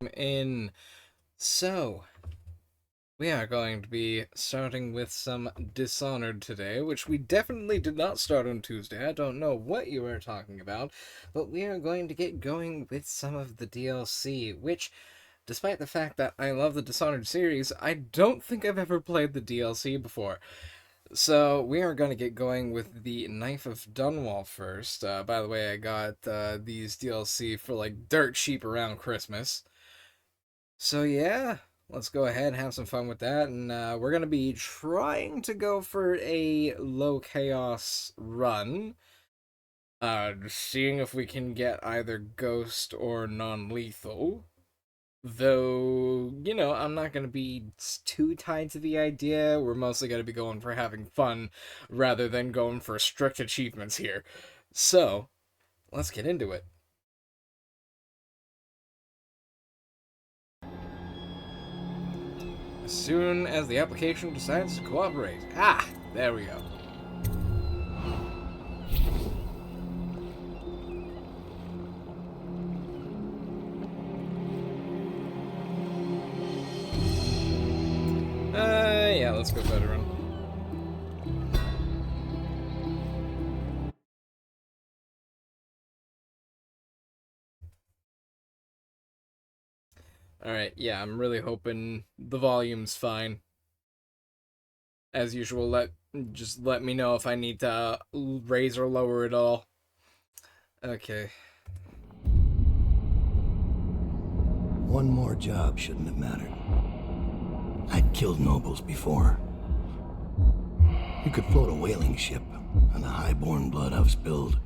in. So, we are going to be starting with some Dishonored today, which we definitely did not start on Tuesday. I don't know what you were talking about, but we are going to get going with some of the DLC, which, despite the fact that I love the Dishonored series, I don't think I've ever played the DLC before. So we are going to get going with the Knife of Dunwall first. By the way, I got these DLC for like dirt cheap around Christmas. So yeah, let's go ahead and have some fun with that. And we're going to be trying to go for a low chaos run. Seeing if we can get either ghost or non-lethal. Though, I'm not going to be too tied to the idea. We're mostly going to be going for having fun rather than going for strict achievements here. So, let's get into it. As soon as the application decides to cooperate. Ah, there we go. Yeah, let's go veteran. Alright, yeah, I'm really hoping the volume's fine. As usual, just let me know if I need to raise or lower it all. Okay. One more job shouldn't have mattered. I'd killed nobles before. You could float a whaling ship, and the highborn blood I've spilled.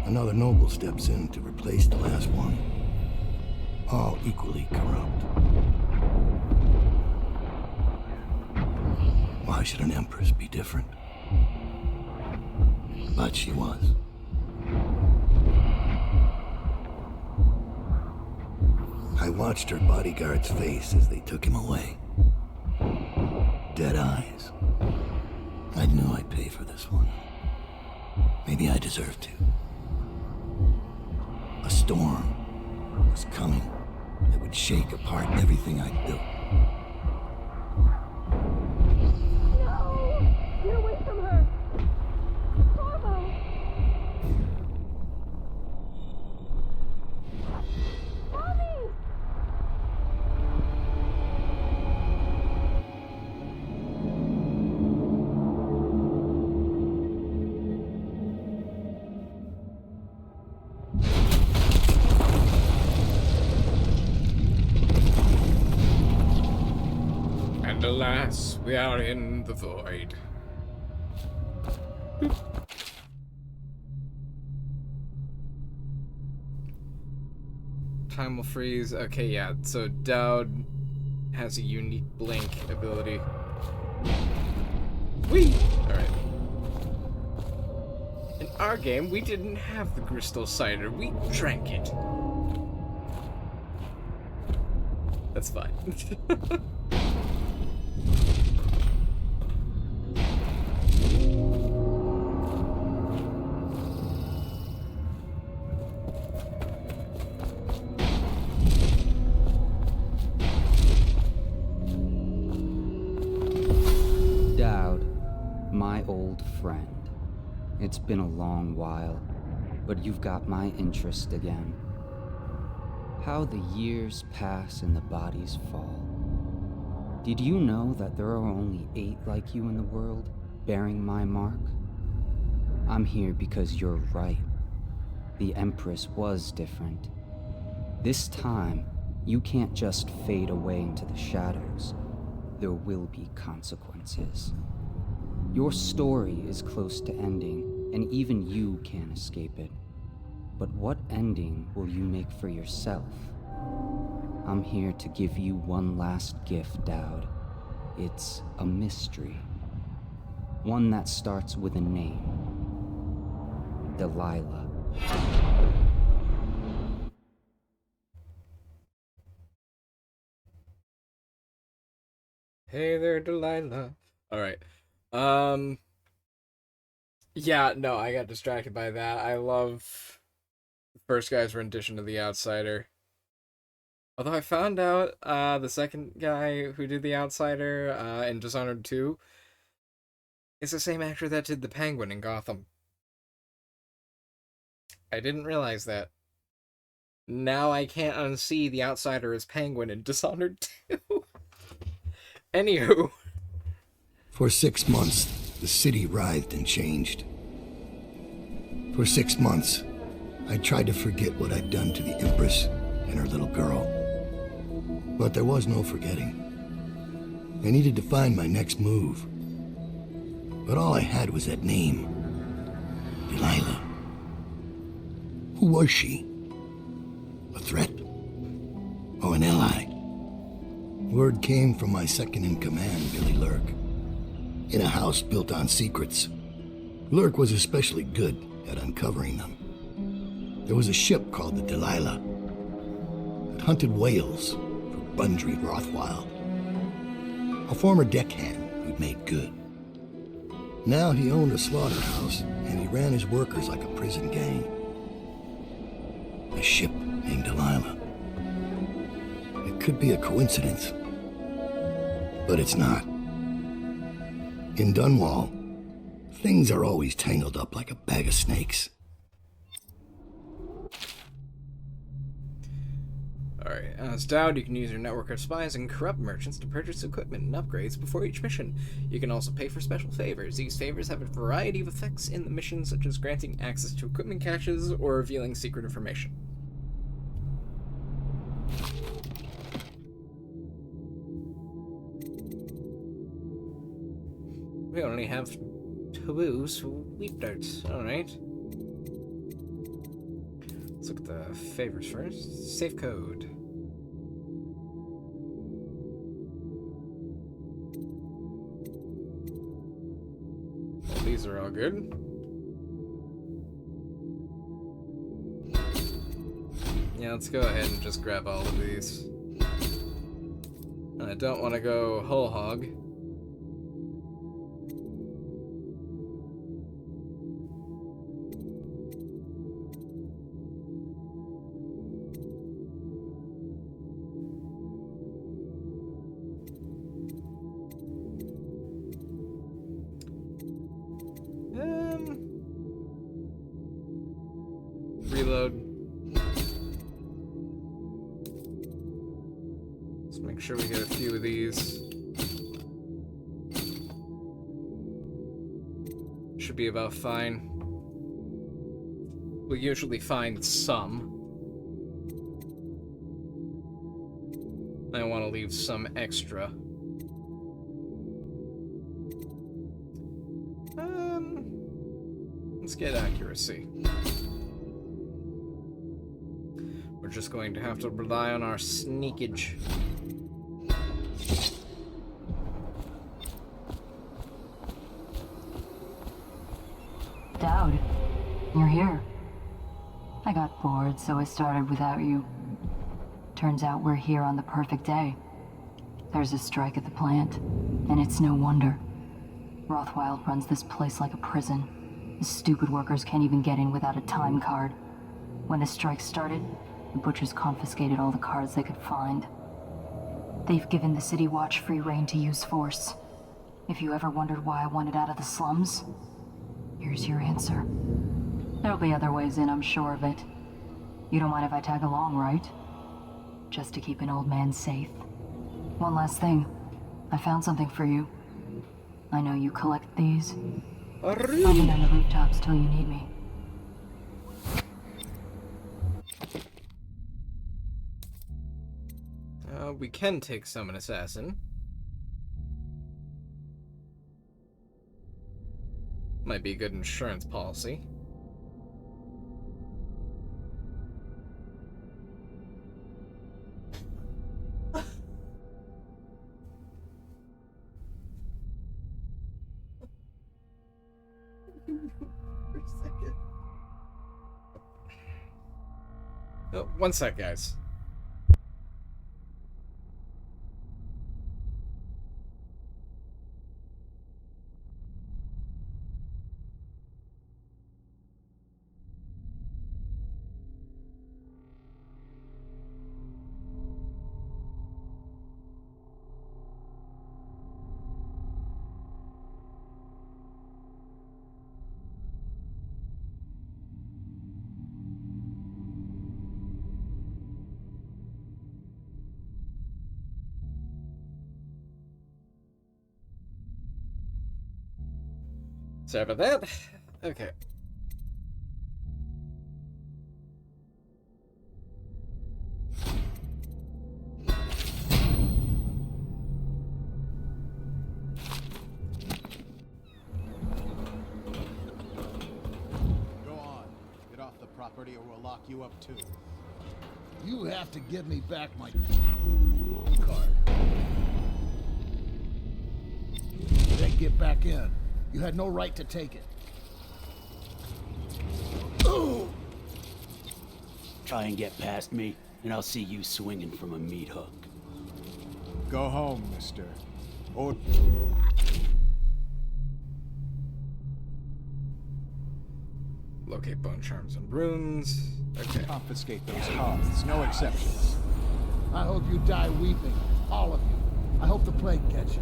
Another noble steps in to replace the last one. All equally corrupt. Why should an empress be different? But she was. I watched her bodyguard's face as they took him away. Dead eyes. I knew I'd pay for this one. Maybe I deserved to. A storm was coming that would shake apart everything I'd built. No! Get away from her! Corvo! Mommy! And alas, we are in the void. Time will freeze. Okay, yeah, so Daud has a unique blink ability. Whee! Alright. In our game, we didn't have the crystal cider. We drank it. That's fine. Daud, my old friend. It's been a long while, but you've got my interest again. How the years pass and the bodies fall. Did you know that there are only 8 like you in the world, bearing my mark? I'm here because you're right. The Empress was different. This time, you can't just fade away into the shadows. There will be consequences. Your story is close to ending, and even you can't escape it. But what ending will you make for yourself? I'm here to give you one last gift, Daud. It's a mystery. One that starts with a name. Delilah. Hey there, Delilah. Alright. Um, yeah, no, I got distracted by that. I love the first guy's rendition of The Outsider. Although I found out the second guy who did the Outsider in Dishonored 2 is the same actor that did the Penguin in Gotham. I didn't realize that. Now I can't unsee the Outsider as Penguin in Dishonored 2. Anywho. For 6 months, the city writhed and changed. For 6 months, I tried to forget what I'd done to the Empress and her little girl. But there was no forgetting. I needed to find my next move. But all I had was that name. Delilah. Who was she? A threat? Or an ally? Word came from my second-in-command, Billy Lurk. In a house built on secrets, Lurk was especially good at uncovering them. There was a ship called the Delilah that hunted whales for Bundry Rothwild, a former deckhand who'd made good. Now he owned a slaughterhouse, and he ran his workers like a prison gang. A ship named Delilah. It could be a coincidence, but it's not. In Dunwall, things are always tangled up like a bag of snakes. Alright, as Daud, you can use your network of spies and corrupt merchants to purchase equipment and upgrades before each mission. You can also pay for special favors. These favors have a variety of effects in the mission, such as granting access to equipment caches or revealing secret information. We only have 2 sweep darts. Alright. Let's look at the favors first. Safe code. Well, these are all good. Yeah, let's go ahead and just grab all of these. I don't want to go whole hog. Reload. Let's make sure we get a few of these. Should be about fine. We usually find some. I want to leave some extra. Let's get accuracy. We're just going to have to rely on our sneakage. Daud, you're here. I got bored, so I started without you. Turns out we're here on the perfect day. There's a strike at the plant, and it's no wonder. Rothwild runs this place like a prison. The stupid workers can't even get in without a time card. When the strike started, the butchers confiscated all the cards they could find. They've given the City Watch free rein to use force. If you ever wondered why I wanted out of the slums, here's your answer. There'll be other ways in, I'm sure of it. You don't mind if I tag along, right? Just to keep an old man safe. One last thing. I found something for you. I know you collect these. I'll be on the rooftops till you need me. We can take Summon Assassin. Might be a good insurance policy. Oh, one sec, guys. Sorry about that. Okay. Go on. Get off the property or we'll lock you up too. You have to give me back my card. Then get back in. You had no right to take it. Try and get past me, and I'll see you swinging from a meat hook. Go home, mister. Or... Locate bone charms and runes. Okay. confiscate those cards. No exceptions. I hope you die weeping. All of you. I hope the plague gets you.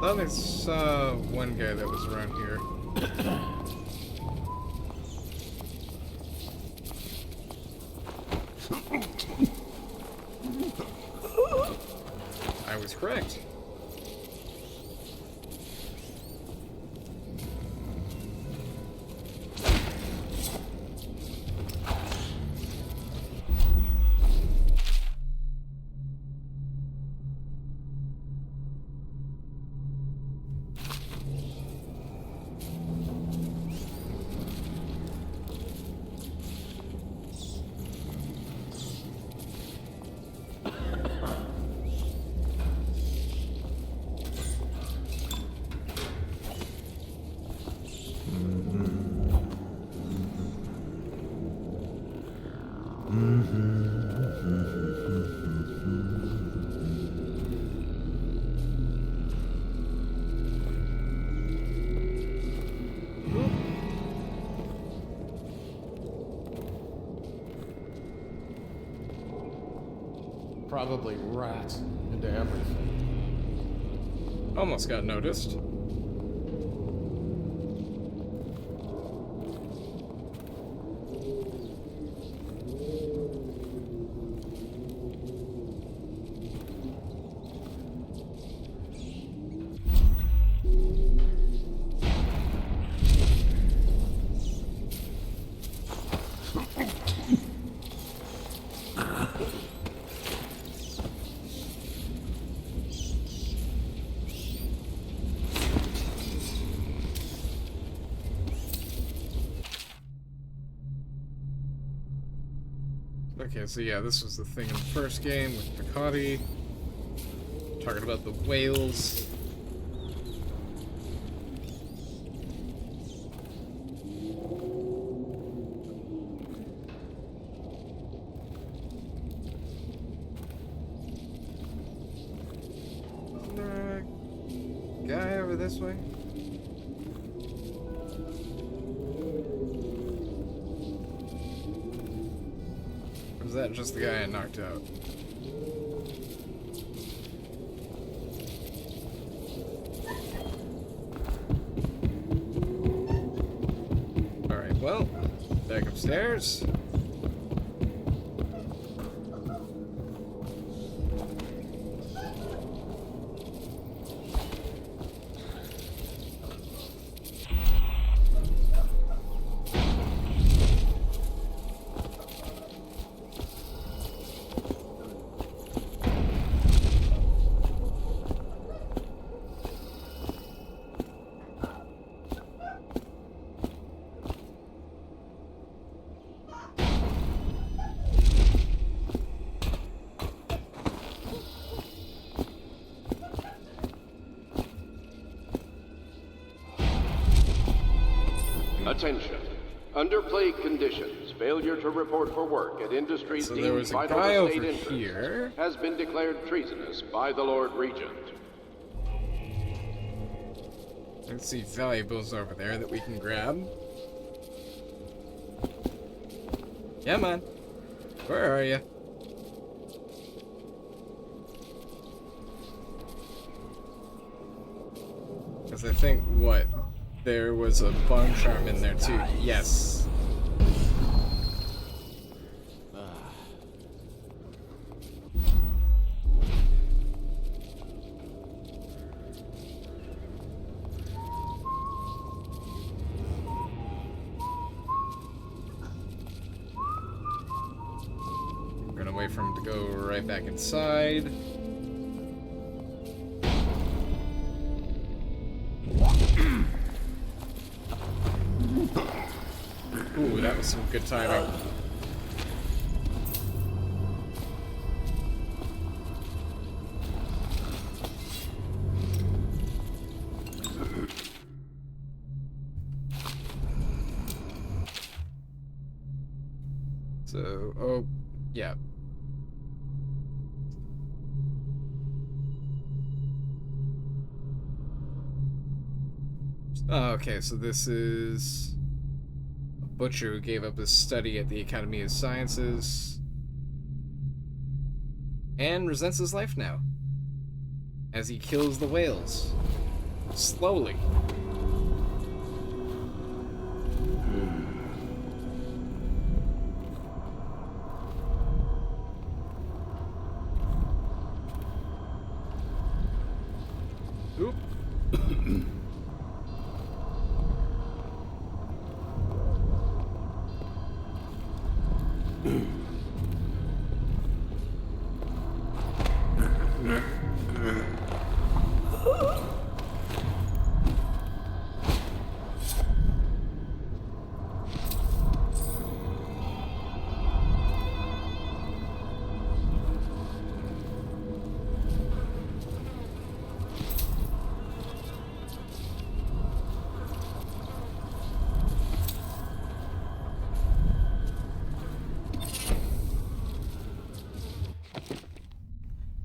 I thought I saw one guy that was around here. I was correct. Probably rats into everything. Almost got noticed. Okay, so yeah, this was the thing in the first game with Picardi. Talking about the whales. Isn't there a guy over this way? Or is that just the guy I knocked out? Alright, well, back upstairs. Attention. Under plague conditions, failure to report for work at industries So there deemed was a vital guy to over state interests here. has been declared treasonous by the Lord Regent. I can see valuables over there that we can grab. Yeah, man. Where are you? Because I think, what? There was a bone charm in there, too. Yes. We're gonna wait for him to go right back inside. Ooh, that was some good timing. So, oh, yeah. Oh, okay, so this is a butcher who gave up his study at the Academy of Sciences and resents his life now as he kills the whales slowly. Oop.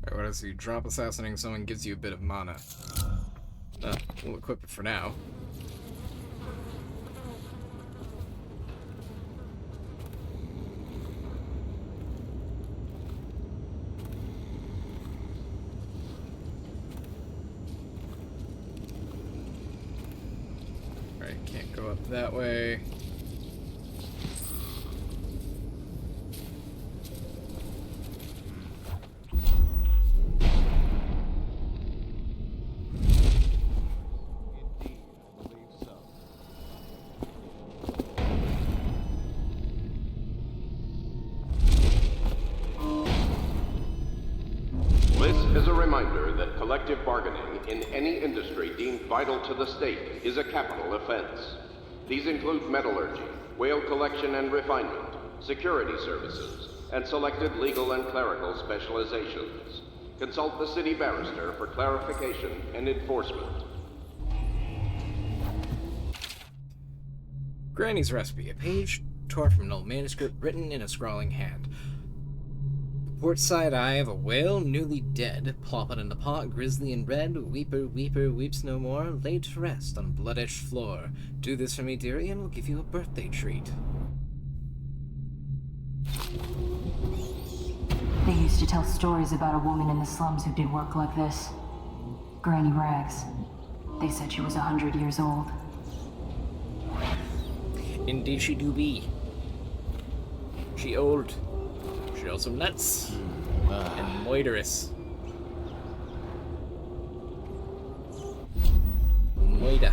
Alright, what else? You drop assassinating someone gives you a bit of mana. We'll equip it for now. Alright, can't go up that way. Collective bargaining in any industry deemed vital to the state is a capital offense. These include metallurgy, whale collection and refinement, security services, and selected legal and clerical specializations. Consult the city barrister for clarification and enforcement. Granny's Recipe, a page torn from an old manuscript written in a scrawling hand. Port side eye of a whale newly dead, plopping in the pot, grisly and red, weeper, weeper, weeps no more, laid to rest on blood-edged floor. Do this for me, dearie, and we'll give you a birthday treat. They used to tell stories about a woman in the slums who did work like this. Granny Rags. They said she was 100 years old. Indeed she do be. She old. She also nuts. And moiterous. Moida.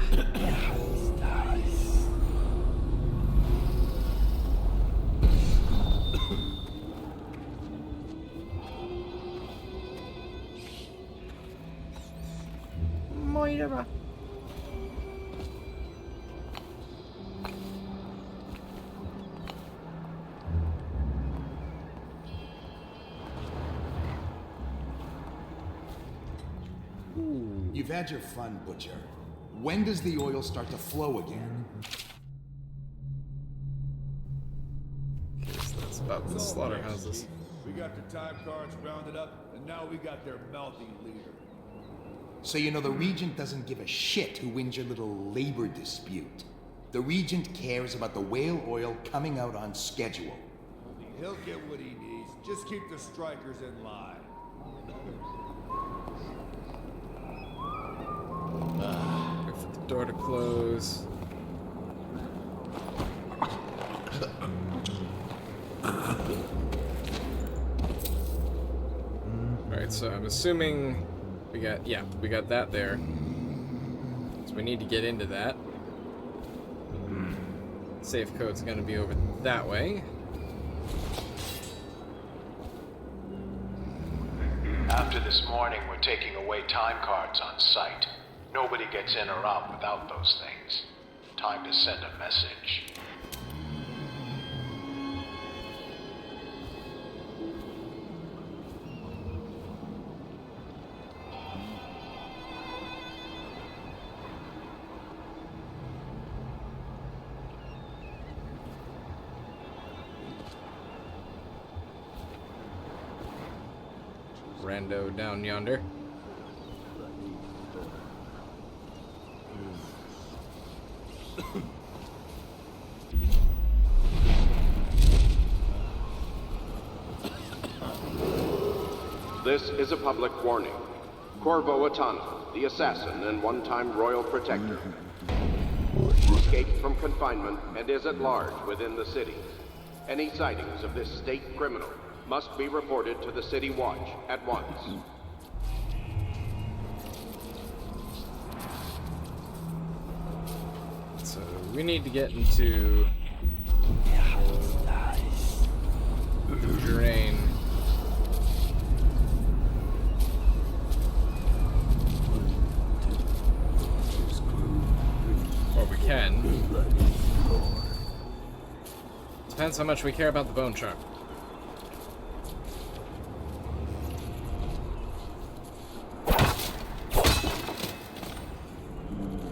Moira. You've had your fun, Butcher. When does the oil start to flow again? about the slaughterhouses. We got their time cards rounded up, and now we got their mouthy leader. So you know the Regent doesn't give a shit who wins your little labor dispute. The Regent cares about the whale oil coming out on schedule. He'll get what he needs. Just keep the strikers in line. Wait for the door to close. Alright, so I'm assuming we got that there. So we need to get into that. Safe code's gonna be over that way. After this morning, we're taking away time cards on site. Nobody gets in or out without those things. Time to send a message. Rando down yonder. This is a public warning. Corvo Attano, the assassin and one-time royal protector, escaped from confinement and is at large within the city. Any sightings of this state criminal must be reported to the City Watch at once. So we need to get into the drain. Or we can. Depends how much we care about the bone shark.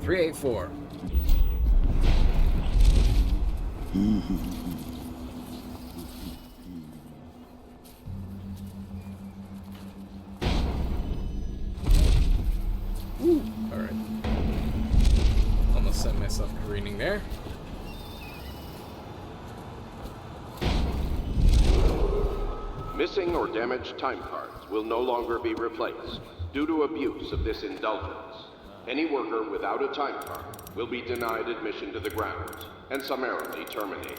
.384. Alright. Almost sent myself careening there. Missing or damaged time cards will no longer be replaced due to abuse of this indulgence. Any worker without a time card will be denied admission to the grounds and summarily terminated.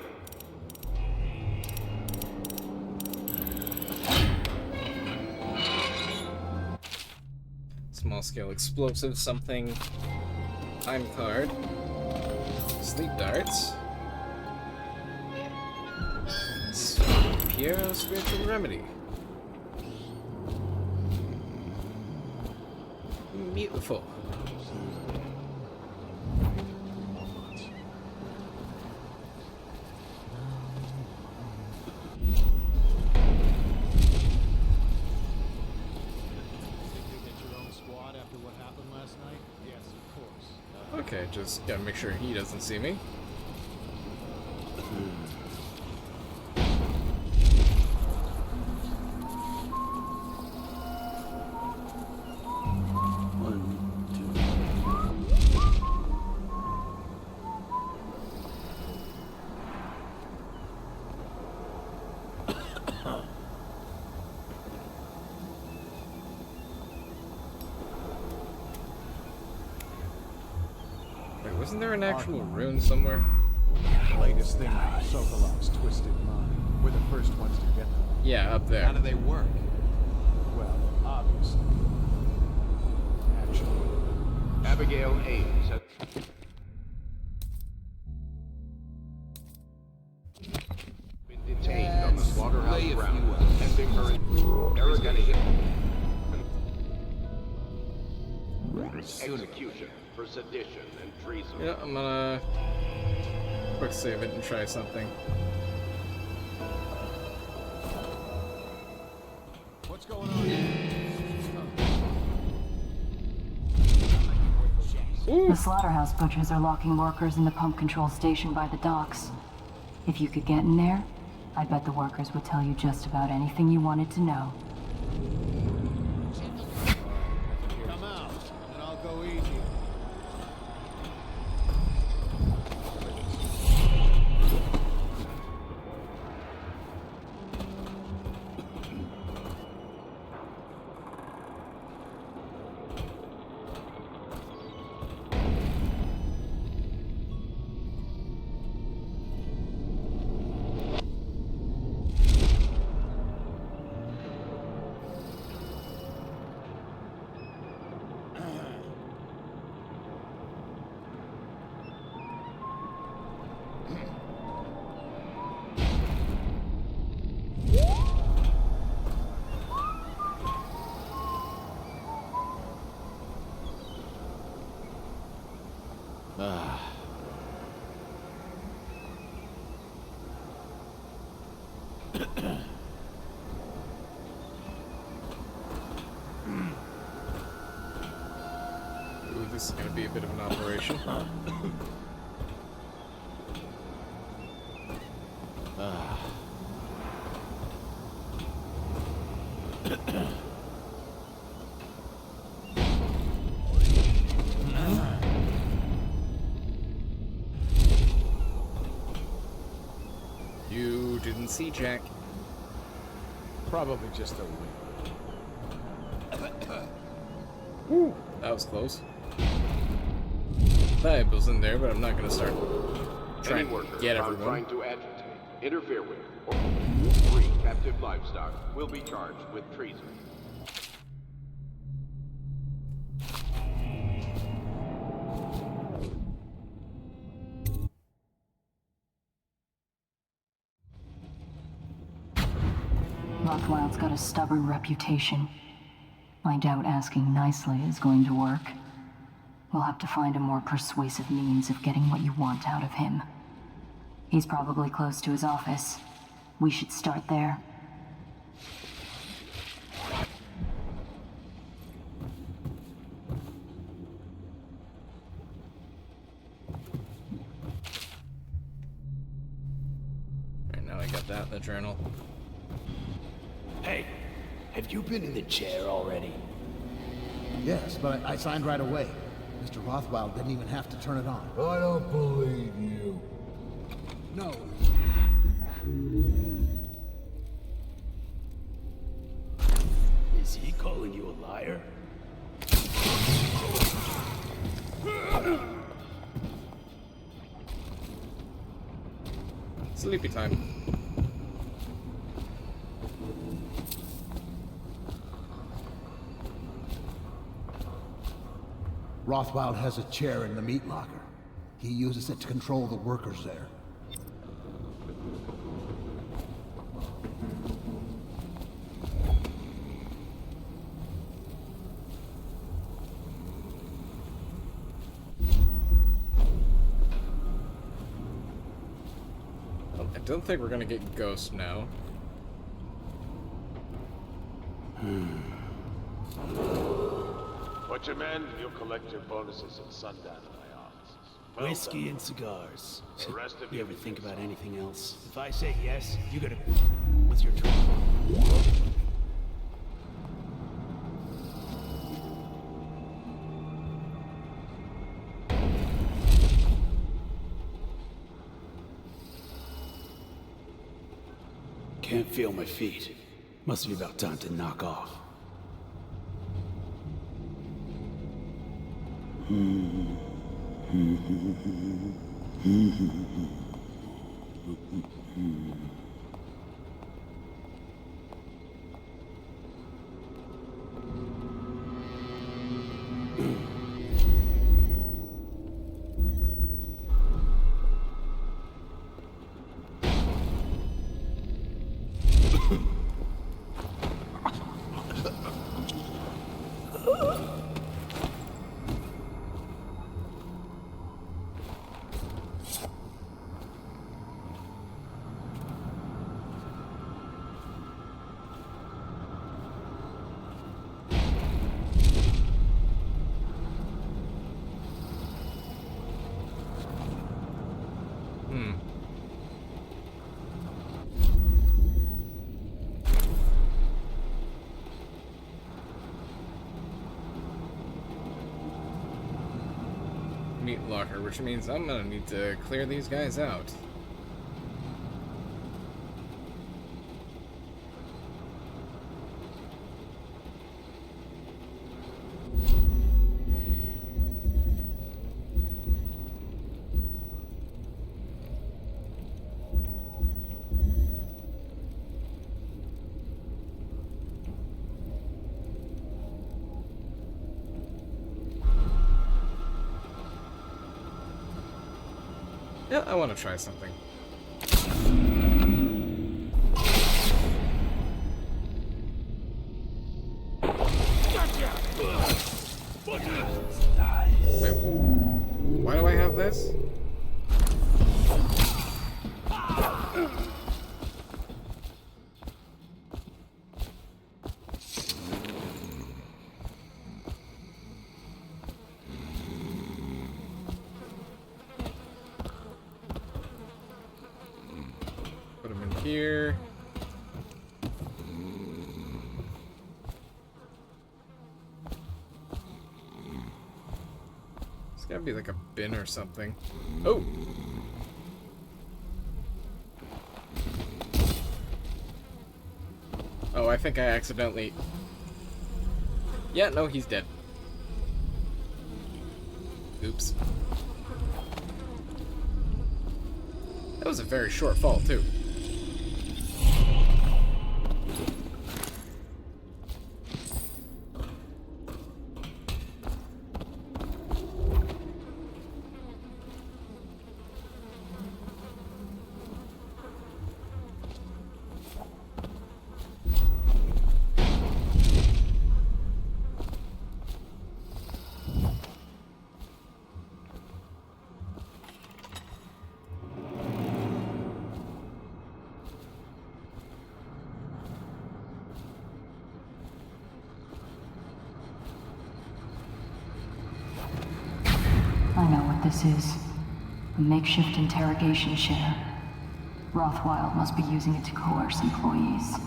Small scale explosive something. Time card. Sleep darts. Pure spiritual remedy. Beautiful. Okay, just gotta make sure he doesn't see me. Wasn't there an actual rune somewhere? The latest thing in Sokolok's twisted mind. We're the first ones to get them. Yeah, up there. How do they work? Well, obviously. Actually. Abigail Ames has been detained on the slaughterhouse grounds, pending her interrogation. Execution for sedition and treason. Yeah, I'm gonna quick save it and try something. What's going on here? The slaughterhouse butchers are locking workers in the pump control station by the docks. If you could get in there, I bet the workers would tell you just about anything you wanted to know. Come out, and I'll go easy. Ooh, this is gonna be a bit of an operation. You didn't see Jack. Probably just a win. Ooh, that was close. Vibe was in there, but I'm not gonna start trying to get everyone. Trying to agitate, interfere with, or free captive livestock will be charged with treason. Rothwild's got a stubborn reputation. I doubt asking nicely is going to work. We'll have to find a more persuasive means of getting what you want out of him. He's probably close to his office. We should start there. Right now I got that in the journal. Hey, have you been in the chair already? Yes, but I signed right away. Mr. Rothwild didn't even have to turn it on. I don't believe you. No. Is he calling you a liar? Sleepy time. Rothwild has a chair in the meat locker. He uses it to control the workers there. I don't think we're gonna get Ghost now. Put your men, you'll collect your bonuses at sundown in my offices. Well Whiskey done. and cigars. The rest of You you ever can think do about something. anything else? If I say yes, you gotta... What's your turn? Can't feel my feet. Must be about time to knock off. meat locker, which means I'm gonna need to clear these guys out. Yeah, I want to try something. Wait, why do I have this? Put them in here. There's gotta be like a bin or something. Oh! Oh, I think I accidentally... Yeah, no, he's dead. Oops. That was a very short fall, too. I know what this is. A makeshift interrogation chair. Rothwild must be using it to coerce employees.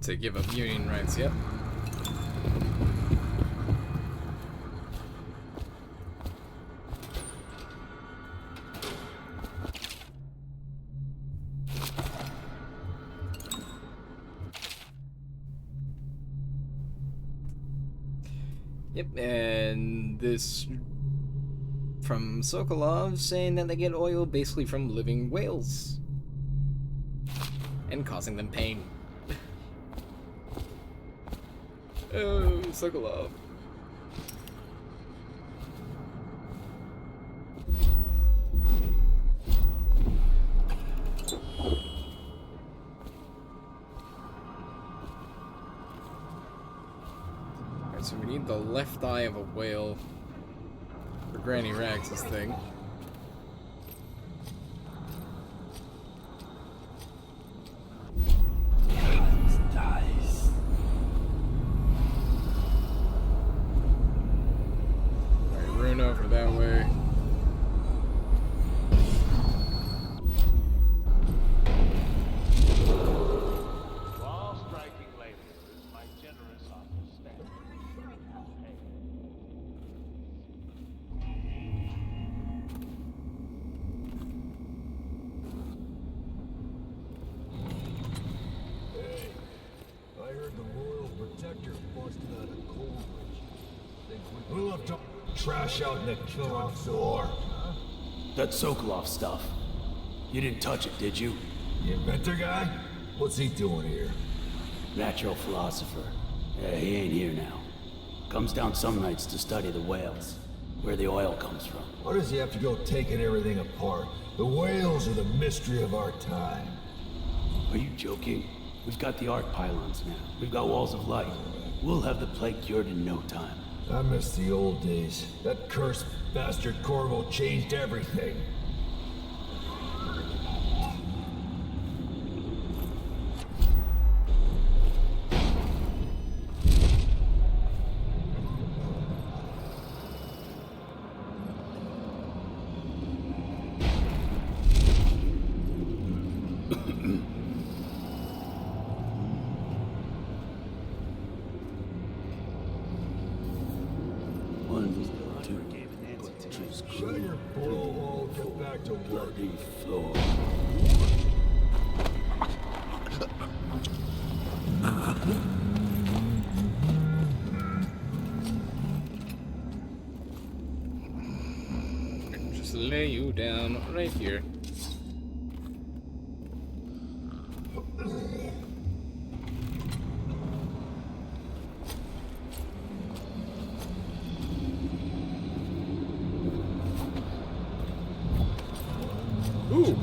To give up union rights, yep. Yep, and this from Sokolov saying that they get oil basically from living whales and causing them pain. Oh, Sokolov. Alright, so we need the left eye of a whale for Granny Rags' thing. Over that way. While striking labor is my generous offer stand. Hey, I heard the Royal Protector busted out of Coleridge. We'll have to trash out in the kill-off war. That's Sokolov stuff. You didn't touch it, did you? The inventor guy? What's he doing here? Natural philosopher. Yeah, he ain't here now. Comes down some nights to study the whales, where the oil comes from. Why does he have to go taking everything apart? The whales are the mystery of our time. Are you joking? We've got the arc pylons now. We've got walls of light. We'll have the plague cured in no time. I miss the old days. That cursed bastard Corvo changed everything. protect a bloody floor. Just lay you down right here. Ooh.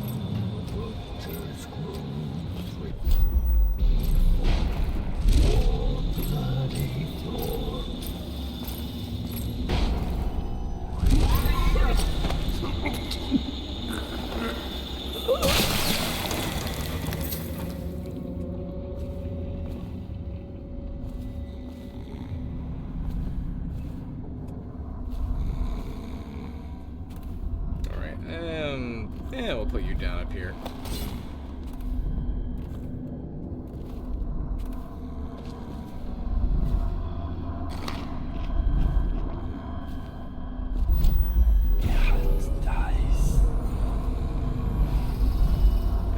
Yeah, we'll put you down up here.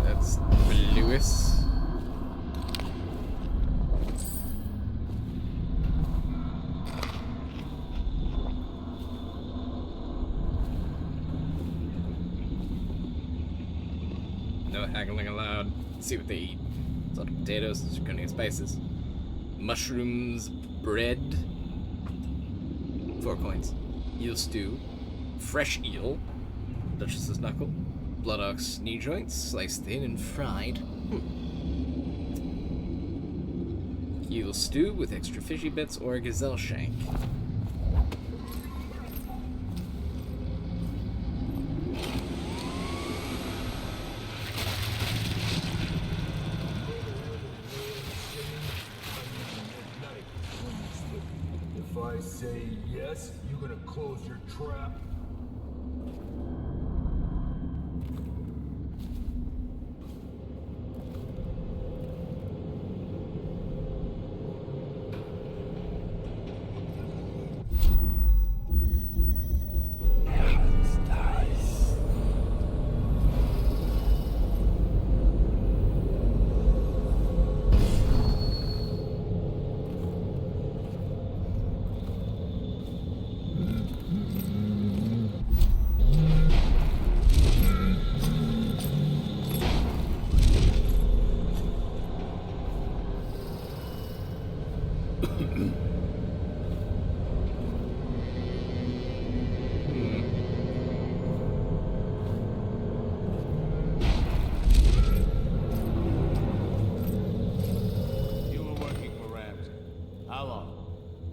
That's Lewis. No haggling allowed. Let's see what they eat. Salted potatoes, zirconia spices, mushrooms, bread, 4 coins, eel stew, fresh eel, Duchess's knuckle, blood ox knee joints, sliced thin and fried. Eel stew with extra fishy bits or gazelle shank. If I say yes, you gonna close your trap?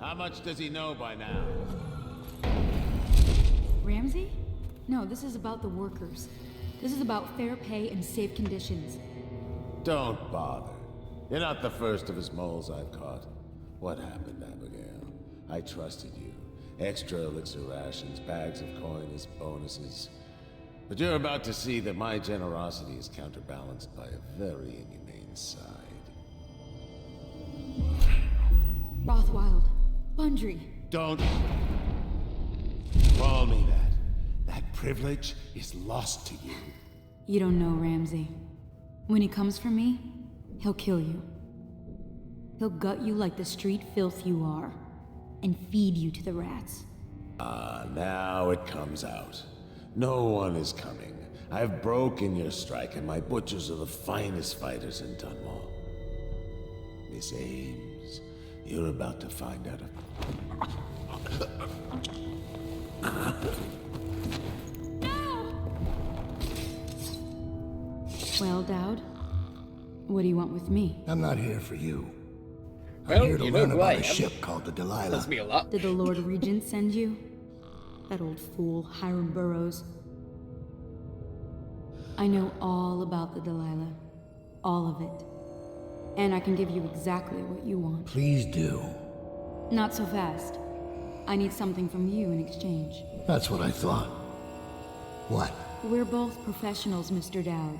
How much does he know by now? Ramsey? No, this is about the workers. This is about fair pay and safe conditions. Don't bother. You're not the first of his moles I've caught. What happened, Abigail? I trusted you. Extra elixir rations, bags of coin as bonuses. But you're about to see that my generosity is counterbalanced by a very inhumane side. Rothwild. Bundry. Don't call me that. That privilege is lost to you. You don't know Ramsey. When he comes for me, he'll kill you. He'll gut you like the street filth you are, and feed you to the rats. Ah, now it comes out. No one is coming. I've broken your strike, and my butchers are the finest fighters in Dunwall. Miss Ames, you're about to find out a... Well, Daud, what do you want with me? I'm not here for you. Well, I'm here to you know learn who about I a am. ship called the Delilah. Tells me a lot. Did the Lord Regent send you? That old fool, Hiram Burrows. I know all about the Delilah. All of it. And I can give you exactly what you want. Please do. Not so fast. I need something from you in exchange. That's what I thought. What? We're both professionals, Mr. Daud.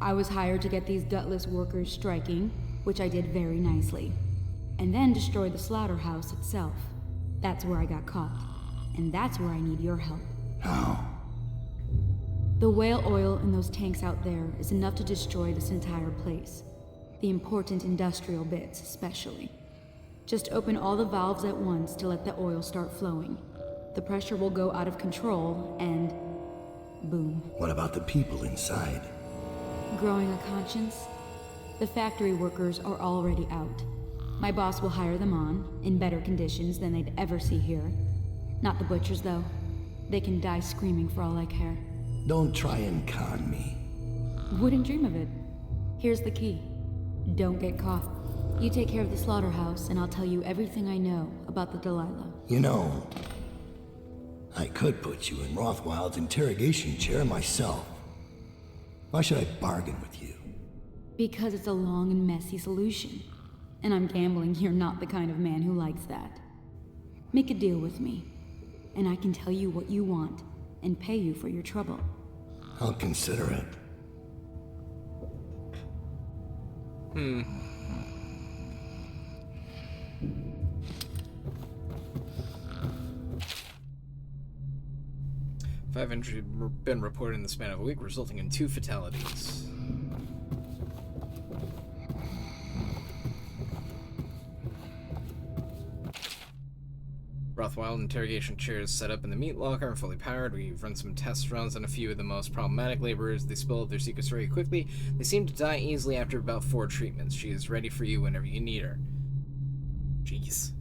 I was hired to get these gutless workers striking, which I did very nicely. And then destroy the slaughterhouse itself. That's where I got caught. And that's where I need your help. How? The whale oil in those tanks out there is enough to destroy this entire place. The important industrial bits, especially. Just open all the valves at once to let the oil start flowing. The pressure will go out of control, and boom. What about the people inside? Growing a conscience? The factory workers are already out. My boss will hire them on, in better conditions than they'd ever see here. Not the butchers, though. They can die screaming for all I care. Don't try and con me. Wouldn't dream of it. Here's the key. Don't get caught. You take care of the slaughterhouse, and I'll tell you everything I know about the Delilah. You know, I could put you in Rothwild's interrogation chair myself. Why should I bargain with you? Because it's a long and messy solution. And I'm gambling you're not the kind of man who likes that. Make a deal with me, and I can tell you what you want, and pay you for your trouble. I'll consider it. 5 injuries have been reported in the span of a week, resulting in 2 fatalities. Rothwild interrogation chairs set up in the meat locker and fully powered. We've run some test runs on a few of the most problematic laborers. They spilled their secrets very quickly. They seem to die easily after about 4 treatments. She is ready for you whenever you need her. Jeez.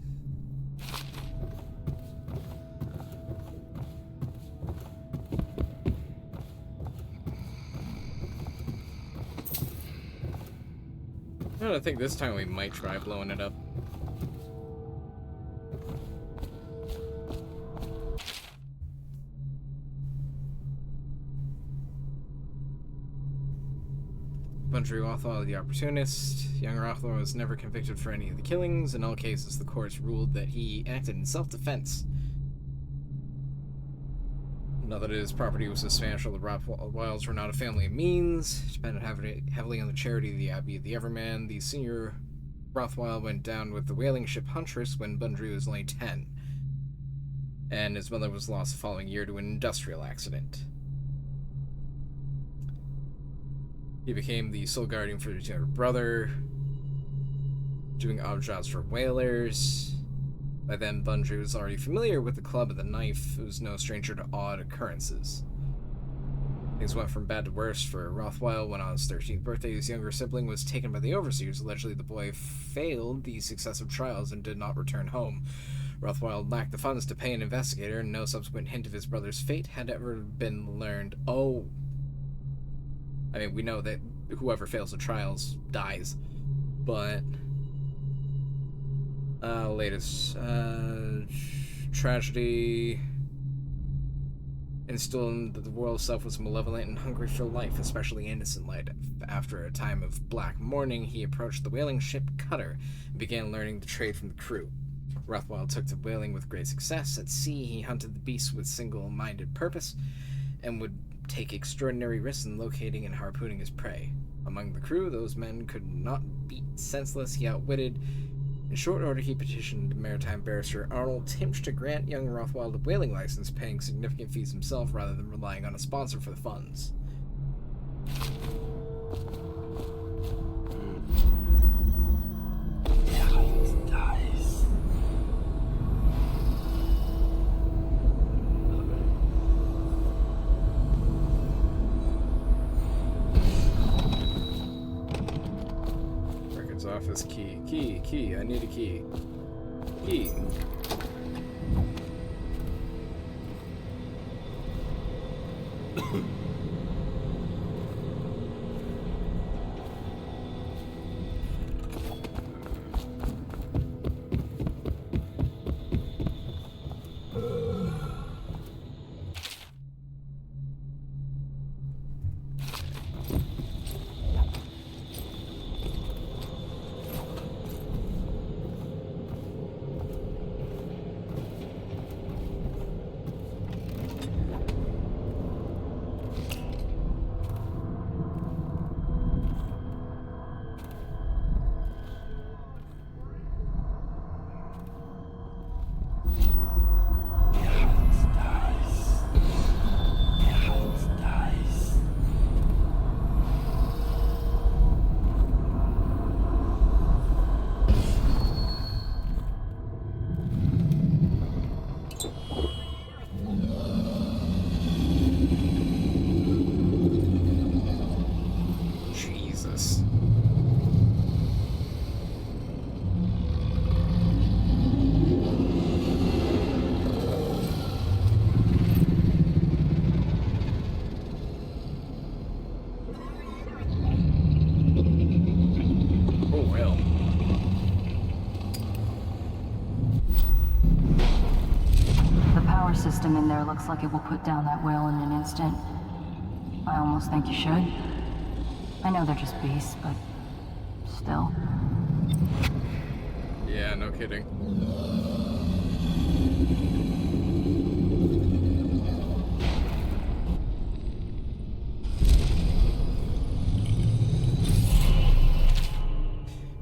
I think this time we might try blowing it up. Bunbury Rothwell, the opportunist. Young Rothwell was never convicted for any of the killings. In all cases, the courts ruled that he acted in self-defense. Not that his property was substantial, the Rothwells were not a family of means, depended heavily on the charity of the Abbey of the Everman. The senior Rothwell went down with the whaling ship Huntress when Bunbury was only 10, and his mother was lost the following year to an industrial accident. He became the sole guardian for his younger brother, doing odd jobs for whalers. By then, Bunbury was already familiar with the Club of the Knife, who was no stranger to odd occurrences. Things went from bad to worse for Rothwell when on his 13th birthday, his younger sibling was taken by the overseers. Allegedly, the boy failed the successive trials and did not return home. Rothwell lacked the funds to pay an investigator, and no subsequent hint of his brother's fate had ever been learned. Oh. I mean, we know that whoever fails the trials dies, but latest tragedy instilled in that the world itself was malevolent and hungry for life, especially innocent life. After a time of black mourning, he approached the whaling ship Cutter and began learning the trade from the crew. Rothwell took to whaling with great success. At sea, he hunted the beasts with single-minded purpose and would take extraordinary risks in locating and harpooning his prey. Among the crew, those men could not beat senseless. He outwitted. In short order, he petitioned maritime barrister Arnold Timch to grant young Rothwell a whaling license, paying significant fees himself rather than relying on a sponsor for the funds. Office key, I need a key. Key. this? Oh, well. The power system in there looks like it will put down that whale in an instant. I almost think you should. I know they're just beasts, but still. Yeah, no kidding.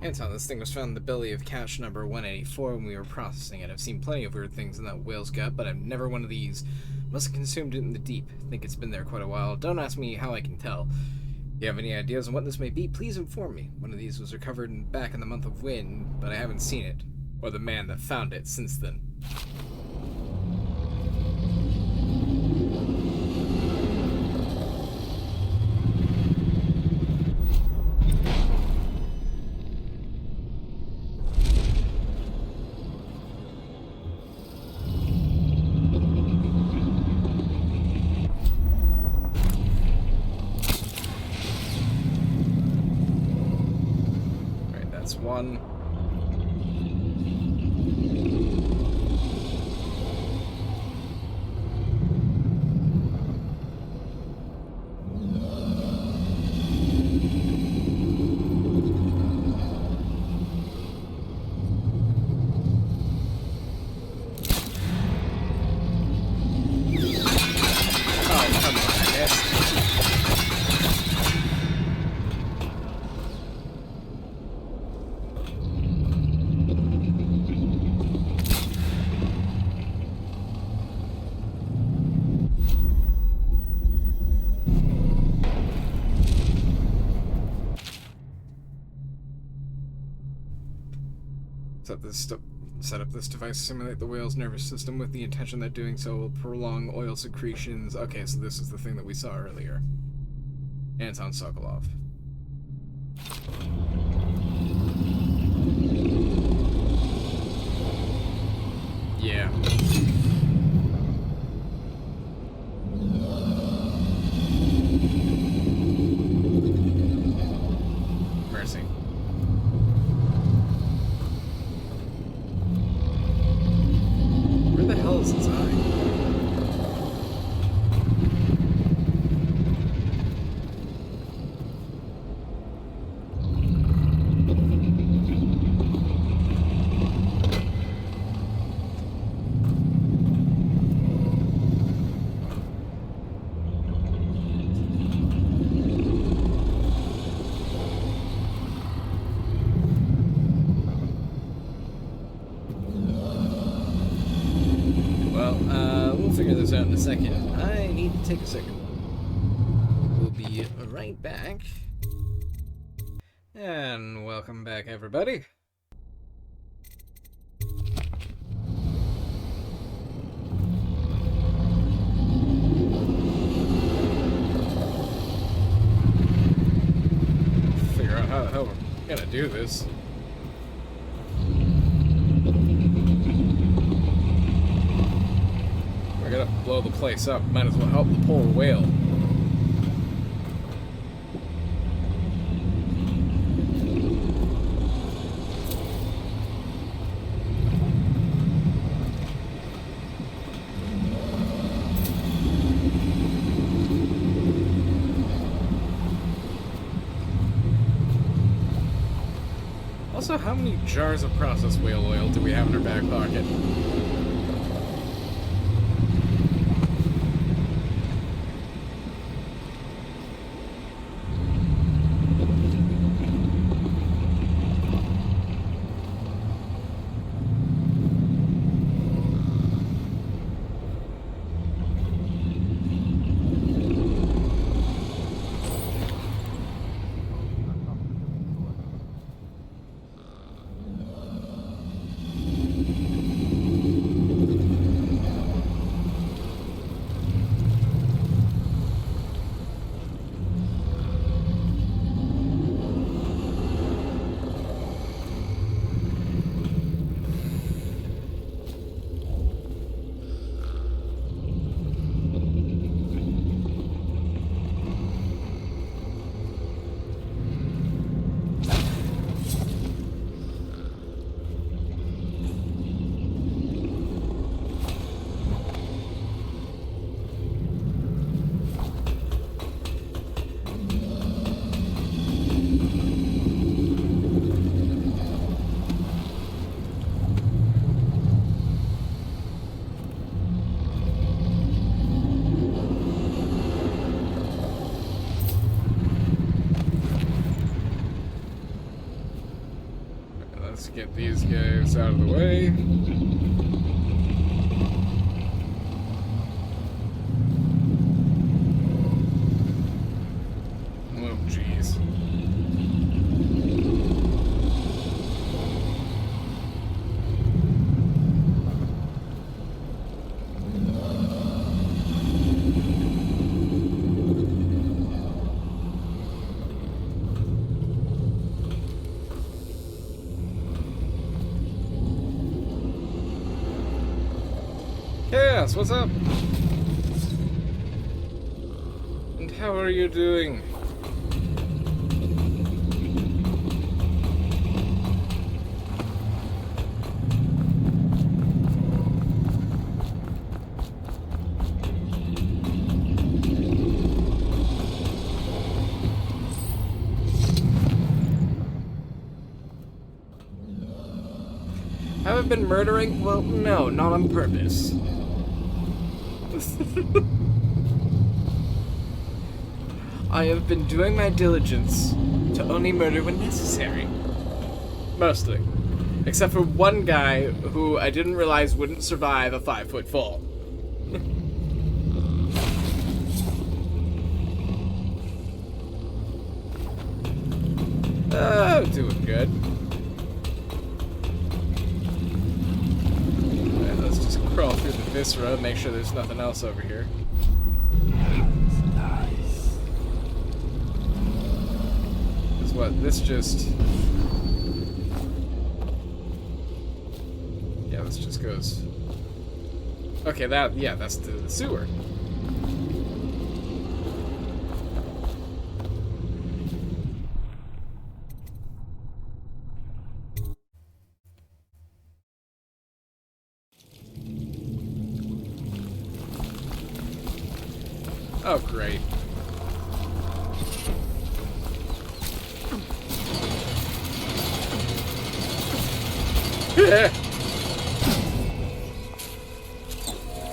Anton, this thing was found in the belly of cache number 184 when we were processing it. I've seen plenty of weird things in that whale's gut, but I've never one of these. Must have consumed it in the deep. Think it's been there quite a while. Don't ask me how I can tell. If you have any ideas on what this may be, please inform me. One of these was recovered back in the month of Wind, but I haven't seen it, or the man that found it since then. One. Oh, come on, I guess. Set up this device to simulate the whale's nervous system with the intention that doing so will prolong oil secretions. Okay, so this is the thing that we saw earlier. Anton Sokolov. Yeah. Mercy. Where the hell is its eye? We'll figure this out in a second. I need to take a second. We'll be right back. And welcome back, everybody. Figure out how the hell we're gonna do this. We're gonna blow the place up. Might as well help the poor whale. Also, how many jars of processed whale oil do we have in our back pocket? Let's get these guys out of the way. Oh, jeez. Yes, what's up? And how are you doing? Have I been murdering? Well, no, not on purpose. I have been doing my diligence to only murder when necessary. Mostly. Except for one guy who I didn't realize wouldn't survive a 5-foot fall. I'm doing good. Alright, let's just crawl through the viscera, make sure there's nothing else over here. What, this just... Yeah, this just goes... Okay, that's the sewer. Oh, great.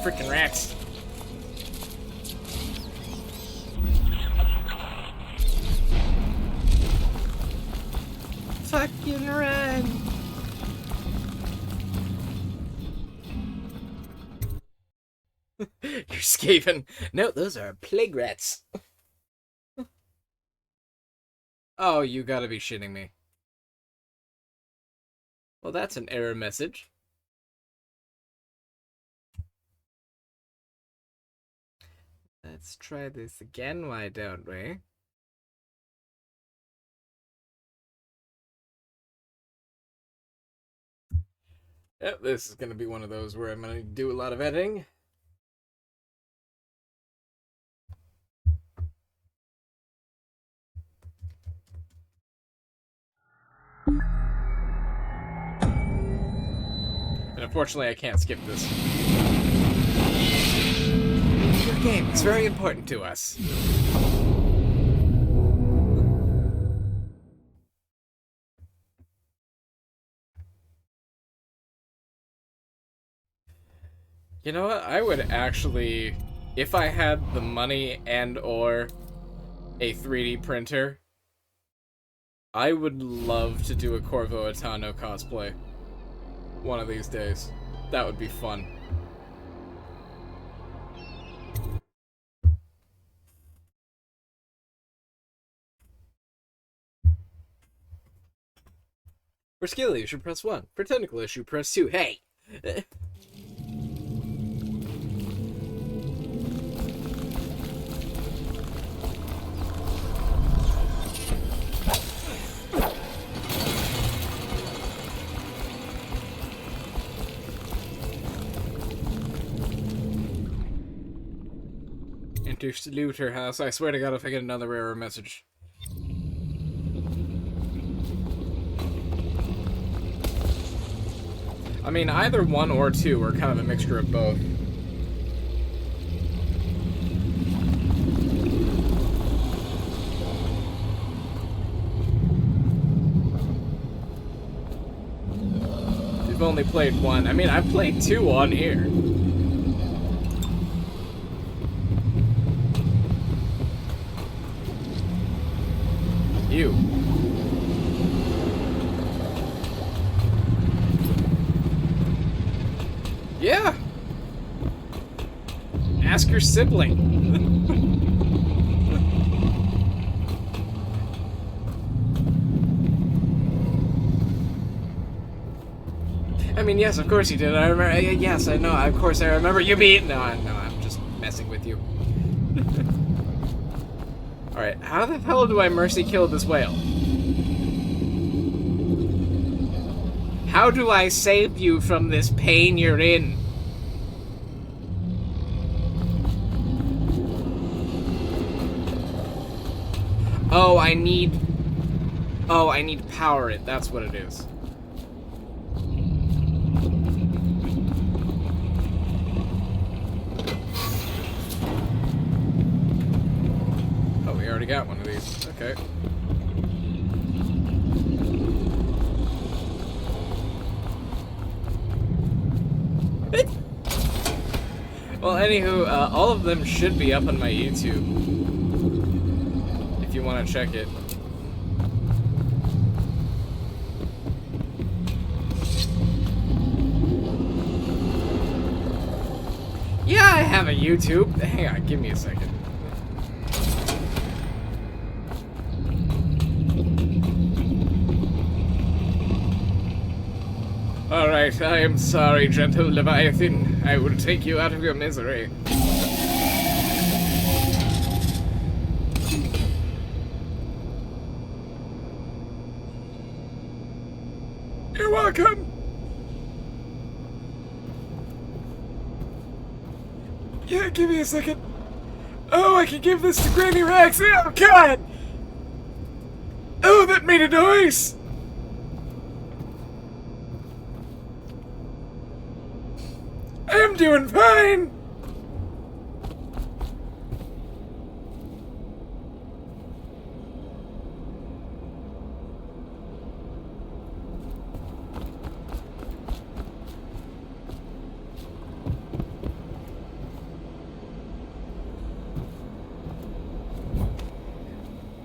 Freaking rats. Fucking run. You're escaping. No, those are plague rats. Oh, you gotta be shitting me. Well, that's an error message. Let's try this again, why don't we? Yep, this is gonna be one of those where I'm gonna do a lot of editing. And unfortunately, I can't skip this. Your game is very important to us. You know what? I would actually, if I had the money and or a 3D printer, I would love to do a Corvo Attano cosplay. One of these days. That would be fun. For skill issue, press 1. For technical issue, press 2. Hey! Enter Looter House. I swear to God, if I get another error message. I mean, either 1 or 2 are kind of a mixture of both. You've only played 1. I mean, I've played 2 on here. You. Yeah. Ask your sibling. I mean, yes, of course you did. I remember. Yes, I know. Of course, I remember you beat. No, I'm just messing with you. All right, how the hell do I mercy kill this whale? How do I save you from this pain you're in? Oh, I need to power it. That's what it is. Oh, we already got one of these. Okay. Well, anywho, all of them should be up on my YouTube. If you want to check it. Yeah, I have a YouTube. Hang on, give me a second. Alright, I am sorry, gentle Leviathan. I will take you out of your misery. You're welcome! Yeah, give me a second. Oh, I can give this to Granny Rex. Oh, God! Oh, that made a noise! I'm doing fine!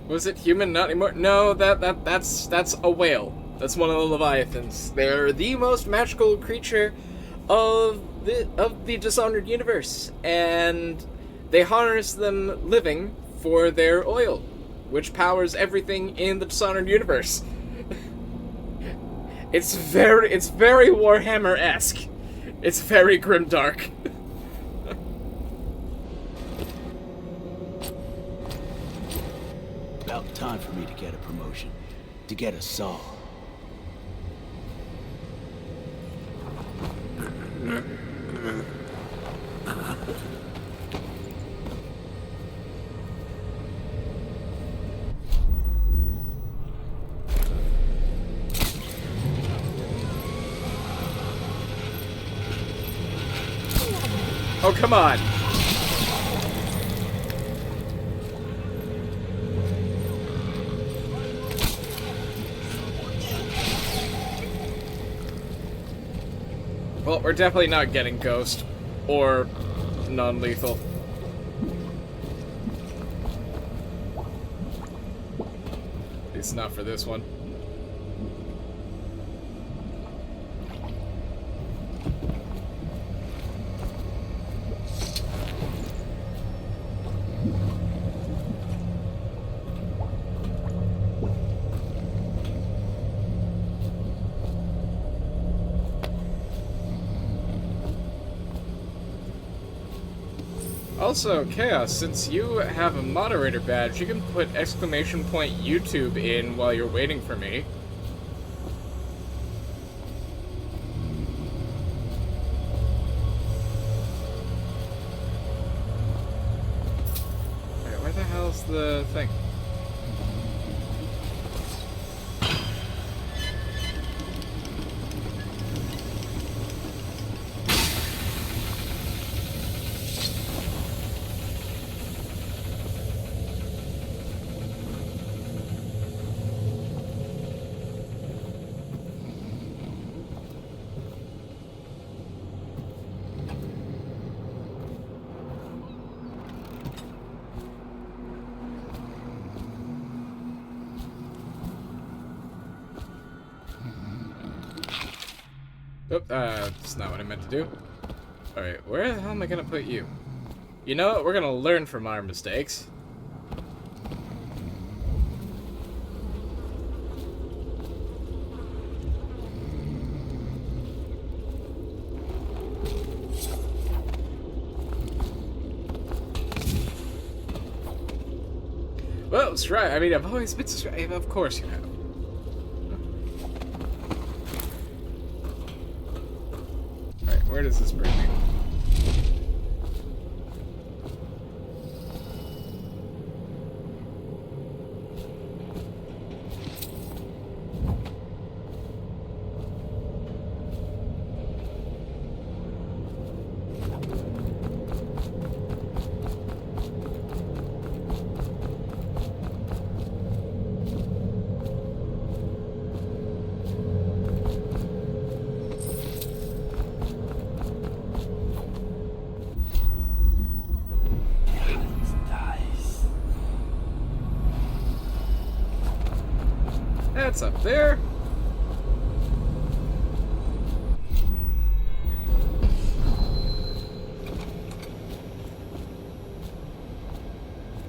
Was it human? Not anymore? No, that's a whale. That's one of the Leviathans. They're the most magical creature of the Dishonored universe, and they harness them living for their oil, which powers everything in the Dishonored universe. It's very Warhammer-esque. It's very grimdark. About time for me to get a promotion. To get a saw. Oh, come on. Well, we're definitely not getting Ghost or non-lethal. At least not for this one. Also, Chaos, since you have a moderator badge, you can put !YouTube in while you're waiting for me. Alright, where the hell's the thing? Oop, that's not what I meant to do. Alright, where the hell am I gonna put you? You know what? We're gonna learn from our mistakes. Well, that's right. I mean, I've always been subscribed. Of course you have. Alright, where does this bring me? That's up there.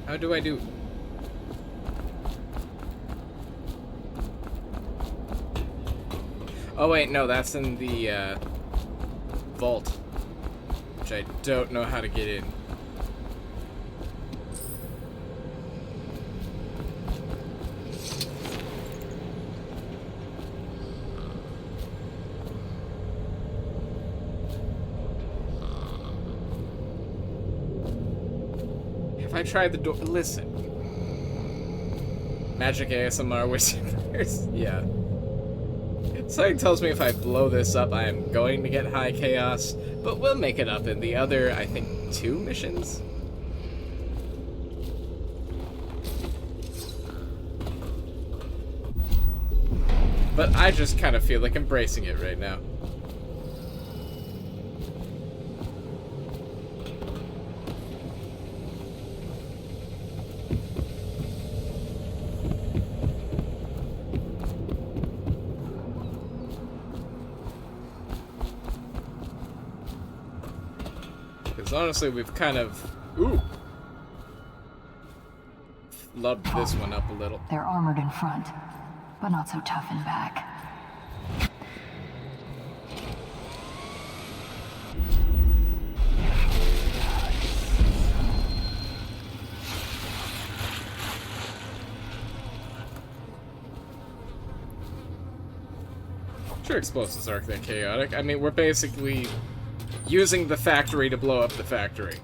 How do I do? Oh wait, no, that's in the vault, which I don't know how to get in. I tried the door. Listen. Magic ASMR whispers. Yeah. Something tells me if I blow this up, I am going to get high chaos, but we'll make it up in the other, I think, 2 missions? But I just kind of feel like embracing it right now. Honestly, we've kind of loved this one up a little. They're armored in front, but not so tough in back. Sure, explosives aren't that chaotic. I mean, we're basically using the factory to blow up the factory.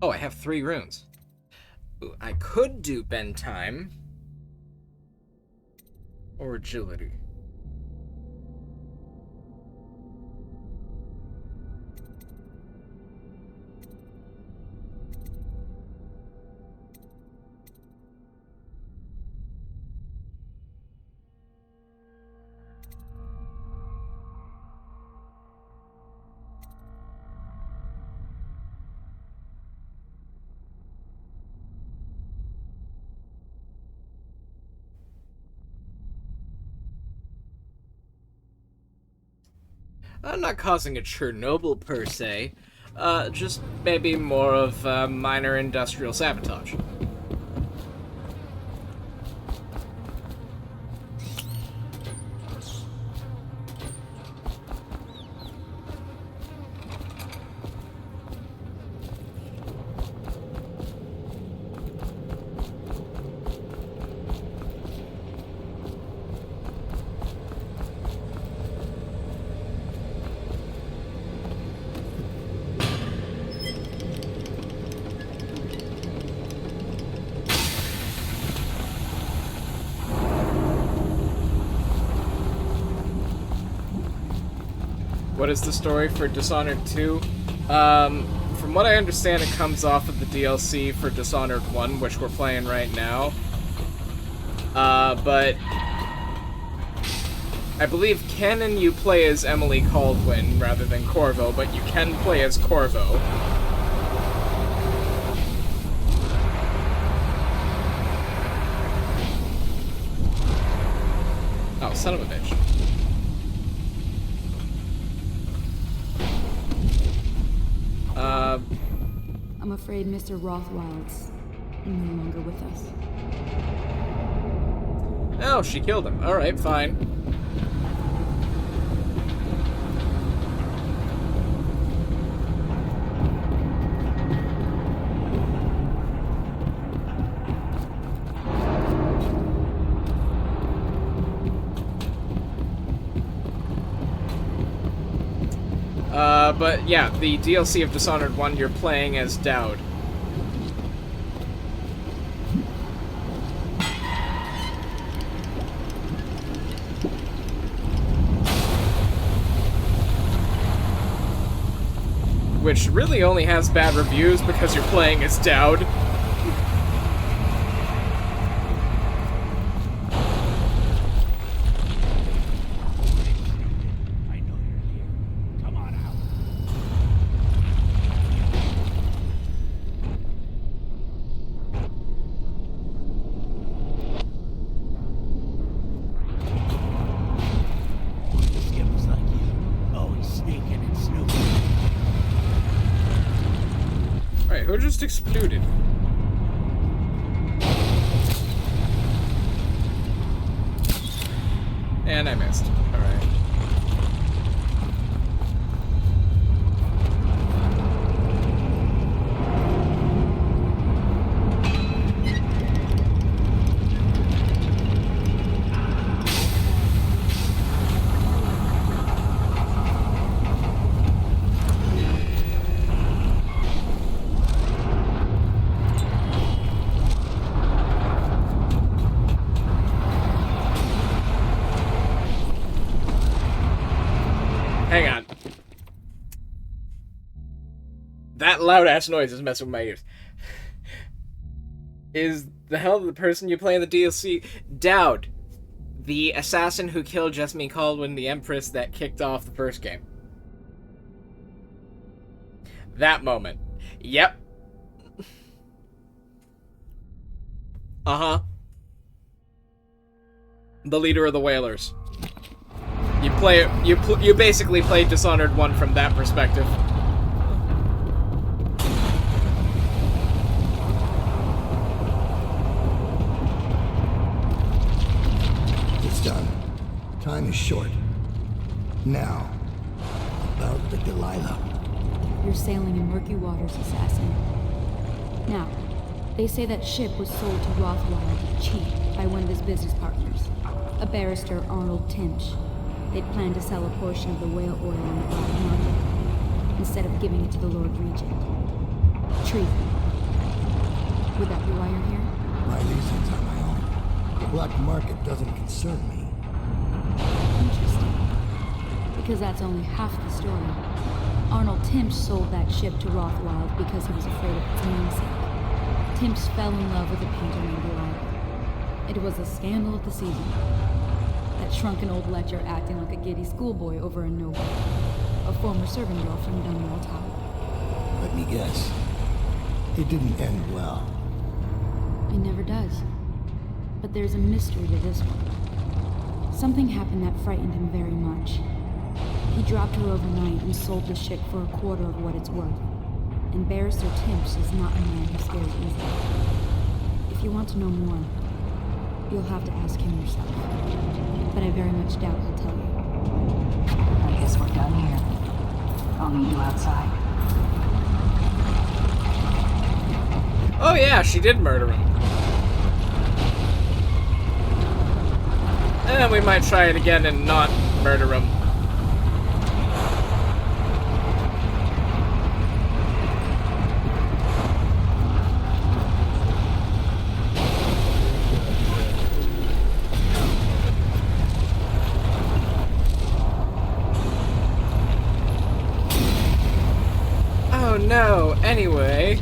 Oh, I have 3 runes. Ooh, I could do bend time. Or agility. I'm not causing a Chernobyl per se, just maybe more of minor industrial sabotage. What is the story for Dishonored 2? From what I understand, it comes off of the DLC for Dishonored 1, which we're playing right now. But I believe canon you play as Emily Caldwin rather than Corvo, but you can play as Corvo. Oh, son of a bitch. I'm afraid Mr. Rothwild's no longer with us. Oh, she killed him. Alright, fine. But yeah, the DLC of Dishonored 1, you're playing as Daud. Which really only has bad reviews because you're playing as Daud. Who just exploded? And I missed. Alright. Hang on. That loud-ass noise is messing with my ears. Is the hell the person you play in the DLC Daud, the assassin who killed Jessamine Caldwin, the Empress that kicked off the first game? That moment. Yep. Uh-huh. The leader of the Whalers. You play it. You basically play Dishonored 1 from that perspective. It's done. Time is short. Now, about the Delilah. You're sailing in murky waters, assassin. Now, they say that ship was sold to Rothwild cheap by one of his business partners, a barrister, Arnold Timch. They'd planned to sell a portion of the whale oil on the black market, instead of giving it to the Lord Regent. Treason. Would that be why you're here? My reasons are my own. The black market doesn't concern me. Interesting. Because that's only half the story. Arnold Timch sold that ship to Rothwild because he was afraid of its namesake. Timch fell in love with a painter named Delilah. It was a scandal of the season. That shrunken old lecher acting like a giddy schoolboy over a noble. A former servant girl from Dunwall Tower. Let me guess. It didn't end well. It never does. But there's a mystery to this one. Something happened that frightened him very much. He dropped her overnight and sold the ship for a quarter of what it's worth. And Barrister Timch is not a man who scares easily. If you want to know more, you'll have to ask him yourself. But I very much doubt he'll tell you. I guess we're done here. I'll meet you outside. Oh yeah, she did murder him. And we might try it again and not murder him. no! Anyway.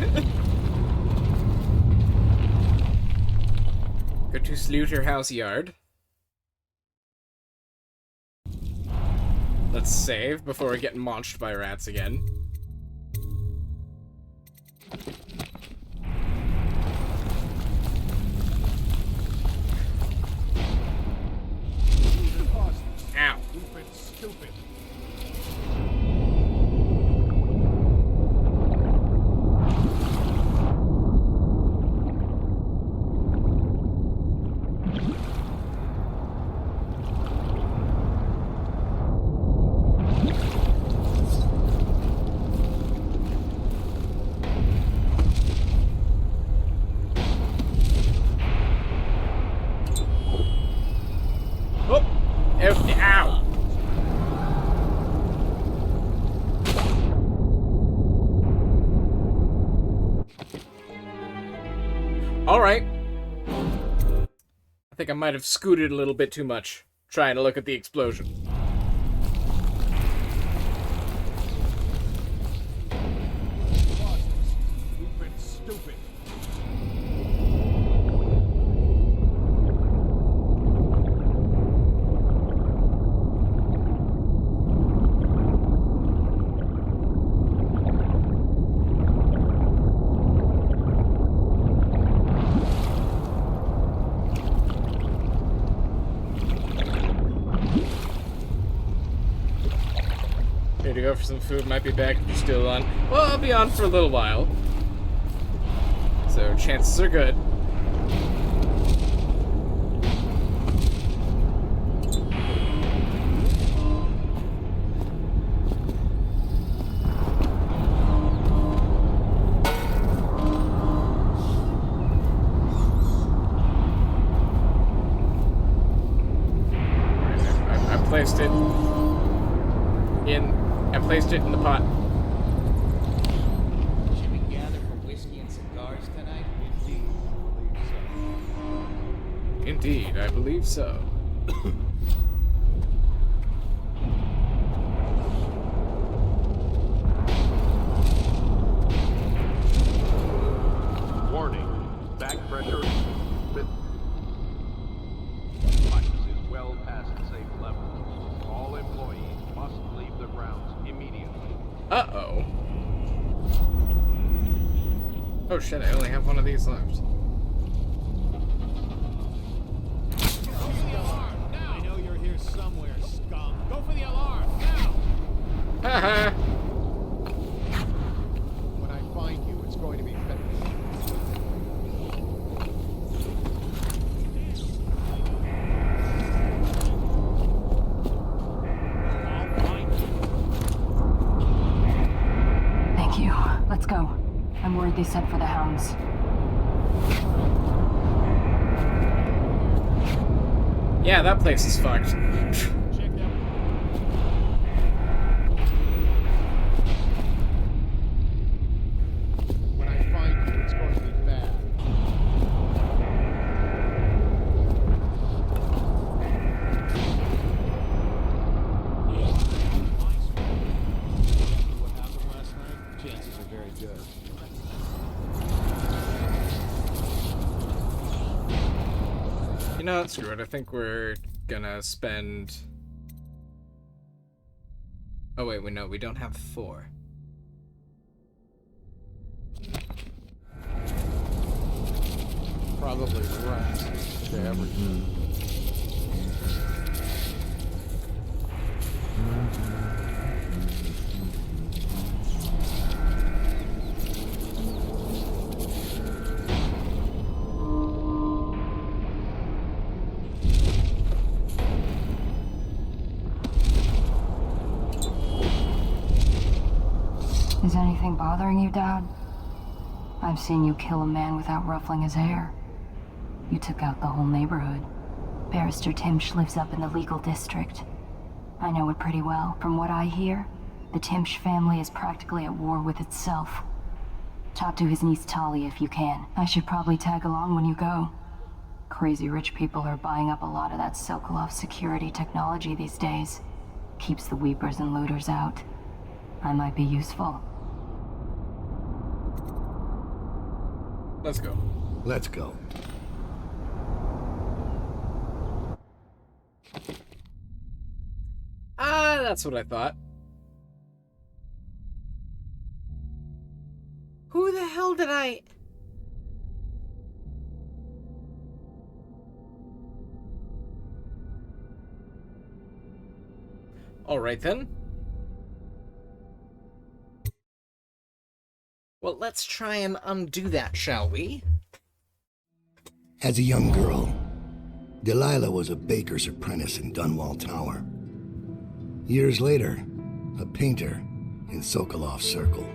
Go to Slaughterhouse Yard. Let's save before we get maunched by rats again. Ow. Stupid. Ow! Alright. I think I might have scooted a little bit too much, trying to look at the explosion. Stupid. Need to go for some food, might be back if you're still on. Well, I'll be on for a little while. So, chances are good. I placed it in the pot. Should we gather for whiskey and cigars tonight? Indeed, I believe so. Warning. Back pressure. Mike is well past safe level. All employees must leave the grounds immediately. Uh-oh. Oh shit, I only have one of these left. I know you're here somewhere, scum. Go for the alarm, now! Haha! When I find you, it's going to be better. Thank you. Let's go. I'm worried they sent for the hounds. Yeah, that place is fucked. When I find you, it's going to be bad. What happened last night? Chances are very good. You know what, screw it. I think we're gonna spend... Oh wait, no, we don't have 4. Probably rats to everything. Is anything bothering you, Daud? I've seen you kill a man without ruffling his hair. You took out the whole neighborhood. Barrister Timsh lives up in the legal district. I know it pretty well. From what I hear, the Timsh family is practically at war with itself. Talk to his niece Talia if you can. I should probably tag along when you go. Crazy rich people are buying up a lot of that Sokolov security technology these days. Keeps the weepers and looters out. I might be useful. Let's go. Let's go. Ah, that's what I thought. Who the hell did I... Alright then. Well, let's try and undo that, shall we? As a young girl, Delilah was a baker's apprentice in Dunwall Tower. Years later, a painter in Sokolov Circle.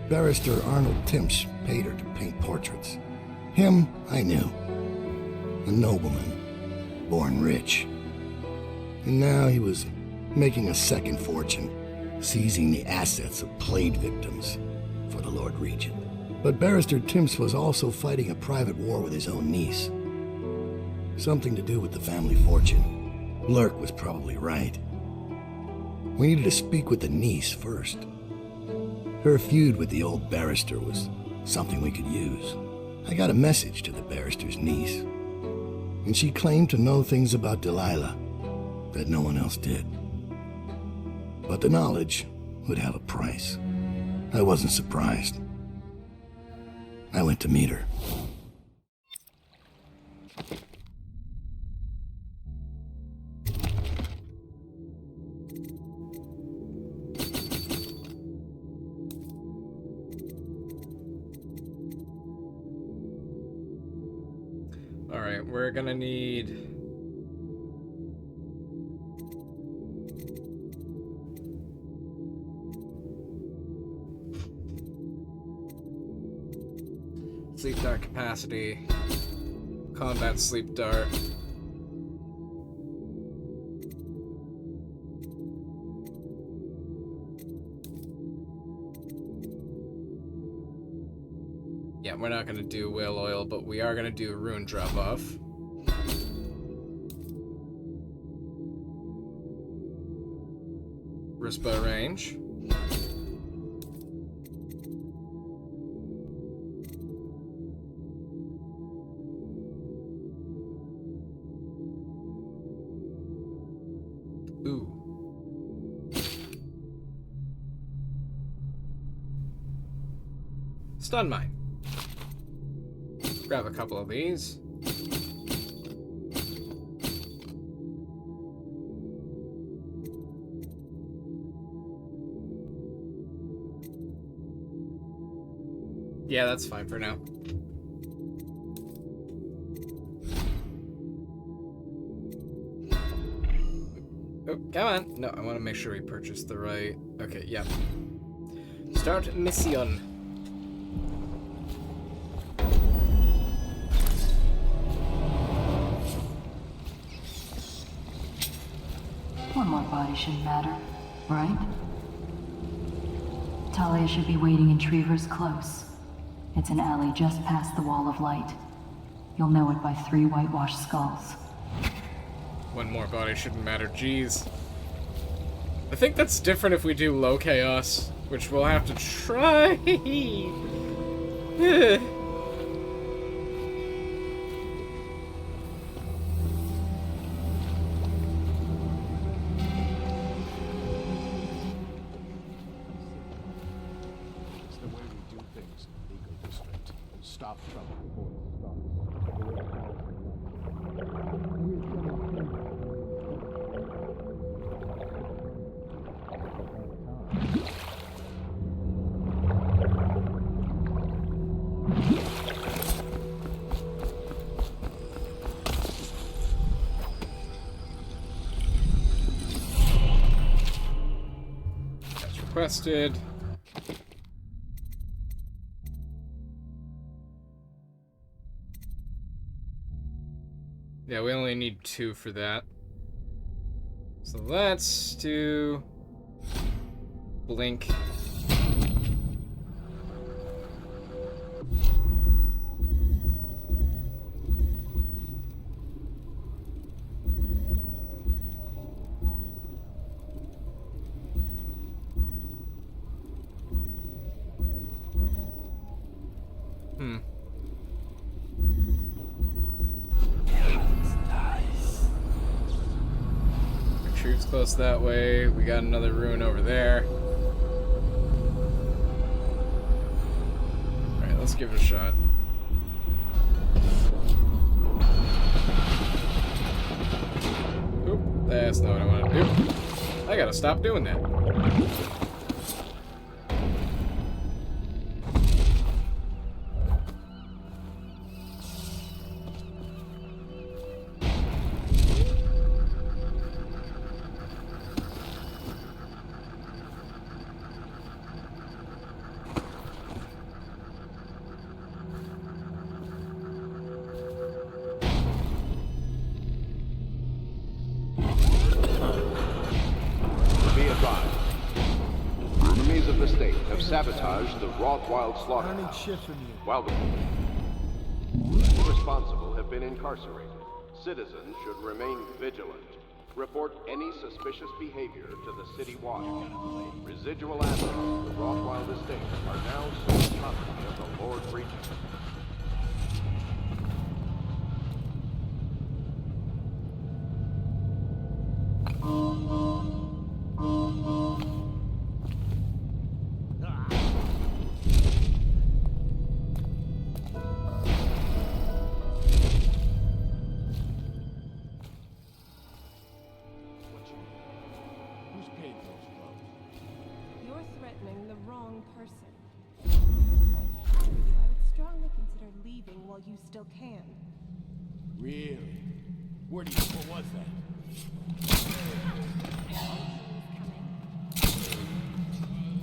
Barrister Arnold Timsh paid her to paint portraits. Him, I knew. A nobleman, born rich. And now he was making a second fortune, seizing the assets of plague victims for the Lord Regent. But Barrister Timms was also fighting a private war with his own niece. Something to do with the family fortune. Lurk was probably right. We needed to speak with the niece first. Her feud with the old barrister was something we could use. I got a message to the barrister's niece, and she claimed to know things about Delilah that no one else did. But the knowledge would have a price. I wasn't surprised. I went to meet her. Alright, we're gonna need... Sleep dart capacity. Combat sleep dart. Yeah, we're not gonna do whale oil, but we are gonna do rune drop off. Wristbow range. Ooh. Stun mine. Grab a couple of these. Yeah, that's fine for now. Oh, come on. No, I want to make sure we purchase the right... Okay, yeah. Start mission. One more body shouldn't matter, right? Talia should be waiting in Trevor's Close. It's an alley just past the Wall of Light. You'll know it by 3 whitewashed skulls. One more body shouldn't matter, jeez. I think that's different if we do low chaos, which we'll have to try. It's the way we do things in the legal district. Stop trouble before it starts. That's requested. Yeah, we only need 2 for that. So let's do blink. Dude's close that way. We got another ruin over there. Alright, let's give it a shot. Oop, that's not what I want to do. I gotta stop doing that. Enemies of the state have sabotaged the Rothwild slaughterhouse, while the responsible have been incarcerated. Citizens should remain vigilant. Report any suspicious behavior to the city watch. Residual assets of the Rothwild estate are now sole property of the Lord Regent. You're threatening the wrong person. I would strongly consider leaving while you still can. Really? Where do you... What was that?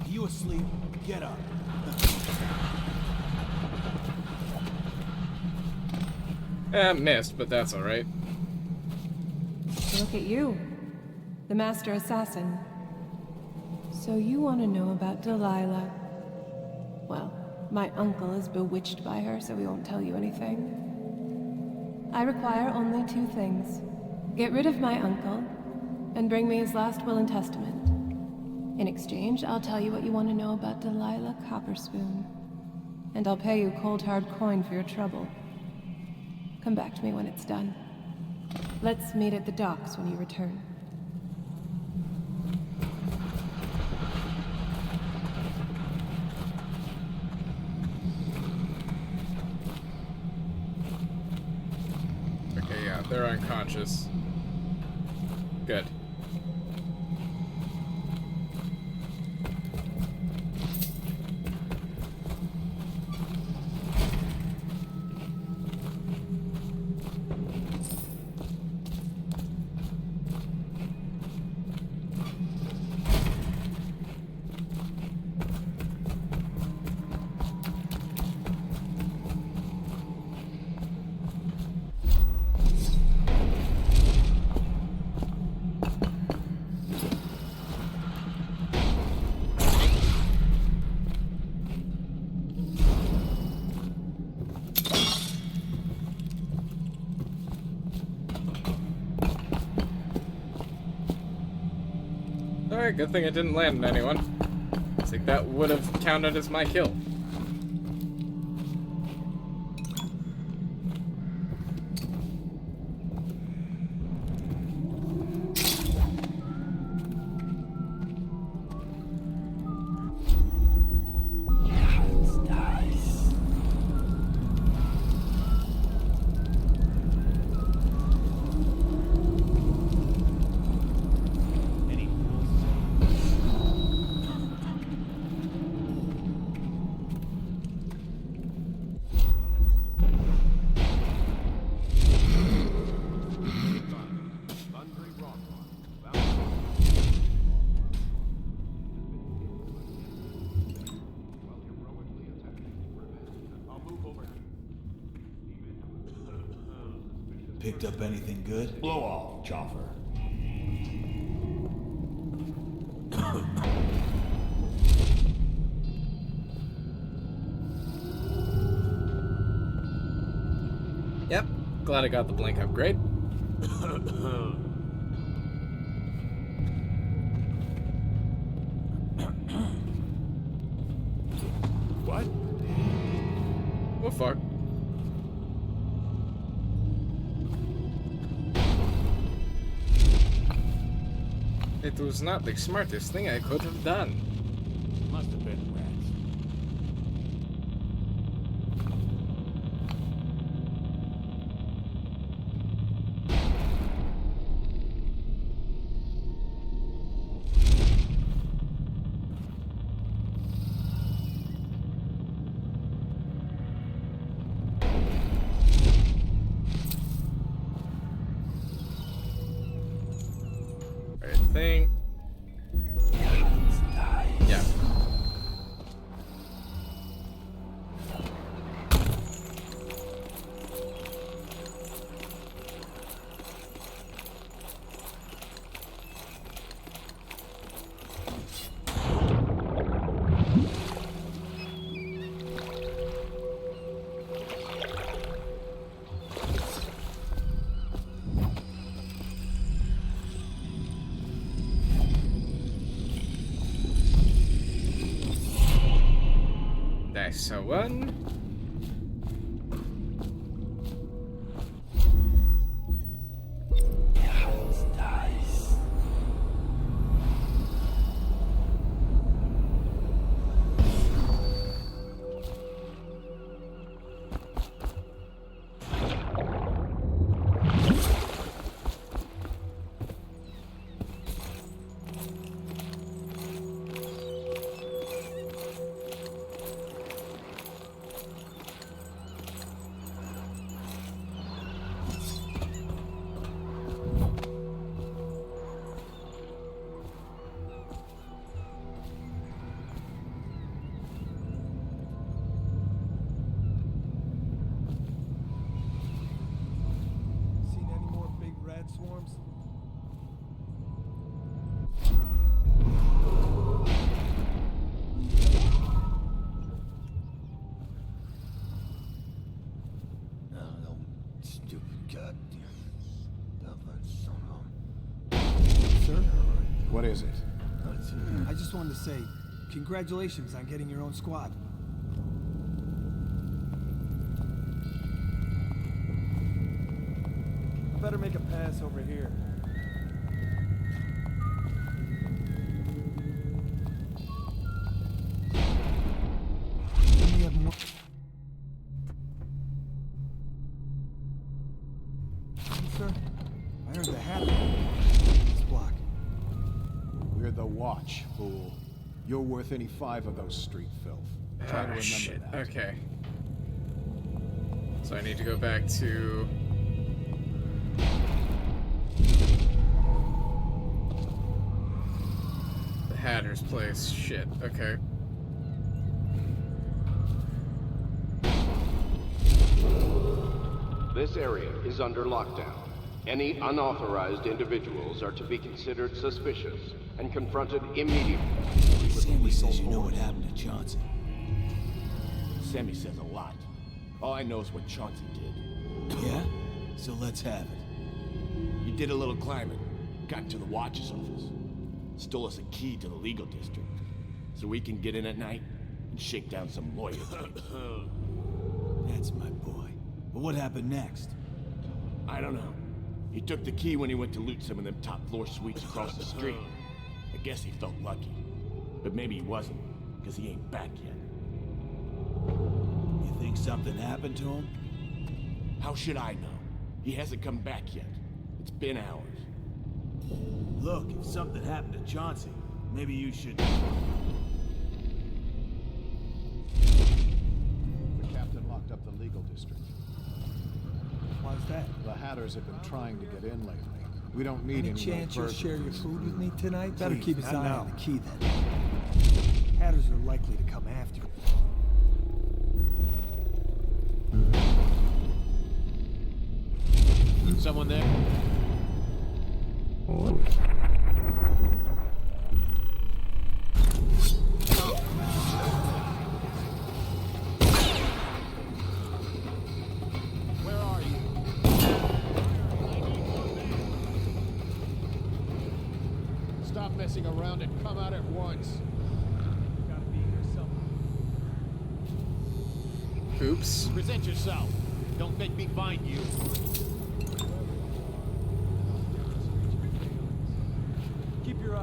You asleep? Get up. Missed, but that's alright. Look at you. The master assassin. So you want to know about Delilah? Well, my uncle is bewitched by her, so we won't tell you anything. I require only two things. Get rid of my uncle, and bring me his last will and testament. In exchange, I'll tell you what you want to know about Delilah Copperspoon. And I'll pay you cold hard coin for your trouble. Come back to me when it's done. Let's meet at the docks when you return. Okay, yeah, they're unconscious. Good. Alright, good thing it didn't land on anyone. I think that would have counted as my kill. Picked up anything good? Blow off, Chopper. Yep, glad I got the blink upgrade. What? Oh fuck. It was not the smartest thing I could have done. Must have been rats. I think. Yeah. That's the one. Seen any more big rat swarms? No, stupid goddamn son Sir? What is it? of I just wanted to say, congratulations on getting your own squad. I better make a pass over here. We have more. Sir, I heard the hat this block. We're the Watch, fool. You're worth any 5 of those street filth. Try to remember Shit. that. Okay. So I need to go back to. The Hatter's place. Shit. Okay. This area is under lockdown. Any unauthorized individuals are to be considered suspicious and confronted immediately. Sammy says you know what happened to Johnson. Sammy says a lot. All I know is what Chauncey did. Yeah? So let's have it. He did a little climbing, got to the Watch's office, stole us a key to the legal district, so we can get in at night and shake down some lawyers. That's my boy. But what happened next? I don't know. He took the key when he went to loot some of them top floor suites across the street. I guess he felt lucky. But maybe he wasn't, because he ain't back yet. You think something happened to him? How should I know? He hasn't come back yet. It's been hours. Look, if something happened to Chauncey, maybe you should... The captain locked up the legal district. Why's that? The Hatters have been trying to get in lately. We don't need Any chance you'll share your food with me tonight? Better Please, keep his not eye now. on the key then. Hatters are likely to come after you. Someone there? Where are you? Stop messing around and come out at once. Gotta be here somewhere. Oops. Present yourself. Don't make me find you. Keep your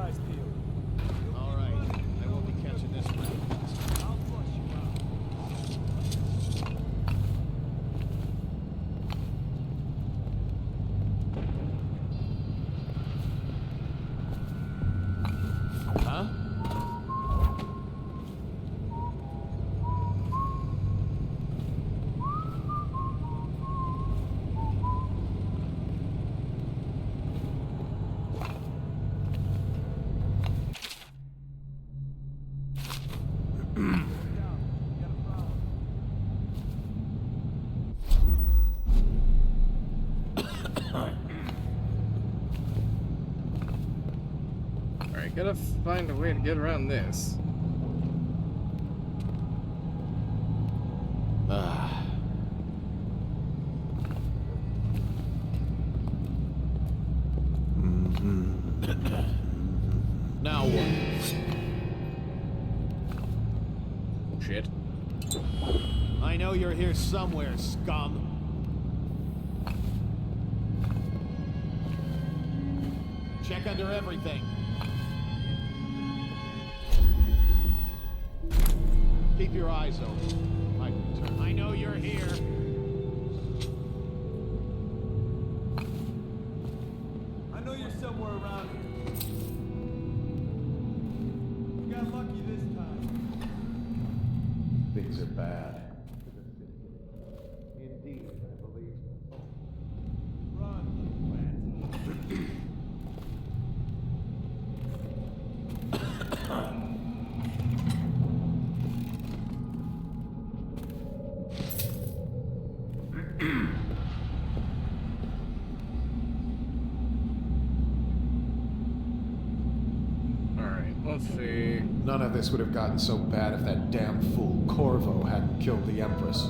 Alright, gotta find a way to get around this. Now what? Shit. I know you're here somewhere, scum. Check under everything. Keep your eyes open. Might return. I know you're here. I know you're somewhere around here. You got lucky this time. Things are bad. Indeed, I believe. Run, Alright, let's see. None of this would have gotten so bad if that damn fool Corvo hadn't killed the Empress.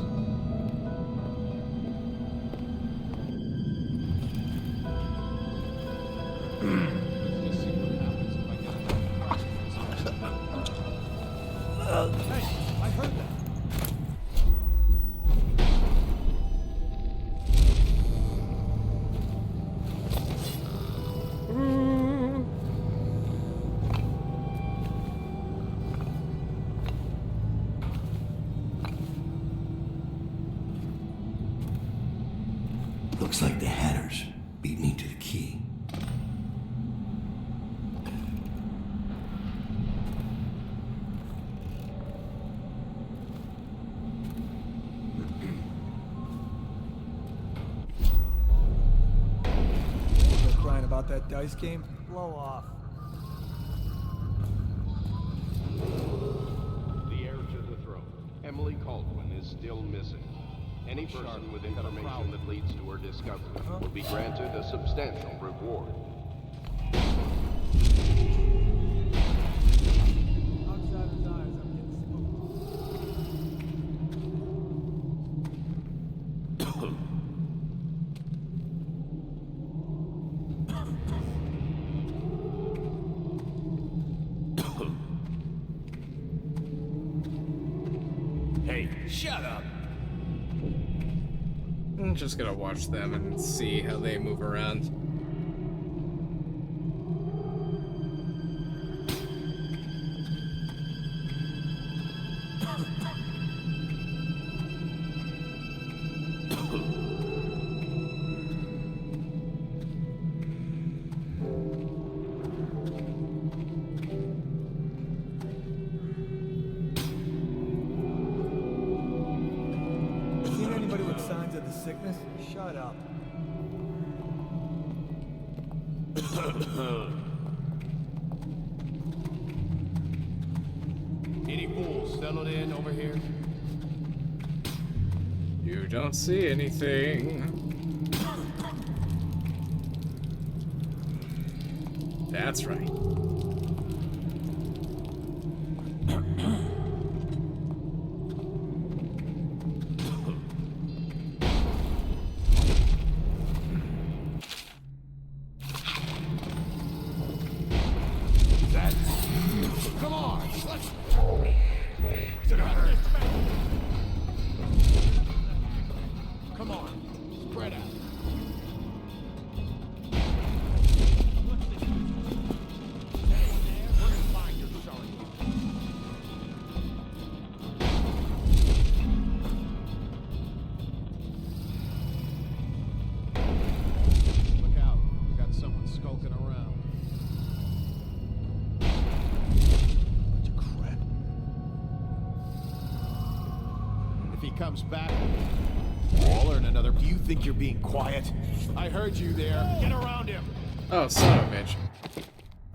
Hey, I heard that. Looks like the Hatters beat me to the key. Still crying about that dice game? Blow off. The heir to the throne, Emily Caldwin, is still missing. Any person with information that leads to her discovery will be granted a substantial reward. Outside his eyes, I'm getting spooked. Hey, shut up! I'm just gonna watch them and see how they move around. Seen anybody with signs of the sickness? Shut up. Any fools settled in over here? You don't see anything. That's right. Come on, let's... Come on, spread out. We're gonna find your son. Look out, we got someone skulking around. Bunch of crap. If he comes back, I'll earn another. Do you think you're being quiet? I heard you there. Get around him. Oh, son of a bitch.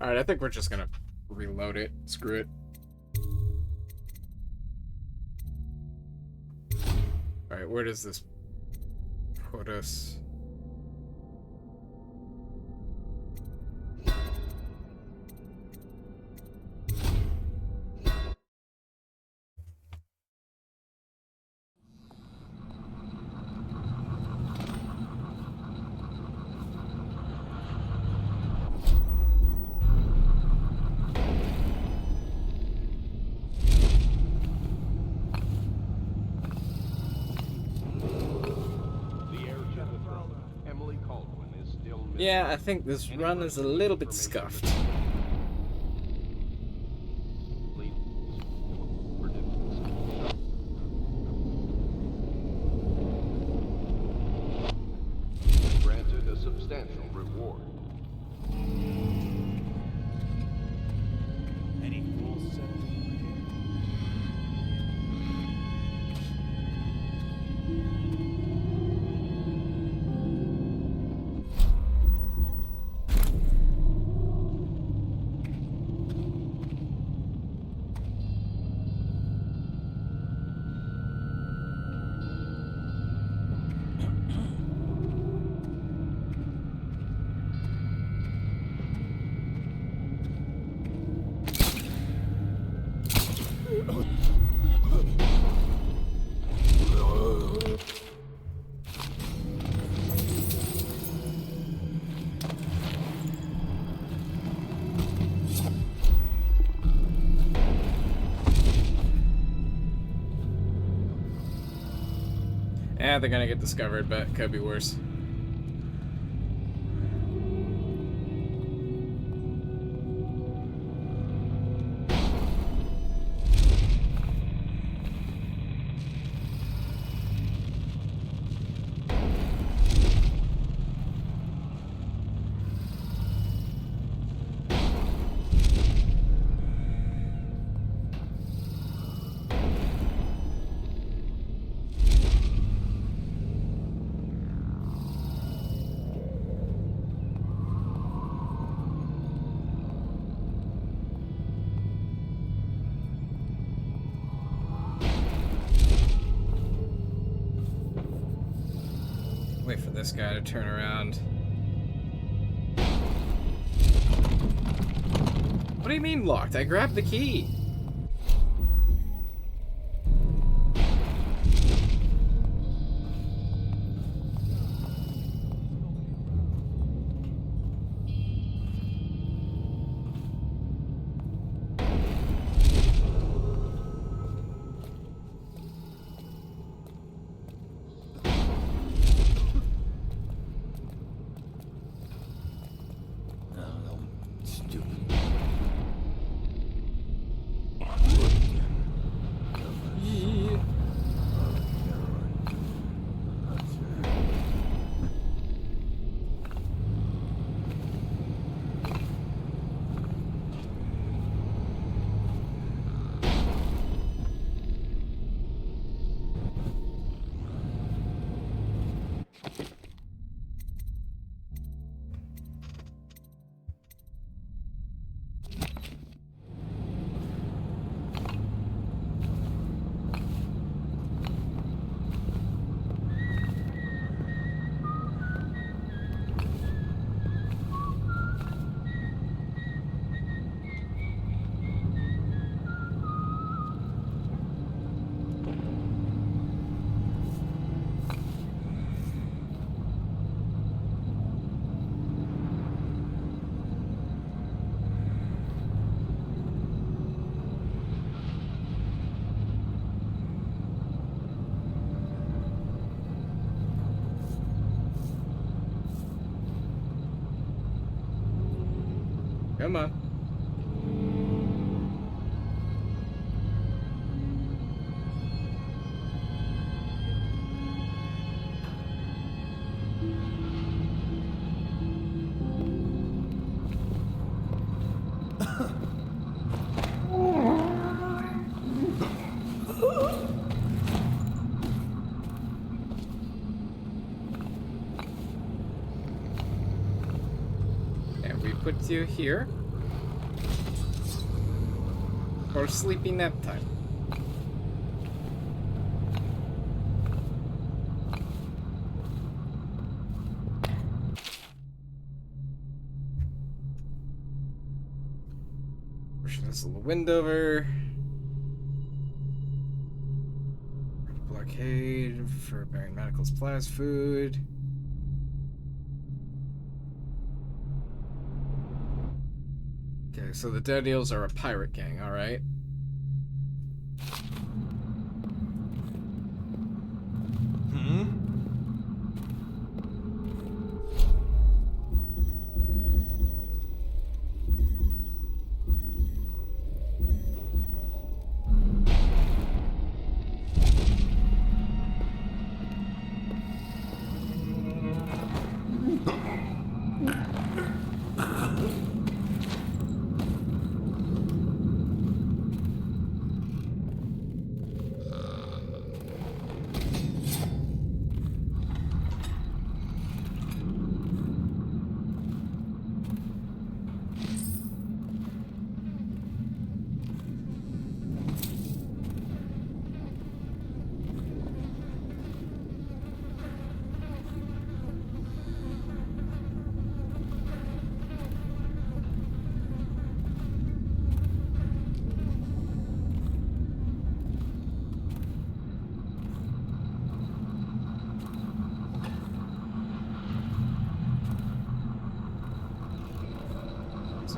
Alright, I think we're just gonna reload it. Screw it. Alright, where does this put us? Yeah, I think this run is a little bit scuffed. Granted a substantial reward. Any fools set Eh, they're gonna get discovered, but it could be worse. Wait for this guy to turn around. What do you mean locked? I grabbed the key. Come on. And we put you here. For sleepy nap time. Push this little window over. Blockade for bearing medical supplies, food. Okay, so the Dead Eels are a pirate gang, alright?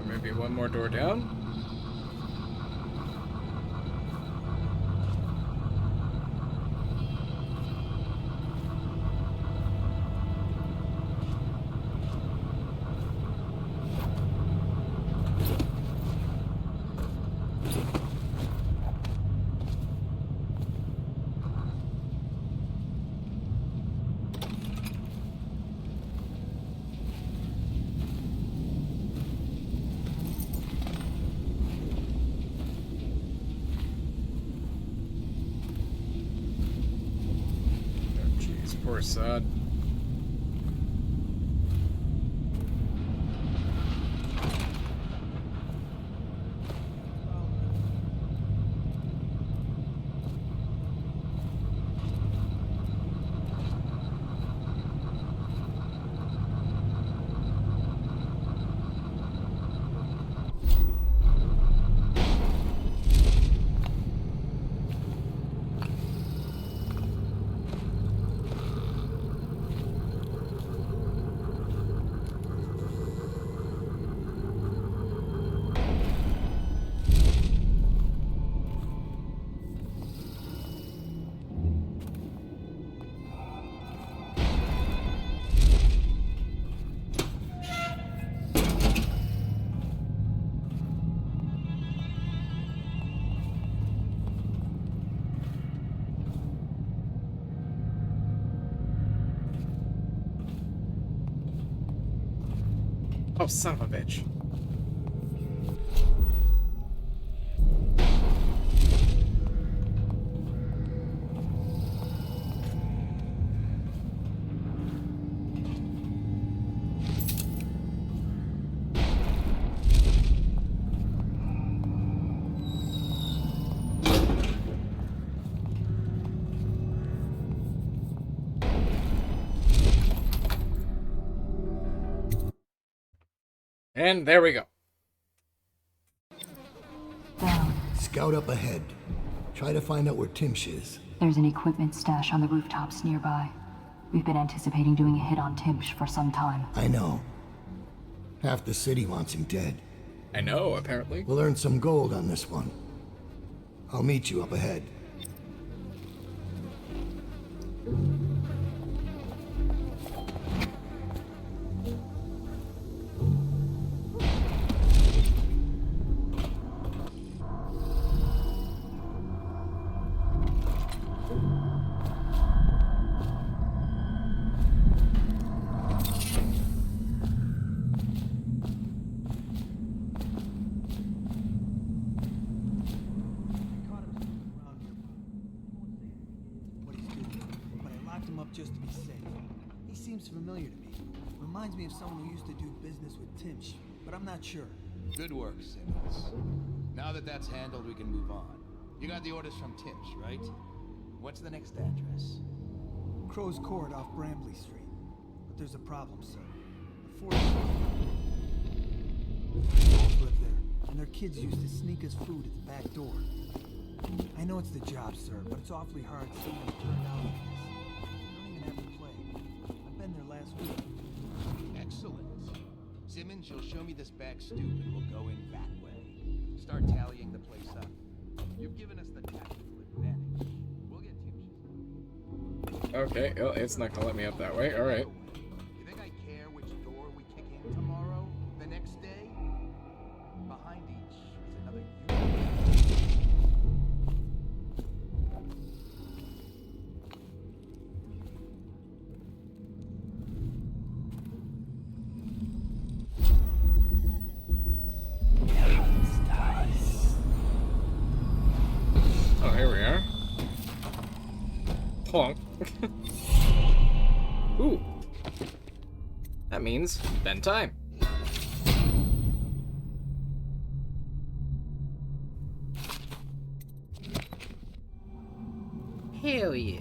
maybe one more door down. Poor sod. Oh, son of a bitch. And there we go. Scout up ahead. Try to find out where Timsh is. There's an equipment stash on the rooftops nearby. We've been anticipating doing a hit on Timsh for some time. I know. Half the city wants him dead. I know, apparently. We'll earn some gold on this one. I'll meet you up ahead. Just to be safe. He seems familiar to me. Reminds me of someone who used to do business with Timsh, but I'm not sure. Good work, Simmons. Now that that's handled, we can move on. You got the orders from Timsh, right? What's the next address? Crow's Court off Bramley Street. But there's a problem, sir. The both live there, and their kids used to sneak us food at the back door. I know it's the job, sir, but it's awfully hard seeing them turned out like this. I've been there last week. Excellent. Simmons, you'll show me this bag stew and we'll go in that way. Start tallying the place up. You've given us the tactical advantage. We'll get Timsh's. Okay, well, it's not gonna let me up that way. Alright. You think I care which door we kick in tomorrow? The next day? Behind each is another unit. Oh, here we are. Plonk. Ooh. That means bend time. Hell yeah.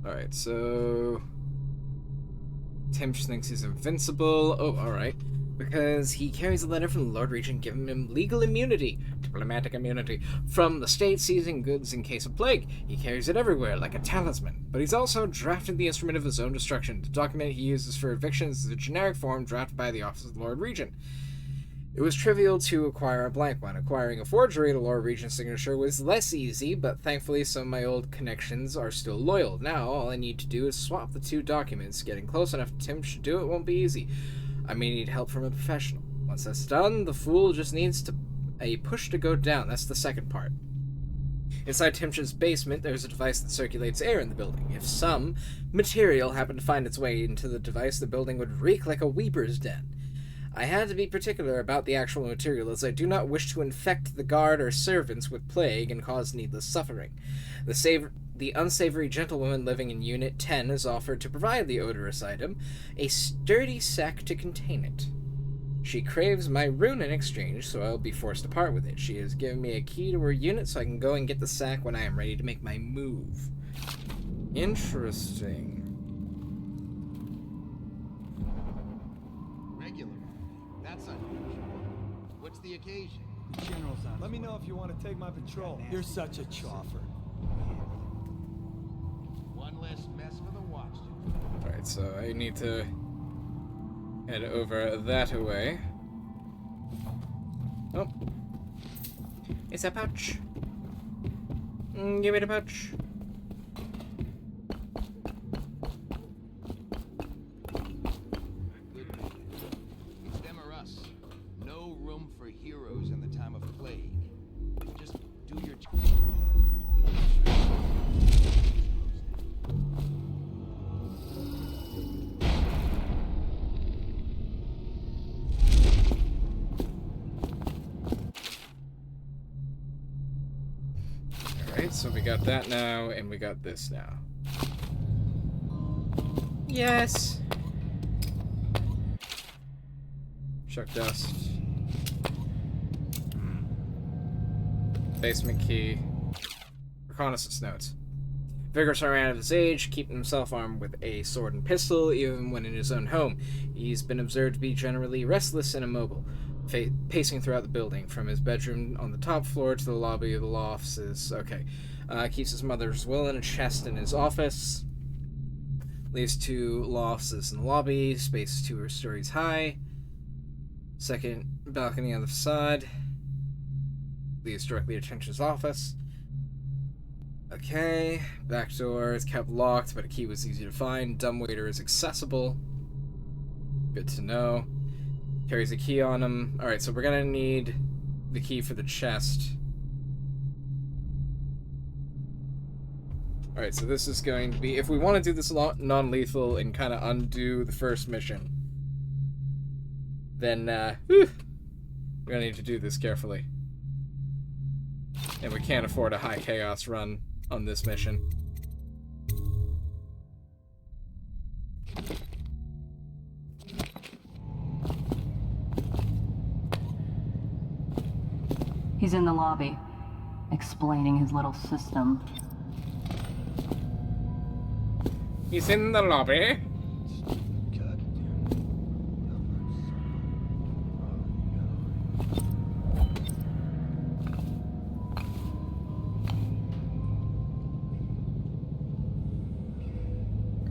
Alright, so Timsh thinks he's invincible. Oh, alright. because he carries a letter from the Lord Regent giving him legal immunity, diplomatic immunity, from the state seizing goods in case of plague. He carries it everywhere, like a talisman. But he's also drafted the instrument of his own destruction. The document he uses for evictions is a generic form drafted by the Office of the Lord Regent. It was trivial to acquire a blank one. Acquiring a forgery of the Lord Regent's signature was less easy, but thankfully some of my old connections are still loyal. Now, all I need to do is swap the two documents. Getting close enough to Tim should do it won't be easy. I may need help from a professional. Once that's done, the fool just needs a push to go down. That's the second part. Inside Timsh's basement, there's a device that circulates air in the building. If some material happened to find its way into the device, the building would reek like a weeper's den. I had to be particular about the actual material, as I do not wish to infect the guard or servants with plague and cause needless suffering. The unsavory gentlewoman living in Unit 10 is offered to provide the odorous item, a sturdy sack to contain it. She craves my rune in exchange, so I will be forced to part with it. She has given me a key to her unit, so I can go and get the sack when I am ready to make my move. Interesting. Regular. That's unusual. What's the occasion? The general's on. Let me know if you want to take my patrol. You're such a choffer. One less mess for the watch. Alright, so I need to head over that way. Oh. It's a pouch. Give me the pouch. Good man. It's them or us. No room for heroes in the time of plague. Just do your job. Alright, so we got that now, and we got this now. Yes! Chuck dust. Basement key. Reconnaissance notes. Vigorous around his age, keeping himself armed with a sword and pistol, even when in his own home. He's been observed to be generally restless and immobile, pacing throughout the building, from his bedroom on the top floor to the lobby of the law offices. Okay. Keeps his mother's will in a chest in his office. Leaves 2 law offices in the lobby, space 2 stories high. Second balcony on the facade. Leads directly to Trench's office. Okay, back door is kept locked, but a key was easy to find. Dumbwaiter is accessible. Good to know. Carries a key on him. Alright, so we're gonna need the key for the chest. Alright, so this is going to be... If we want to do this non-lethal and kind of undo the first mission, then, we're gonna need to do this carefully. And we can't afford a high chaos run on this mission. He's in the lobby, explaining his little system. He's in the lobby.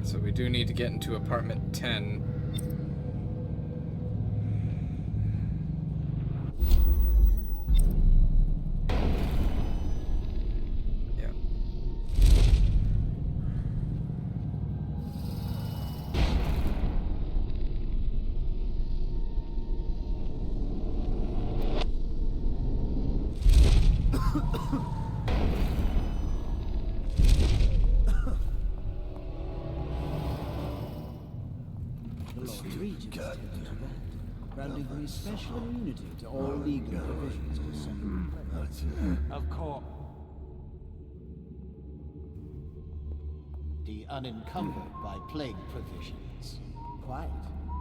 So we do need to get into apartment 10. Yeah. The Lord Regent is granting me special immunity to all legal provisions concerning the Of course. The unencumbered by plague provisions. Quite.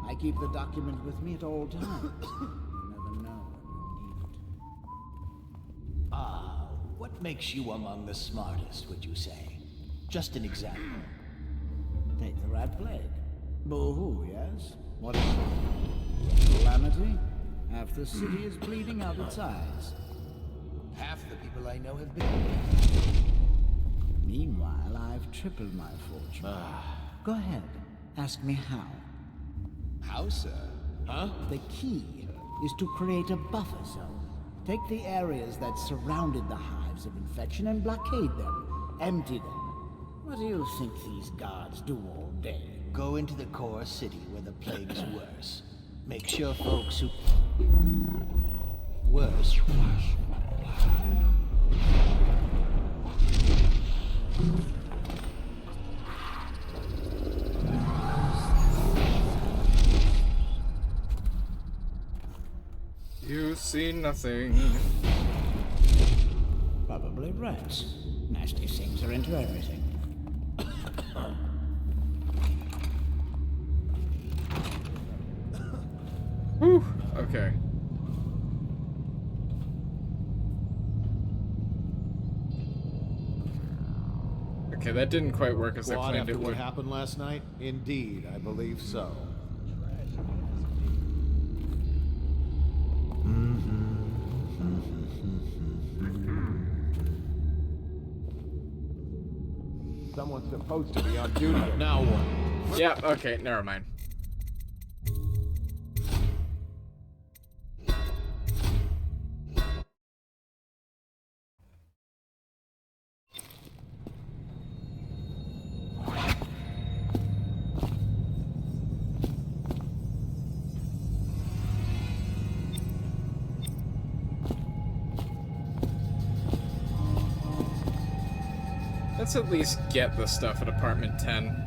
I keep the document with me at all times. You never know when you'll need it. Ah, what makes you among the smartest, would you say? Just an example. Take the rat plague. Boo-hoo, yes? What is it? Calamity? Half the city is bleeding out its eyes. Half the people I know have been... Meanwhile, I've tripled my fortune. Go ahead. Ask me how. How, sir? Huh? The key is to create a buffer zone. Take the areas that surrounded the hives of infection and blockade them. Empty them. What do you think these guards do all day? Go into the core city where the plague is worse. Make sure folks who... Worse. You see nothing. Probably rats. Nasty things are into everything. Whew. Okay. Okay, that didn't quite work as I What, planned after it what would. happened last night? Indeed, I believe so. Someone's supposed to be on duty. Now what? Yeah, okay, never mind. Let's at least get the stuff at apartment 10.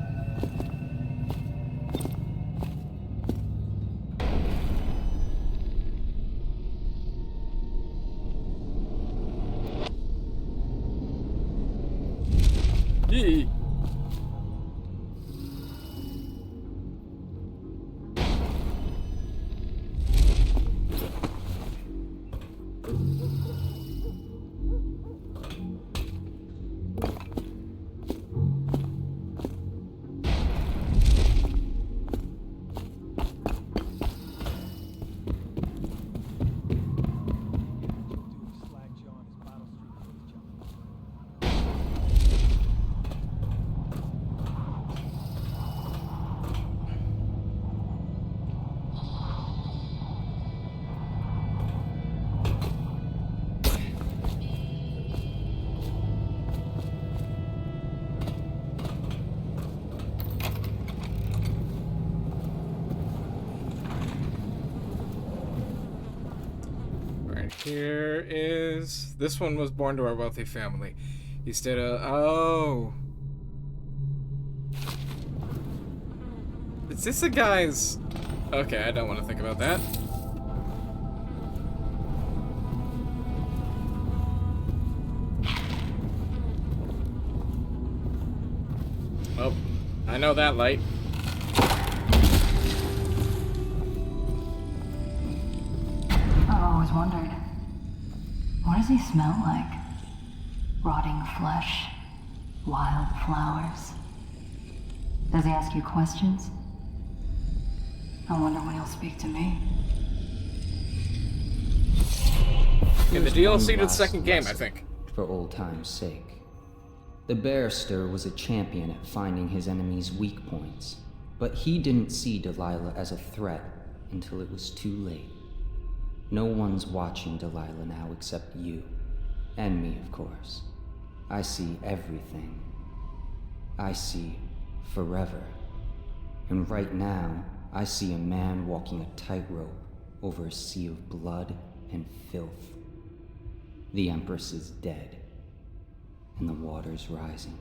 Yee. Here is... This one was born to our wealthy family. He stayed a... Oh. Is this a guy's... Okay, I don't want to think about that. Oh, I know that light. I've always wondered, what does he smell like? Rotting flesh? Wild flowers? Does he ask you questions? I wonder when he'll speak to me. In the Here's DLC one to the last second game, I lesson, think. For old time's sake. The barrister was a champion at finding his enemies' weak points, but he didn't see Delilah as a threat until it was too late. No one's watching Delilah now except you. And me, of course. I see everything. I see forever. And right now, I see a man walking a tightrope over a sea of blood and filth. The Empress is dead, and the water's rising.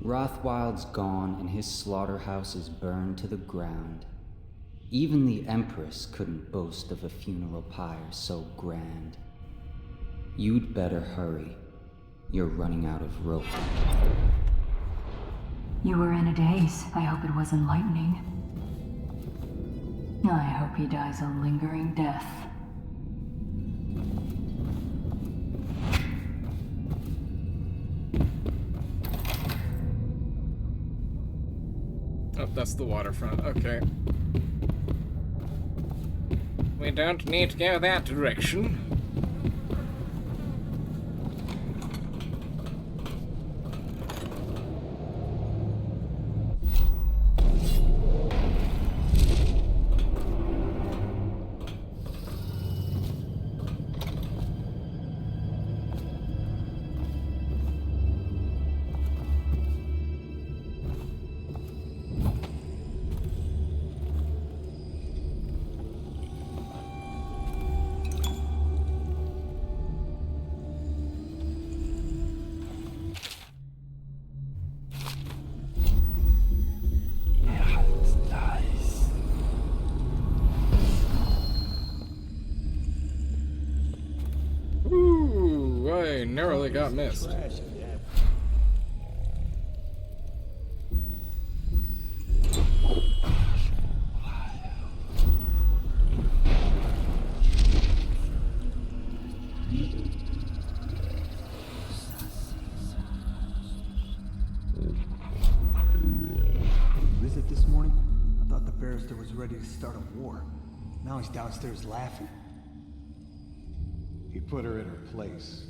Rothwild's gone, and his slaughterhouse is burned to the ground. Even the Empress couldn't boast of a funeral pyre so grand. You'd better hurry. You're running out of rope. You were in a daze. I hope it was enlightening. I hope he dies a lingering death. Oh, that's the waterfront. Okay. We don't need to go that direction. Ooh, I narrowly got missed. Visit this morning? I thought the barrister was ready to start a war. Now he's downstairs laughing. He put her in her place.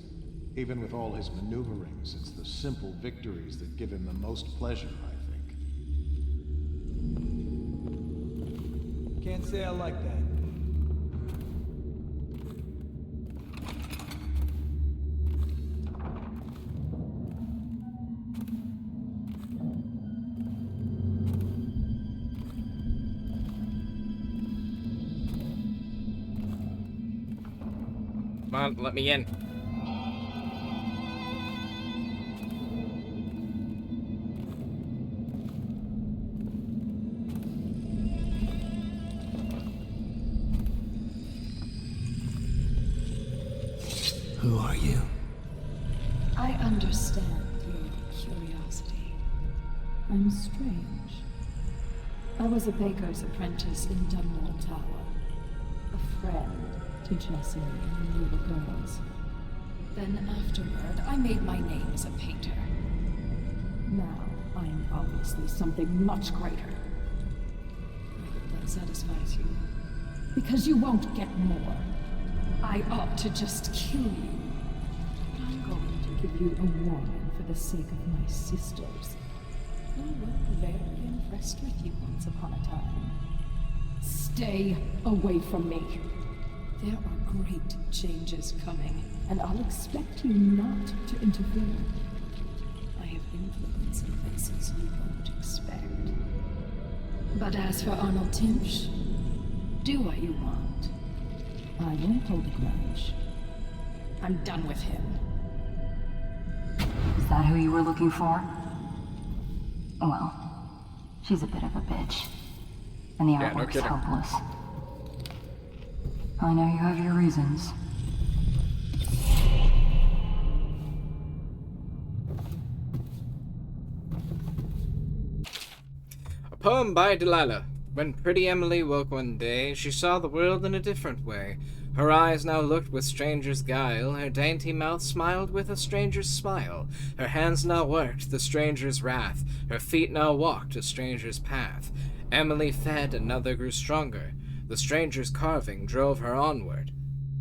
Even with all his maneuverings, it's the simple victories that give him the most pleasure, I think. Can't say I like that. Come on, let me in. Who are you? I understand your curiosity. I'm strange. I was a baker's apprentice in Dunwall Tower. A friend to Jessie and the little girls. Then afterward, I made my name as a painter. Now, I'm obviously something much greater. I hope that satisfies you. Because you won't get more. I ought to just kill you. But I'm going to give you a warning for the sake of my sisters, who were very impressed with you once upon a time. Stay away from me. There are great changes coming, and I'll expect you not to interfere. I have influence in places you won't expect. But as for Arnold Timsh, do what you want. I won't hold a grudge. I'm done with him. Is that who you were looking for? Well, she's a bit of a bitch. And the artwork's hopeless. I know you have your reasons. A poem by Delilah. When pretty Emily woke one day, she saw the world in a different way. Her eyes now looked with stranger's guile, her dainty mouth smiled with a stranger's smile. Her hands now worked the stranger's wrath, her feet now walked a stranger's path. Emily fed, another grew stronger. The stranger's carving drove her onward.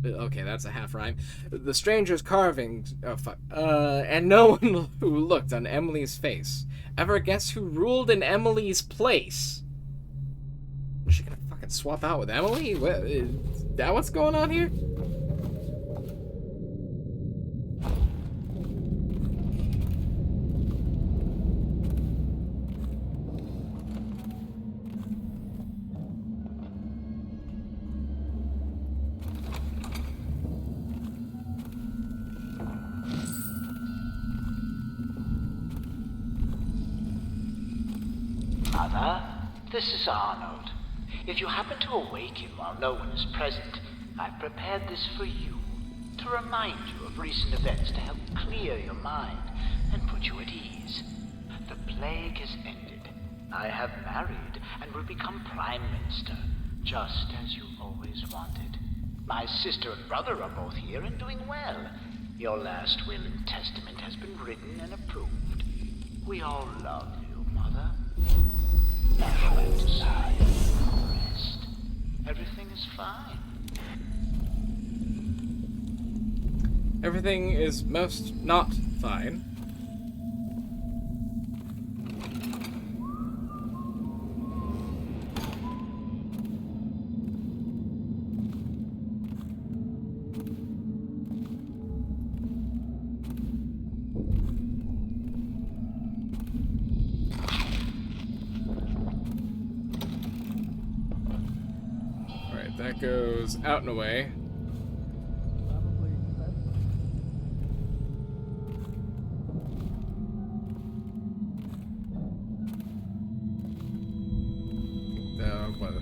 Okay, that's a half rhyme. The stranger's carving... Oh, fuck. And no one who looked on Emily's face. Ever guess who ruled in Emily's place? Is she gonna fucking swap out with Emily? What, is that what's going on here? Mother, this is Arnold. If you happen to awaken while no one is present, I've prepared this for you, to remind you of recent events to help clear your mind and put you at ease. The plague has ended. I have married and will become Prime Minister, just as you always wanted. My sister and brother are both here and doing well. Your last will and testament has been written and approved. We all love you, Mother. Now I'm to rest. Everything is fine. Everything is most not fine. Alright, that goes out and away.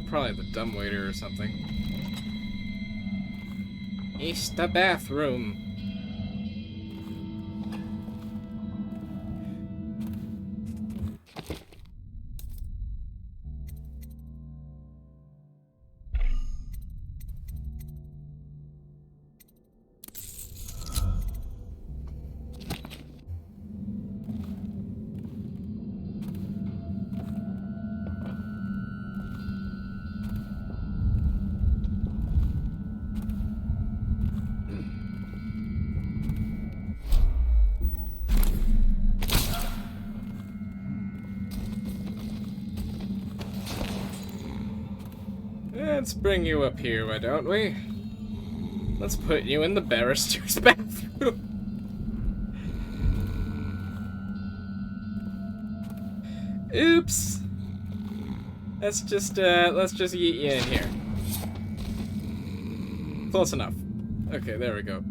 Probably the dumbwaiter or something. It's the bathroom. Let's bring you up here, why don't we? Let's put you in the barrister's bathroom. Oops. Let's just yeet you in here. Close enough. Okay, there we go.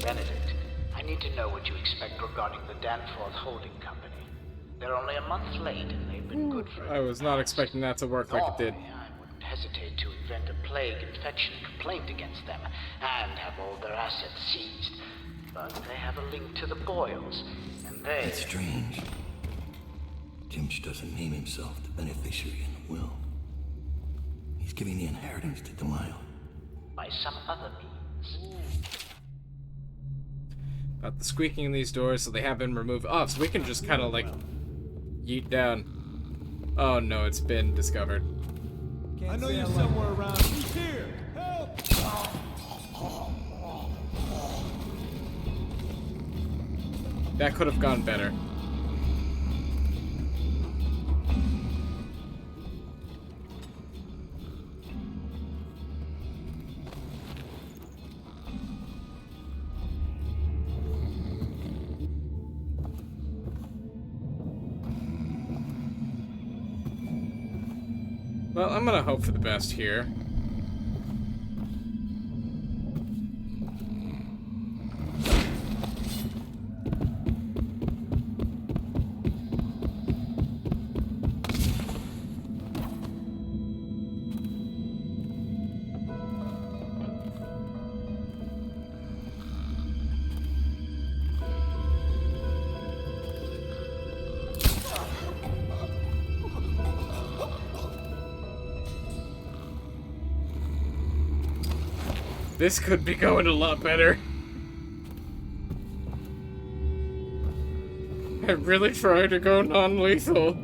Benedict, I need to know what you expect regarding the Danforth Holding Company. They're only a month late, and they've been good for... I was not expecting that to work like it did. I wouldn't hesitate to invent a plague infection complaint against them, and have all their assets seized. But they have a link to the Boyles, and they... That's strange. Jimch doesn't name himself the beneficiary in the will. He's giving the inheritance to Delilah. By some other means. About the squeaking in these doors, so they have been removed. Oh, so we can just kind of like yeet down. Oh no, it's been discovered. I know you're somewhere around. He's here. Help! That could have gone better. Well, I'm gonna hope for the best here. This could be going a lot better. I really try to go non-lethal.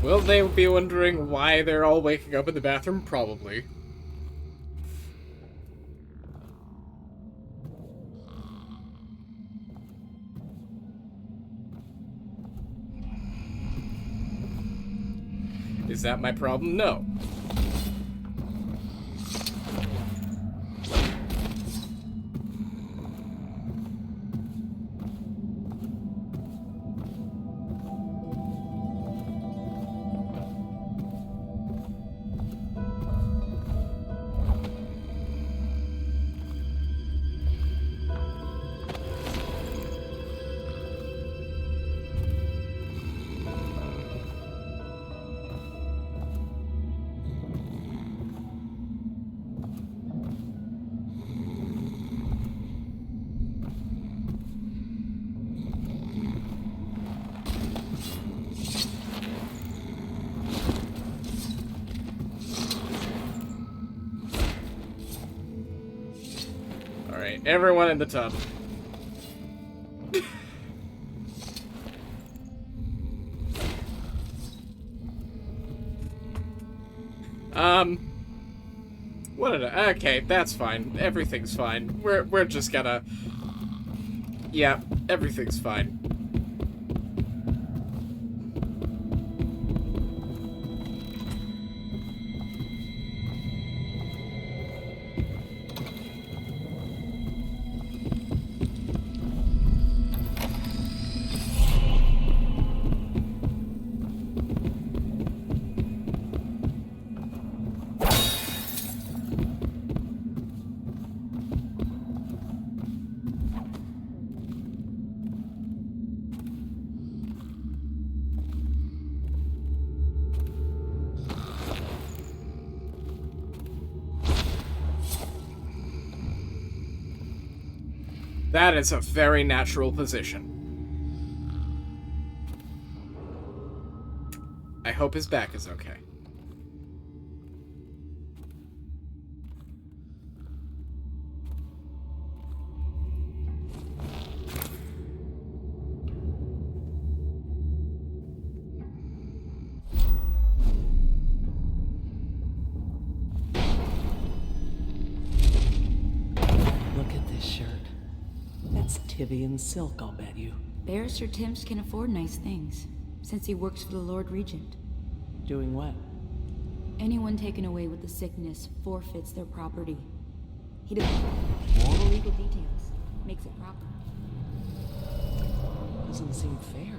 Will they be wondering why they're all waking up in the bathroom? Probably. Is that my problem? No. Alright, everyone in the tub. What did I... Okay, that's fine. Everything's fine. We're just gonna... Yeah, everything's fine. That is a very natural position. I hope his back is okay. Look at this shirt. That's Tivian silk, I'll bet you. Barrister Timms can afford nice things, since he works for the Lord Regent. Doing what? Anyone taken away with the sickness forfeits their property. He does all the legal details, makes it proper. Doesn't seem fair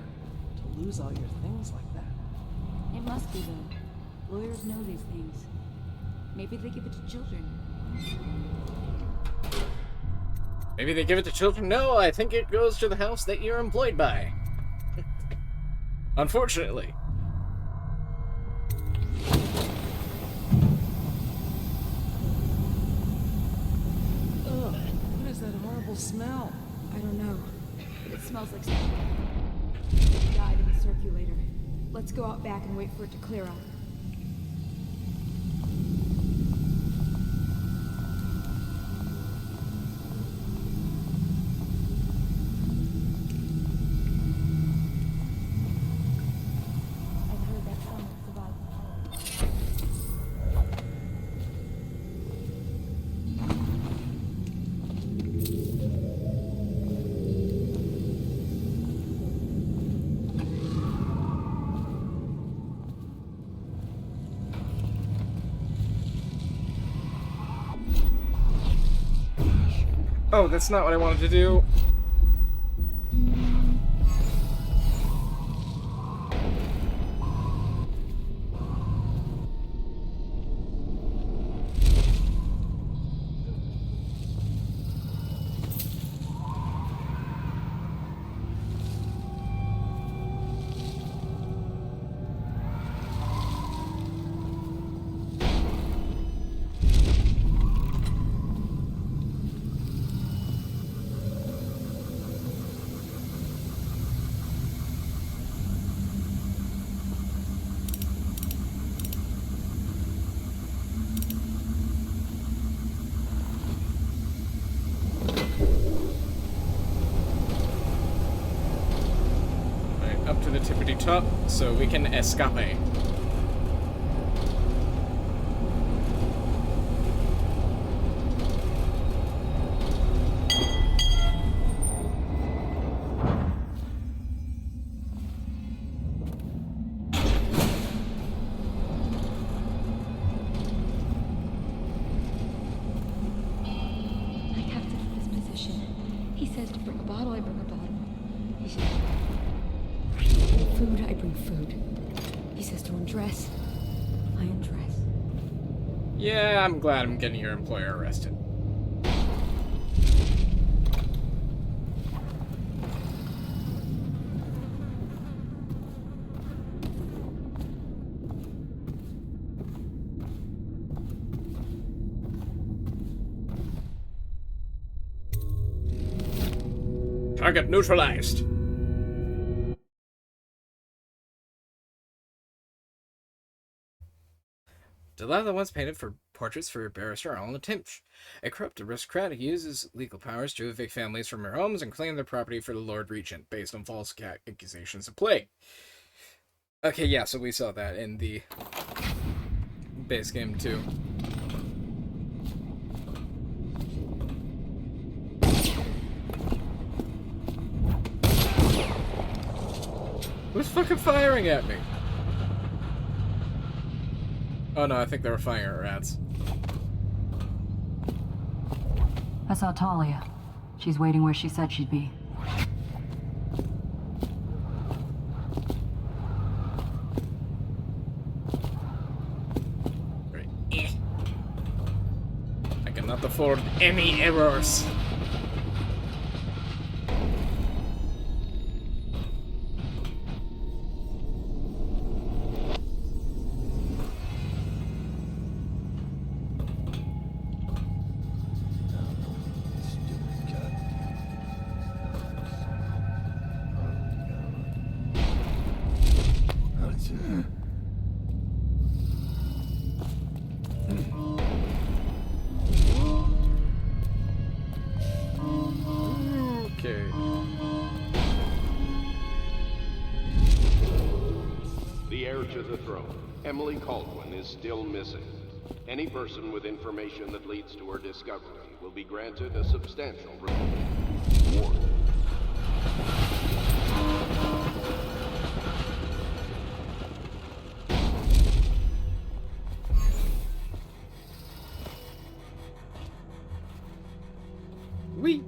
to lose all your things like that. It must be, though. Lawyers know these things. Maybe they give it to children. Maybe they give it to children? No, I think it goes to the house that you're employed by. Unfortunately. Ugh, what is that horrible smell? I don't know. It smells like something died in the circulator. Let's go out back and wait for it to clear up. Oh, that's not what I wanted to do. the tippity top so we can escape. Yeah, I'm glad I'm getting your employer arrested. Target neutralized. Delilah once painted for portraits for barrister Alan Timsh, a corrupt aristocrat who uses legal powers to evict families from their homes and claim their property for the Lord Regent, based on false accusations of plague. Okay, yeah, so we saw that in the base game too. Who's fucking firing at me? Oh no, I think they were firing at rats. I saw Talia. She's waiting where she said she'd be. Right. I cannot afford any errors. Emily Caldwin is still missing. Any person with information that leads to her discovery will be granted a substantial reward. Wee.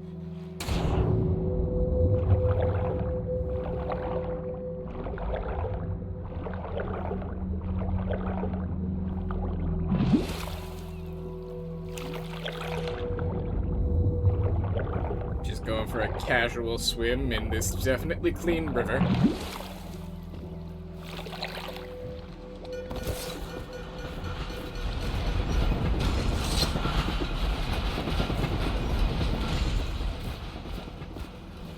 Going for a casual swim in this definitely clean river.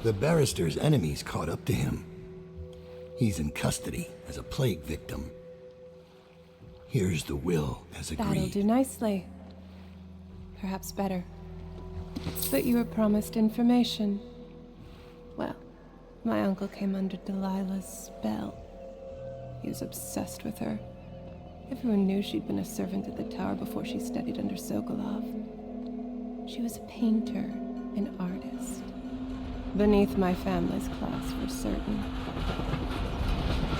The barrister's enemies caught up to him. He's in custody as a plague victim. Here's the will as agreed. That'll do nicely. Perhaps better. But you were promised information. Well, my uncle came under Delilah's spell. He was obsessed with her. Everyone knew she'd been a servant at the tower before she studied under Sokolov. She was a painter, an artist. Beneath my family's class, for certain.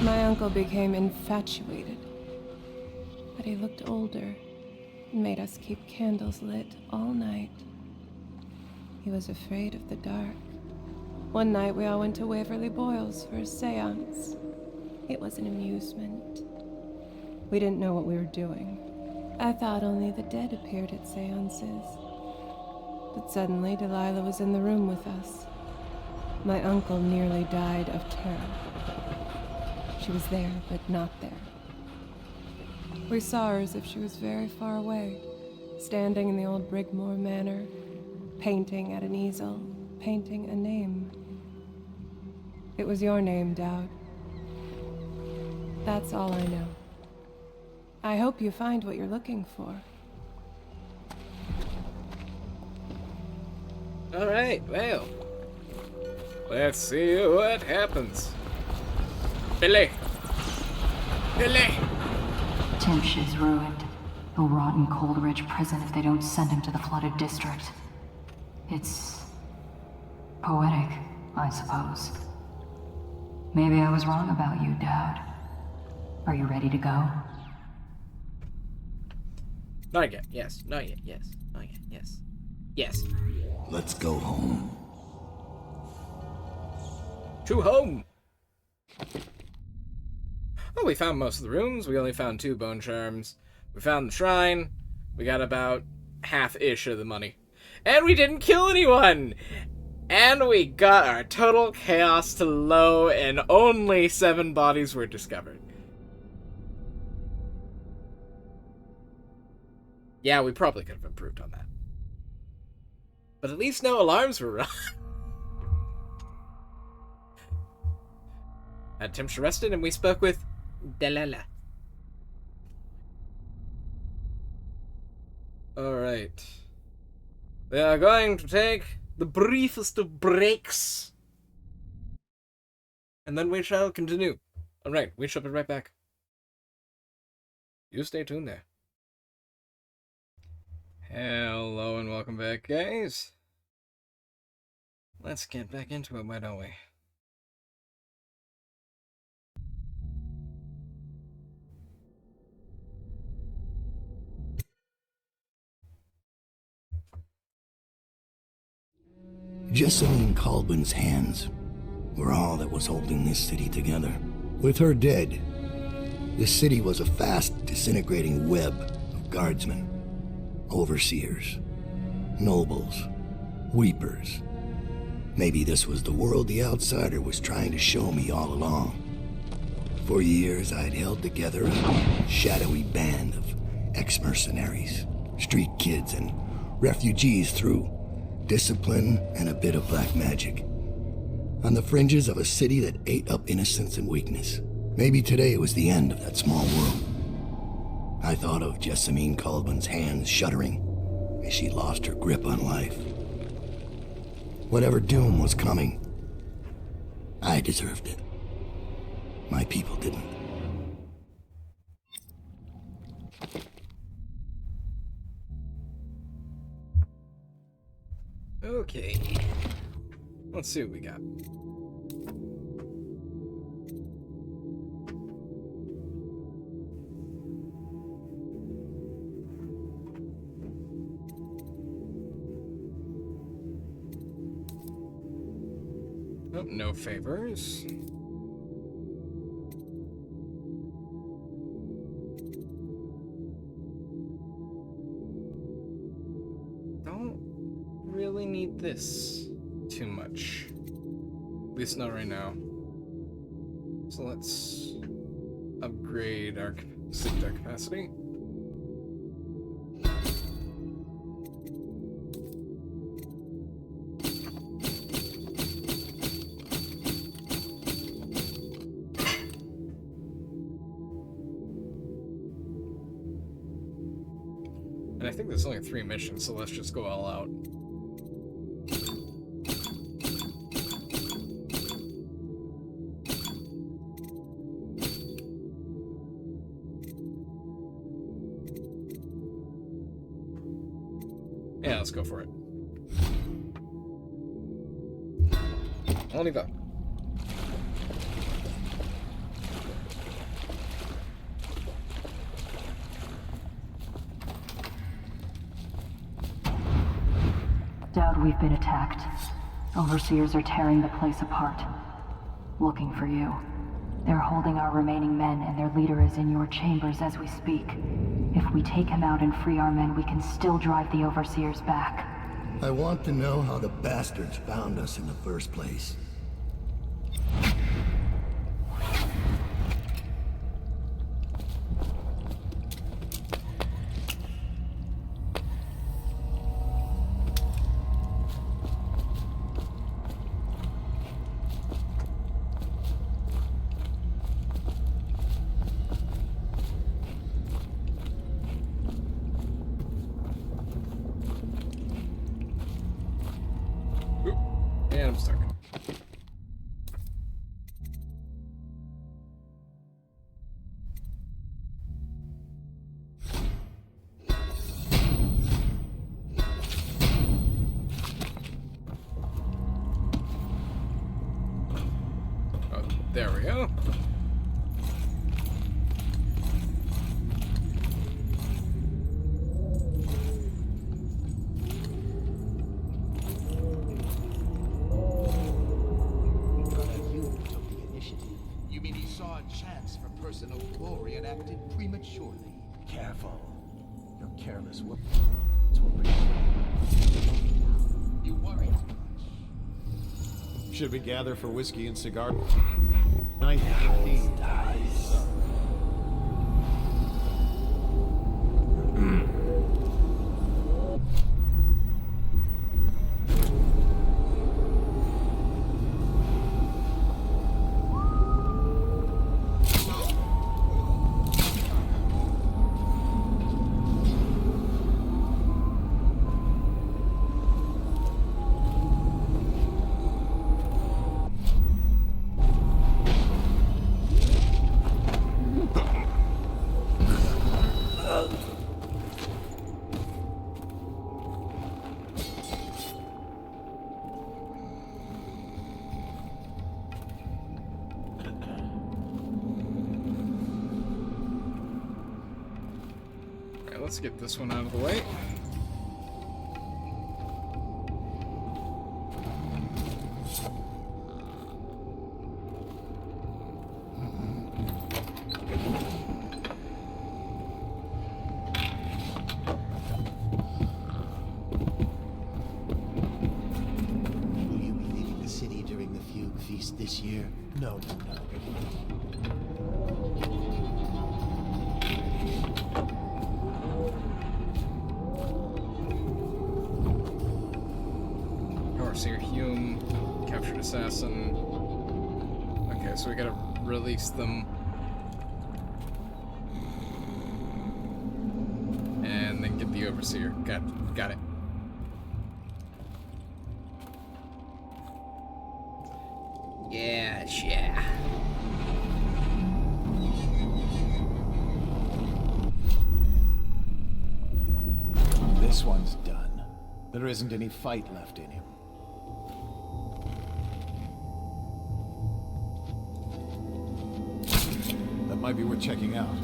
My uncle became infatuated. But he looked older and made us keep candles lit all night. He was afraid of the dark. One night we all went to Waverly Boyle's for a seance. It was an amusement. We didn't know what we were doing. I thought only the dead appeared at seances. But suddenly Delilah was in the room with us. My uncle nearly died of terror. She was there, but not there. We saw her as if she was very far away, standing in the old Brigmore Manor, painting at an easel, painting a name. It was your name, Daud. That's all I know. I hope you find what you're looking for. Alright, well. Let's see what happens. Billy! Billy! Timsh is ruined. He'll rot in Coldridge prison if they don't send him to the flooded district. It's poetic, I suppose. Maybe I was wrong about you, Daud. Are you ready to go? Not yet, yes. Not yet, yes. Not yet, yes. Yes. Let's go home. To home! Well, we found most of the rooms. We only found 2 bone charms. We found the shrine. We got about half-ish of the money. And we didn't kill anyone! And we got our total chaos to low, and only 7 bodies were discovered. Yeah, we probably could have improved on that. But at least no alarms were run. Had Timsh arrested, and we spoke with Delilah. Alright. We are going to take the briefest of breaks. And then we shall continue. Alright, we shall be right back. You stay tuned there. Hello and welcome back, guys. Let's get back into it, why don't we? Jessamine Colbin's hands were all that was holding this city together. With her dead, this city was a fast disintegrating web of guardsmen, overseers, nobles, weepers. Maybe this was the world the outsider was trying to show me all along. For years, I'd held together a shadowy band of ex-mercenaries, street kids, and refugees through discipline and a bit of black magic. On the fringes of a city that ate up innocence and weakness. Maybe today was the end of that small world. I thought of Jessamine Colbin's hands shuddering as she lost her grip on life. Whatever doom was coming, I deserved it. My people didn't. Okay. Let's see what we got. Oh, no favors. Don't really need this too much. At least not right now. So let's upgrade our sleep deck capacity. And I think there's only 3 missions, so let's just go all out. Yeah, let's go for it. Only vote. Daud, we've been attacked. Overseers are tearing the place apart. Looking for you. They're holding our remaining men, and their leader is in your chambers as we speak. If we take him out and free our men, we can still drive the Overseers back. I want to know how the bastards found us in the first place. And I'm stuck. we go. You mean he saw a chance for personal glory and acted prematurely? Careful. You're careless. You worry too much. Should we gather for whiskey and cigar? Let's get this one out of the way. Will you be leaving the city during the Fugue Feast this year? No. Overseer Hume, captured assassin. Okay, so we gotta release them. And then get the Overseer. Got it. Yeah. This one's done. There isn't any fight left in him. That might be worth checking out.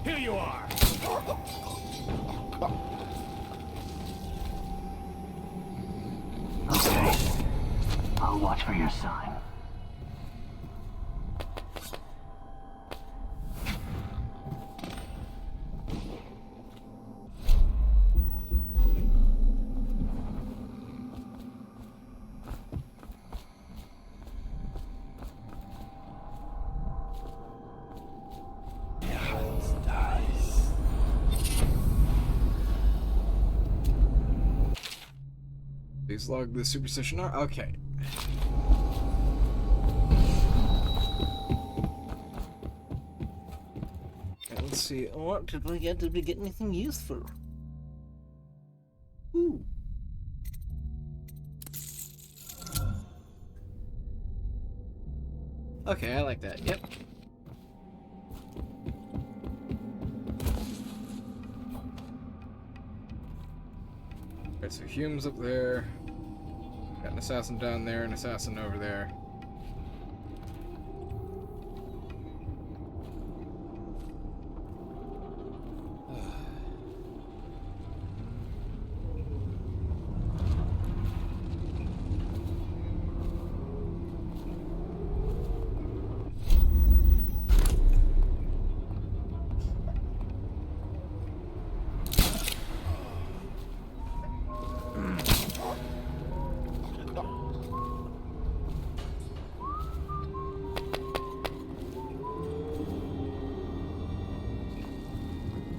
Here you are! Okay. I'll watch for your sign. Please log the superstition. Okay. Let's see. What did we get? Did we get anything useful? Ooh. Okay, I like that. Yep. Alright, so Hume's up there. Got an assassin down there, an assassin over there.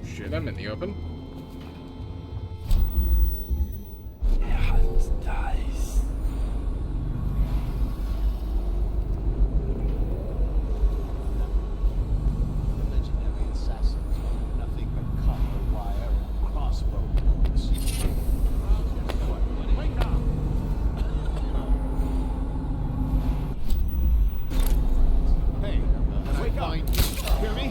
Shit, I'm in the open. Legendary assassins want nothing but copper wire and crossbow bolts. Wake up! Hey, wake up! Hear me?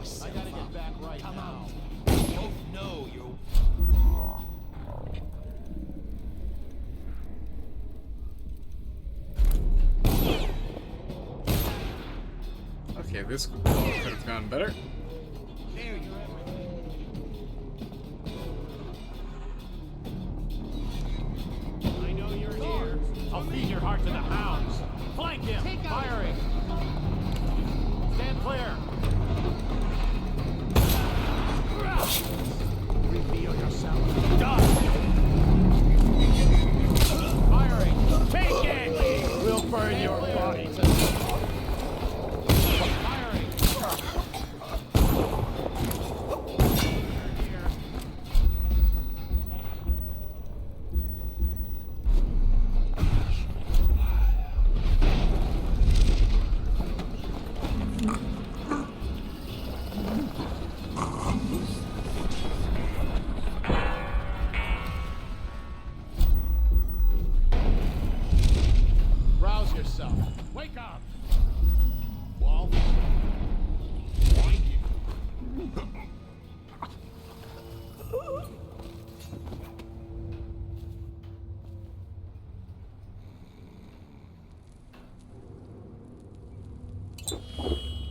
yourself. I gotta get back right Come now. You both know you're... Okay, this could have gone better. There you are. I know you're here. I'll feed your heart to the hounds. Flank him! Firing! Stand clear! Reveal yourself. Done! Firing! Take it! We'll burn your body to... Firing! Rouse yourself. Wake up! Wall. Find you.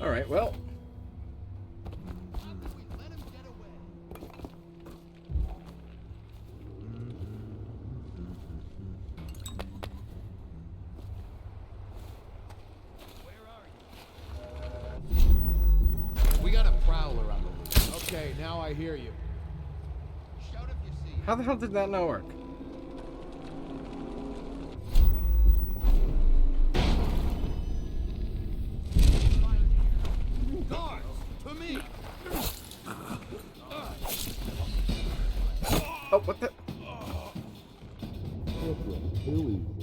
Alright, well. We got a prowler on the loose. Okay, now I hear you. Shout if you see. How the hell did that not work? Guards, to me. Oh, what the?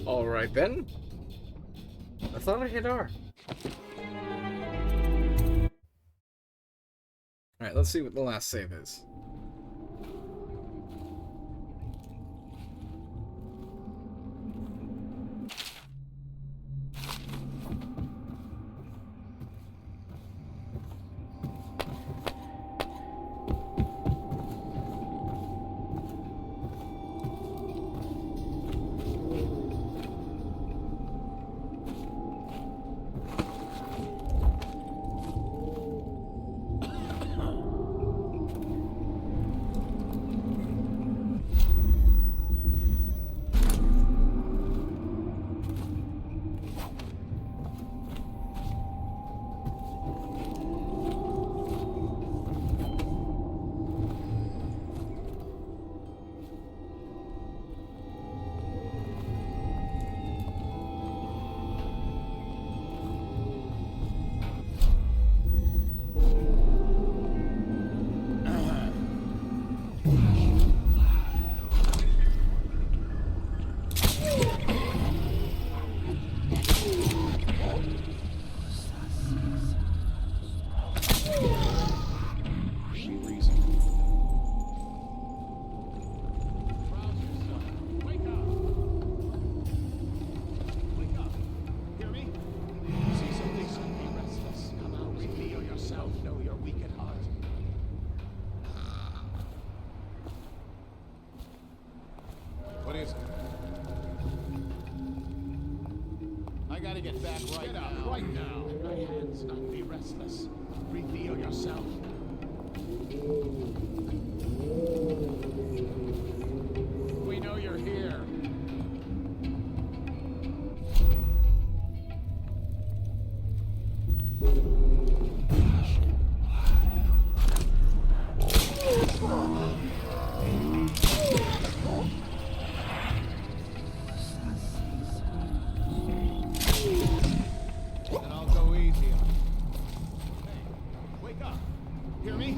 Alright then. I thought I hit R. Alright, let's see what the last save is. What is it? I gotta get back right now. Right now. My hands not be restless. Reveal yourself. We know you're here. And I'll go easy on you. Hey, wake up. Hear me?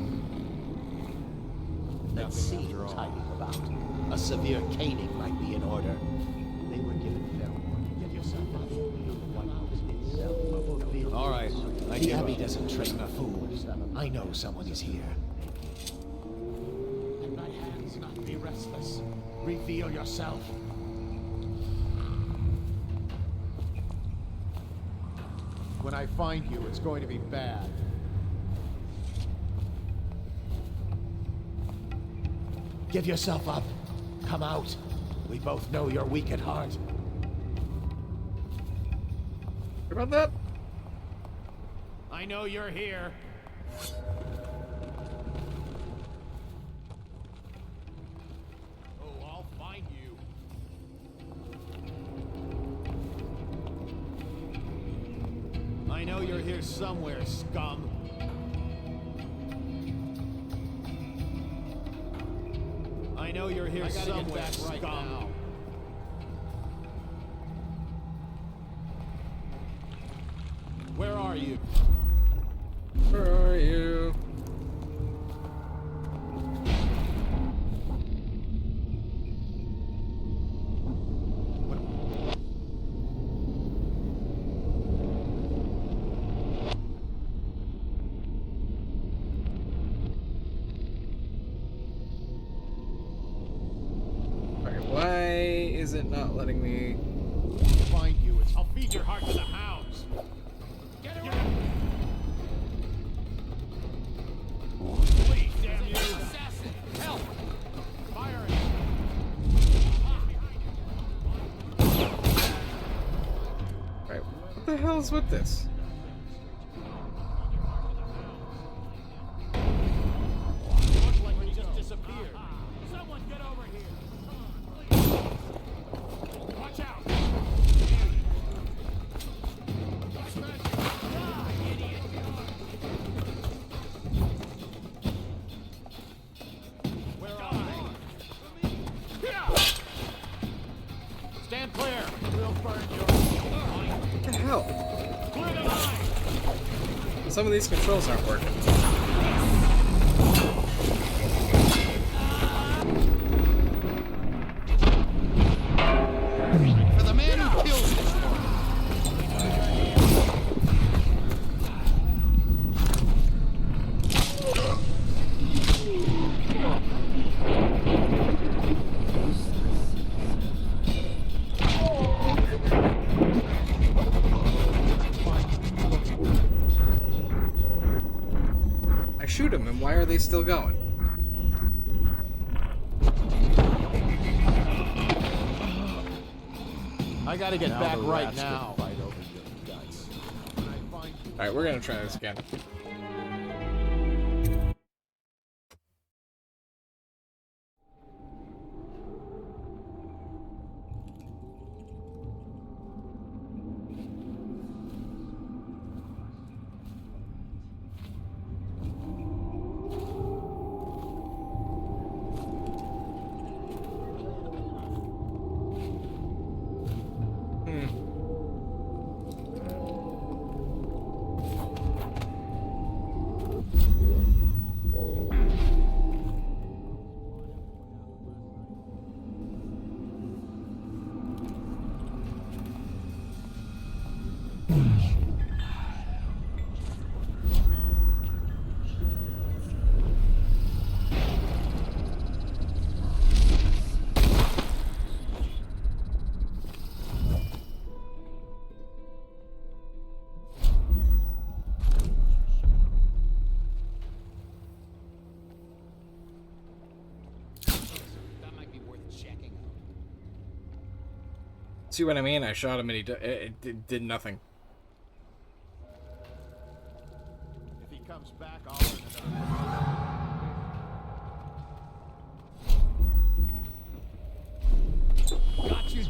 Let's see Nothing after all. tiding about. A severe caning might be in order. They were given fair warning. Get yourself up. The White House itself will reveal. All right, I The give Abbey up. doesn't train fools. I know someone is here. And my hands not be restless. Reveal yourself. When I find you, it's going to be bad. Give yourself up. Come out. We both know you're weak at heart. Hear about that? I know you're here. Oh, I'll find you. I know you're here somewhere, scum. I know you're here somewhere, scum. Now. Where are you? Where are you? Alright, why is it not letting me Find you. I'll feed your heart to the hounds. Get away! Please, damn you! Assassin! Help! Firing! Alright, what the hell is with this? Looks like we just disappeared. Someone get over here! Please. Watch out! Stand clear! We'll burn your... What the hell? Clear the line! Some of these controls aren't working. For the man who kills this one. I shoot them, and why are they still going? I gotta get back the right rats now. will fight over your guts. Alright, we're gonna try this again. See what I mean? I shot him and it did nothing. If he comes back, I'll learn it. Got you.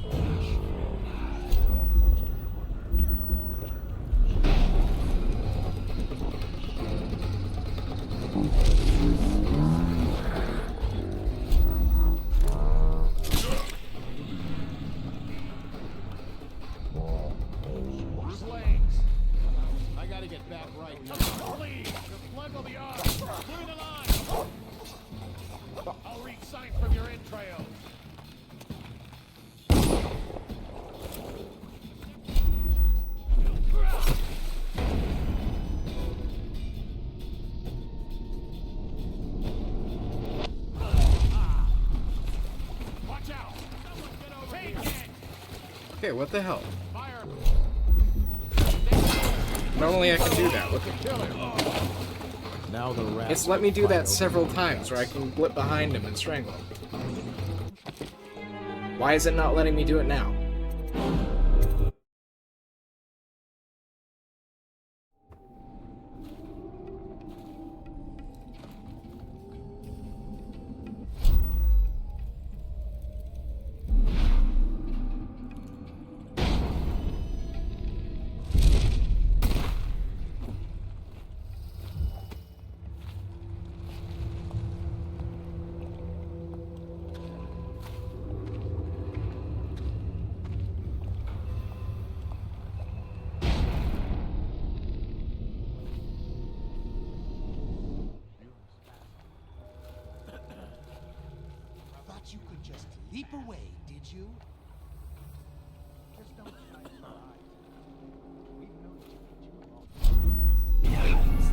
I gotta get back right now. Please, the blood will be off. Clear the line. I'll read sign from your entrails. Watch out! Someone get over here. Okay, what the hell? Fire. Normally I can do that. Look at Now Now the rats. It's let me do that several times, where I can blip behind him and strangle him. Why is it not letting me do it now? Thought you could just leap away, did you? Just don't shine your eyes. We've known each other too long.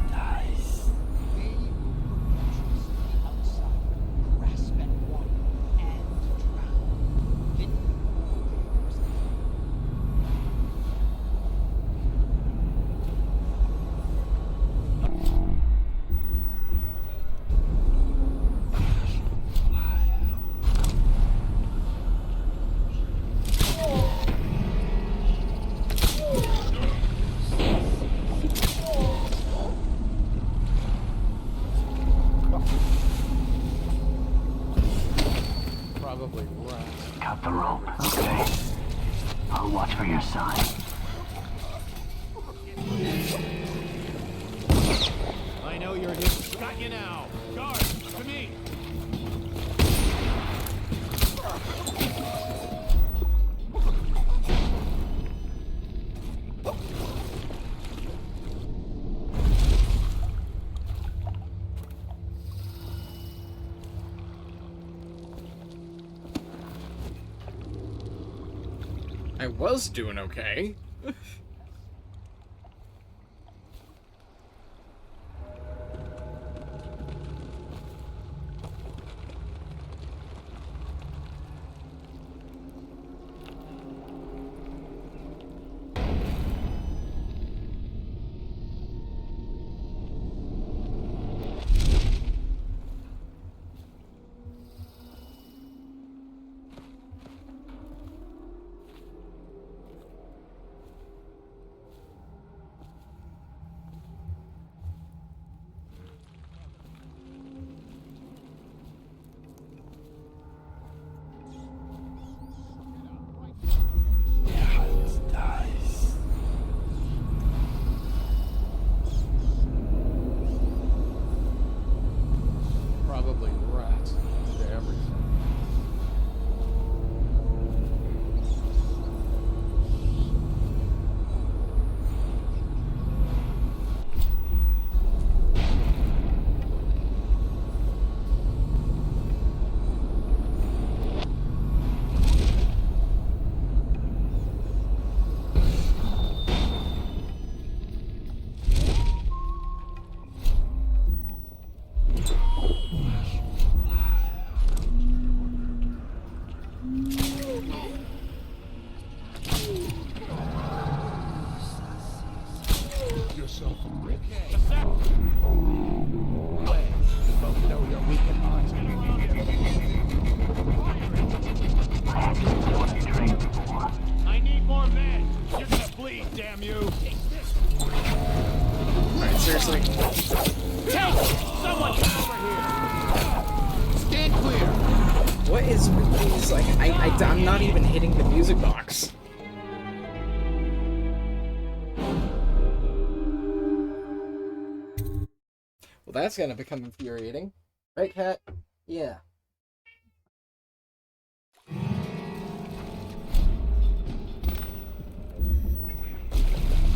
Dies. We will perpetually stay outside, grasp at water, and drown. Hidden Probably rats. Cut the rope, okay? I'll watch for your sign. I know you're here. Got you now. Guard, to me. I was doing okay. Probably rats. To everything. yourself a brick. You both know you're weak at odds. I need more men. You're gonna bleed, damn you. Alright, seriously. Hey! Someone get over here! Stand clear! What is with these, like, I'm not even hitting the music box. Well, that's gonna become infuriating. Right, Cat? Yeah.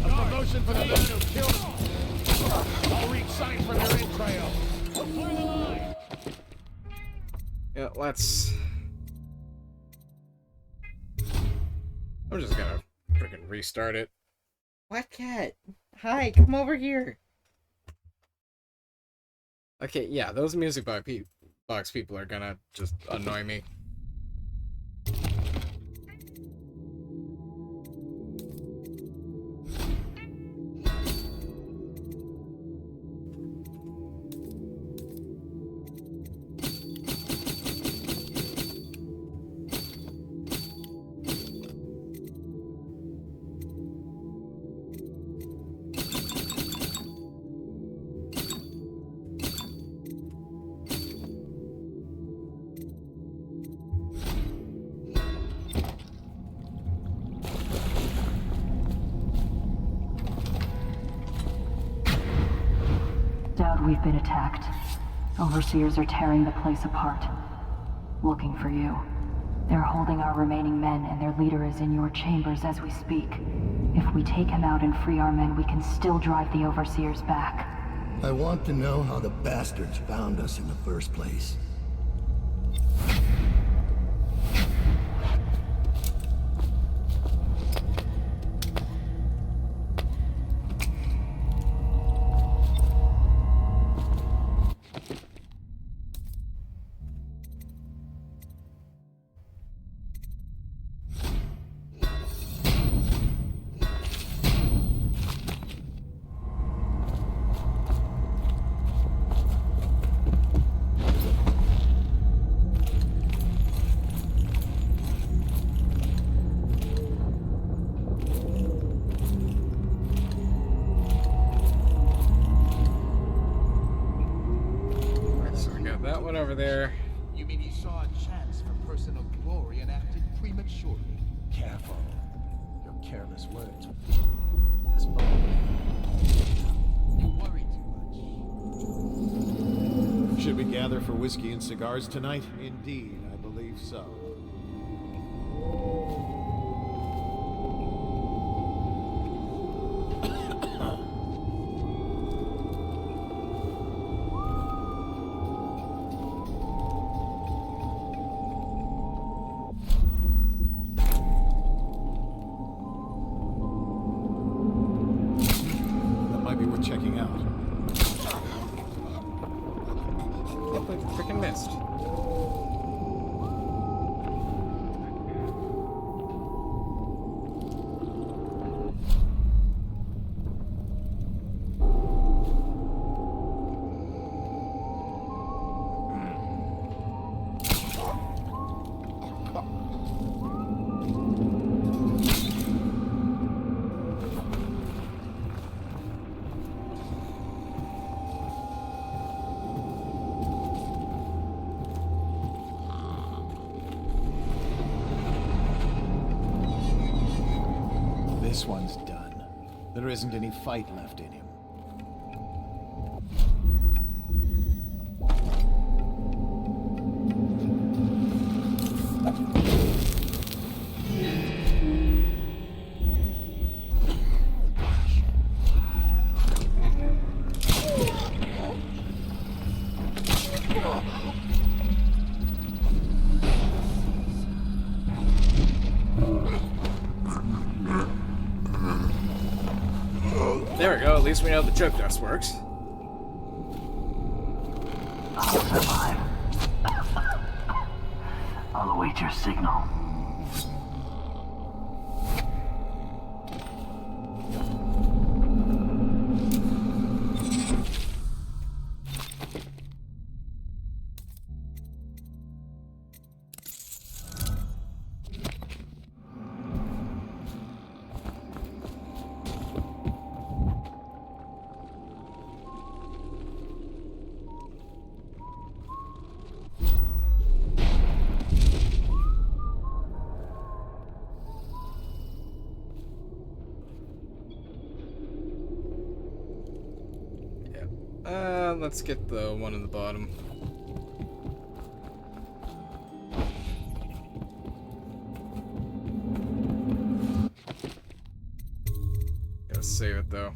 A promotion for the man who killed me. I'll read sign from your entrails. Clear the line! Yeah, let's... I'm just gonna freaking restart it. What, Cat? Hi, come over here. Okay, yeah, those music box people are gonna just annoy me. Daud, we've been attacked. Overseers are tearing the place apart. Looking for you. They're holding our remaining men, and their leader is in your chambers as we speak. If we take him out and free our men, we can still drive the Overseers back. I want to know how the bastards found us in the first place. Over there. You mean you saw a chance for personal glory and acted prematurely? Careful. Your careless words. You worry too much. Should we gather for whiskey and cigars tonight? Indeed, I believe so. Checking out. Yep, we freaking missed. This one's done. There isn't any fight left in him. There we go, at least we know the choke dust works. I'll survive. I'll await your signal. Let's get the one in the bottom. Gotta save it though.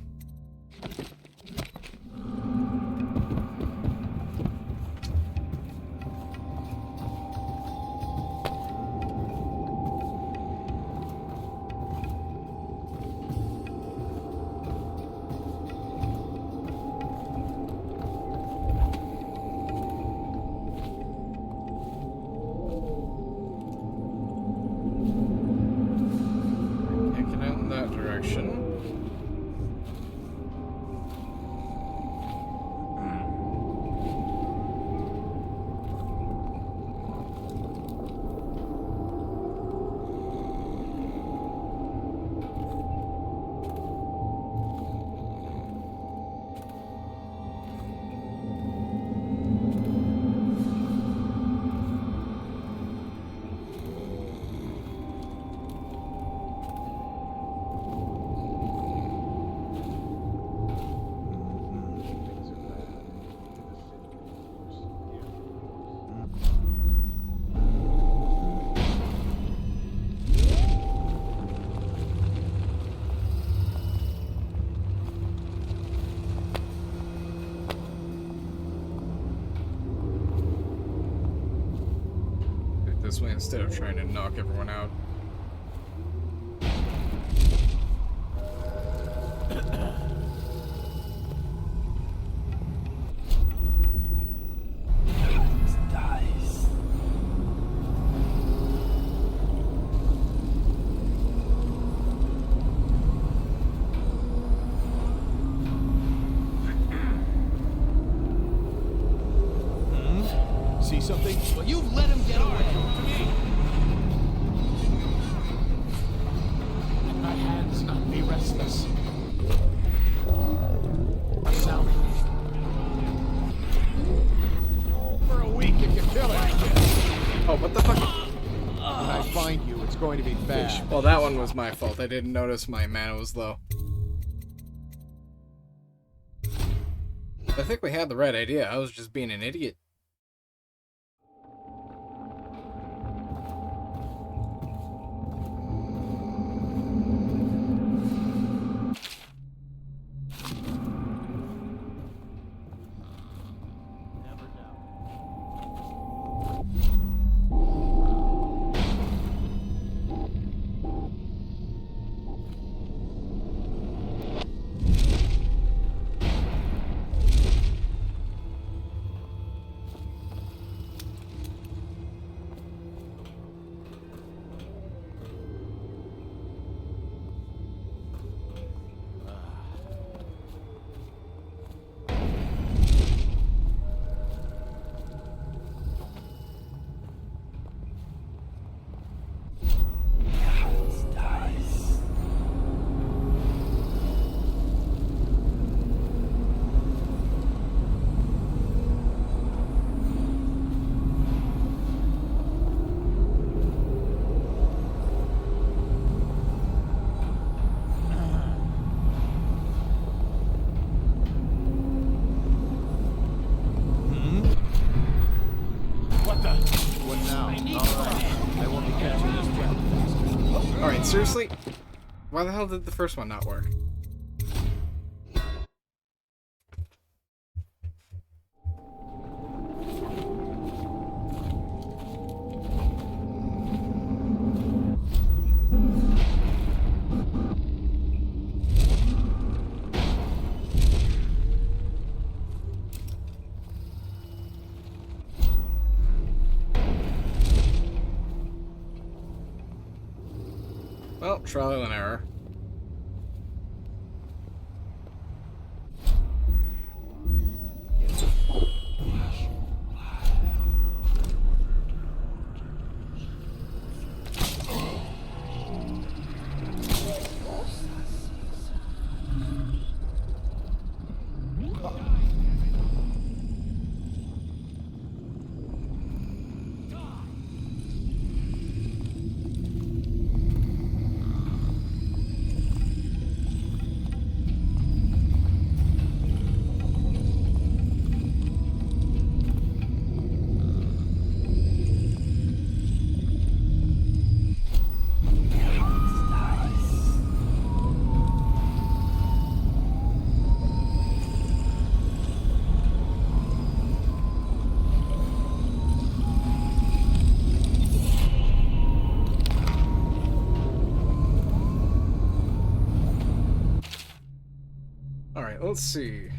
this way instead of trying to knock everyone out. See something? Well, you let him get away. To me. Let my hands not be restless. Myself. For a week if you kill him. Oh, what the fuck? When I find you, it's going to be bad. Well, that one was my fault. I didn't notice my mana was low. I think we had the right idea. I was just being an idiot. Seriously? Why the hell did the first one not work? Well, trial and error. Alright, let's see.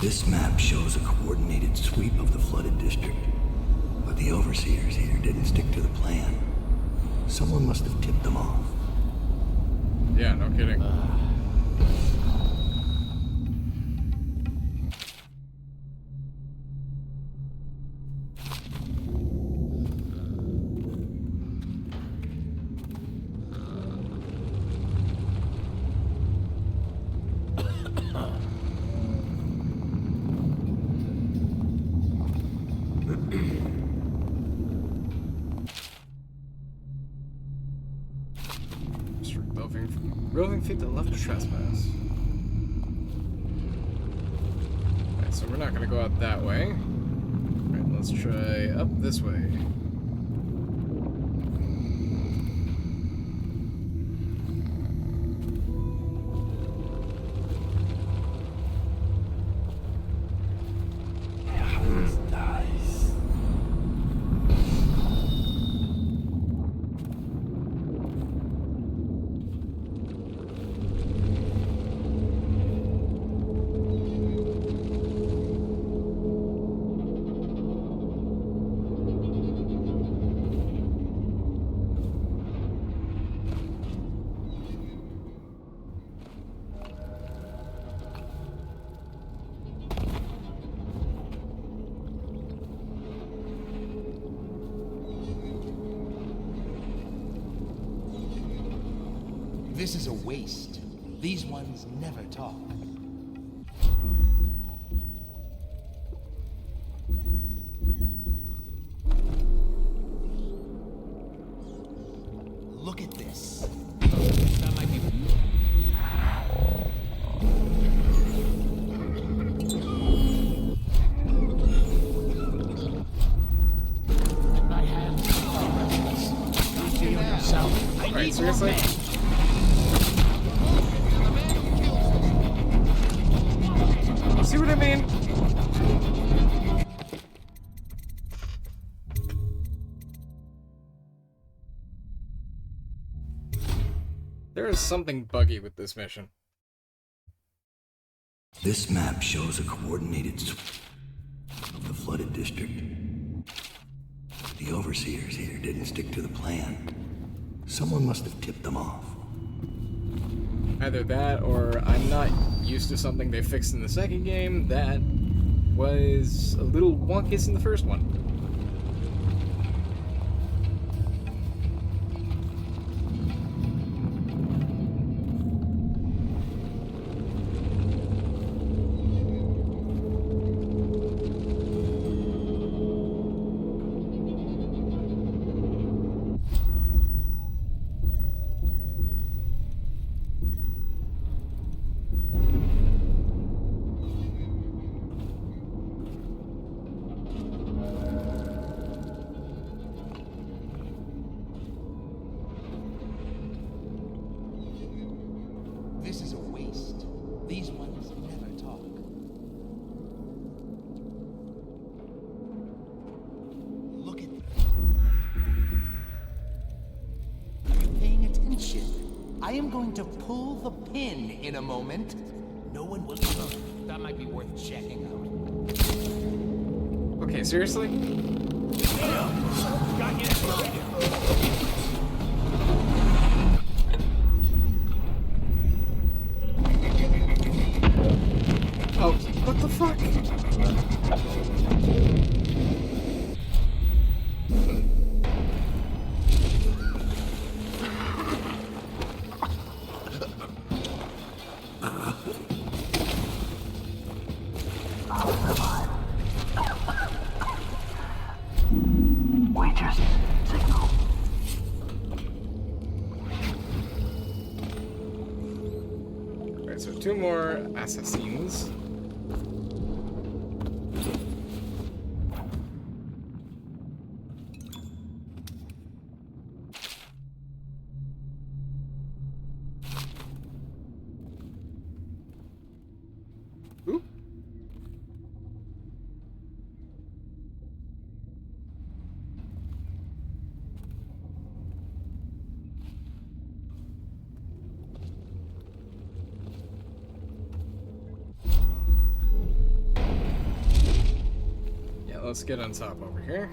This map shows a coordinated sweep of the flooded district, but the overseers here didn't stick to the plan. Someone must have tipped them off. Yeah, no kidding. Roving feet that left to trespass. Alright, so we're not gonna go out that way. Alright, let's try up this way. This is a waste. These ones never talk. Look at this. That might be... My hands. Feel yourself. I need more seriously? men. See what I mean? There is something buggy with this mission. This map shows a coordinated of the flooded district. The overseers here didn't stick to the plan. Someone must have tipped them off. Either that, or I'm not used to something they fixed in the second game that was a little wonkus in the first one. This is a waste. These ones never talk. Look at... Are you paying attention? I am going to pull the pin in a moment. No one will know. That might be worth checking out. Okay, seriously? Got you. Oh, what the fuck? Waiter's signal. Alright, so 2 more assassins. Oop. Yeah, let's get on top over here.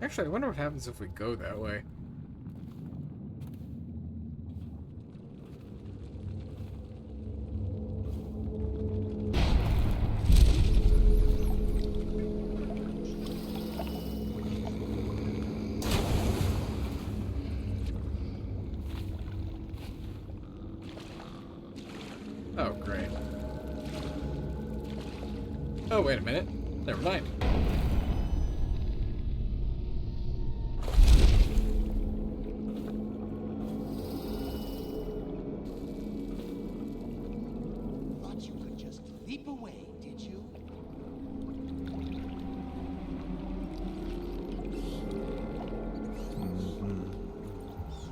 Actually, I wonder what happens if we go that way. Oh, great. Oh, wait a minute. Never mind. Thought you could just leap away, did you?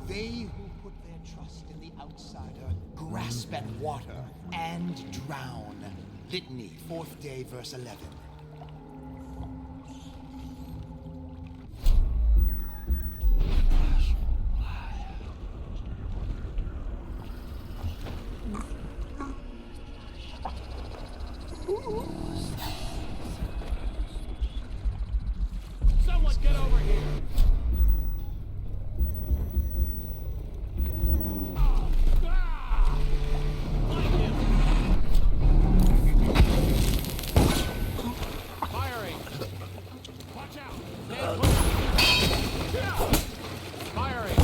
They who put their trust in the outsider grasp at water and drown. Litany, 4th day, verse 11. Someone get over here! Firing! Watch out! Stand clear! Firing!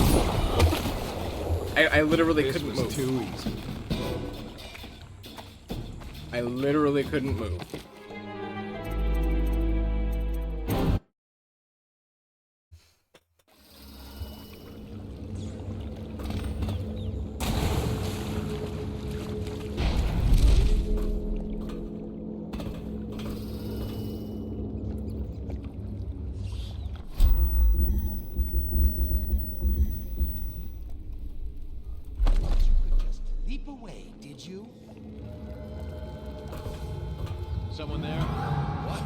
I literally This couldn't was move. too easy. I literally couldn't move. Leap away, did you? Someone there? What?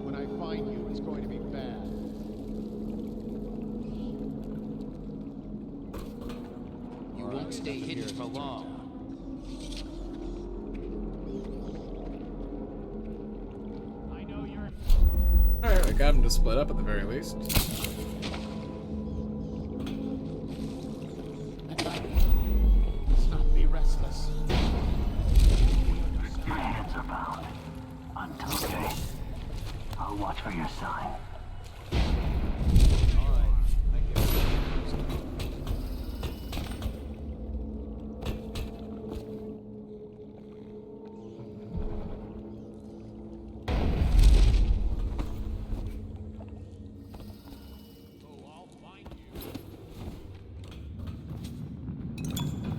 When I find you, it's going to be bad. You won't stay hidden for long. I know you're... Alright, I got him to split up at the very least. Stop, be restless. Your hands are bound. Until okay. I'll watch for your sign.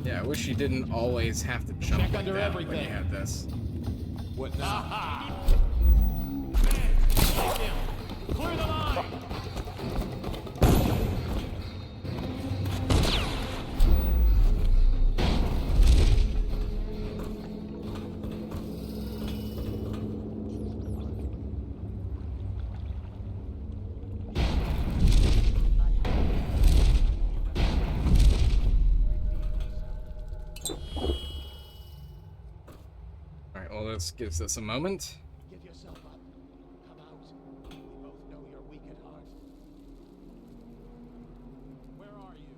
Yeah, I wish you didn't always have to jump Check like under that when everything. you had this. What now? Clear the line! Alright, well, this gives us a moment. Give yourself up. Come out. We both know you're weak at heart. Where are you?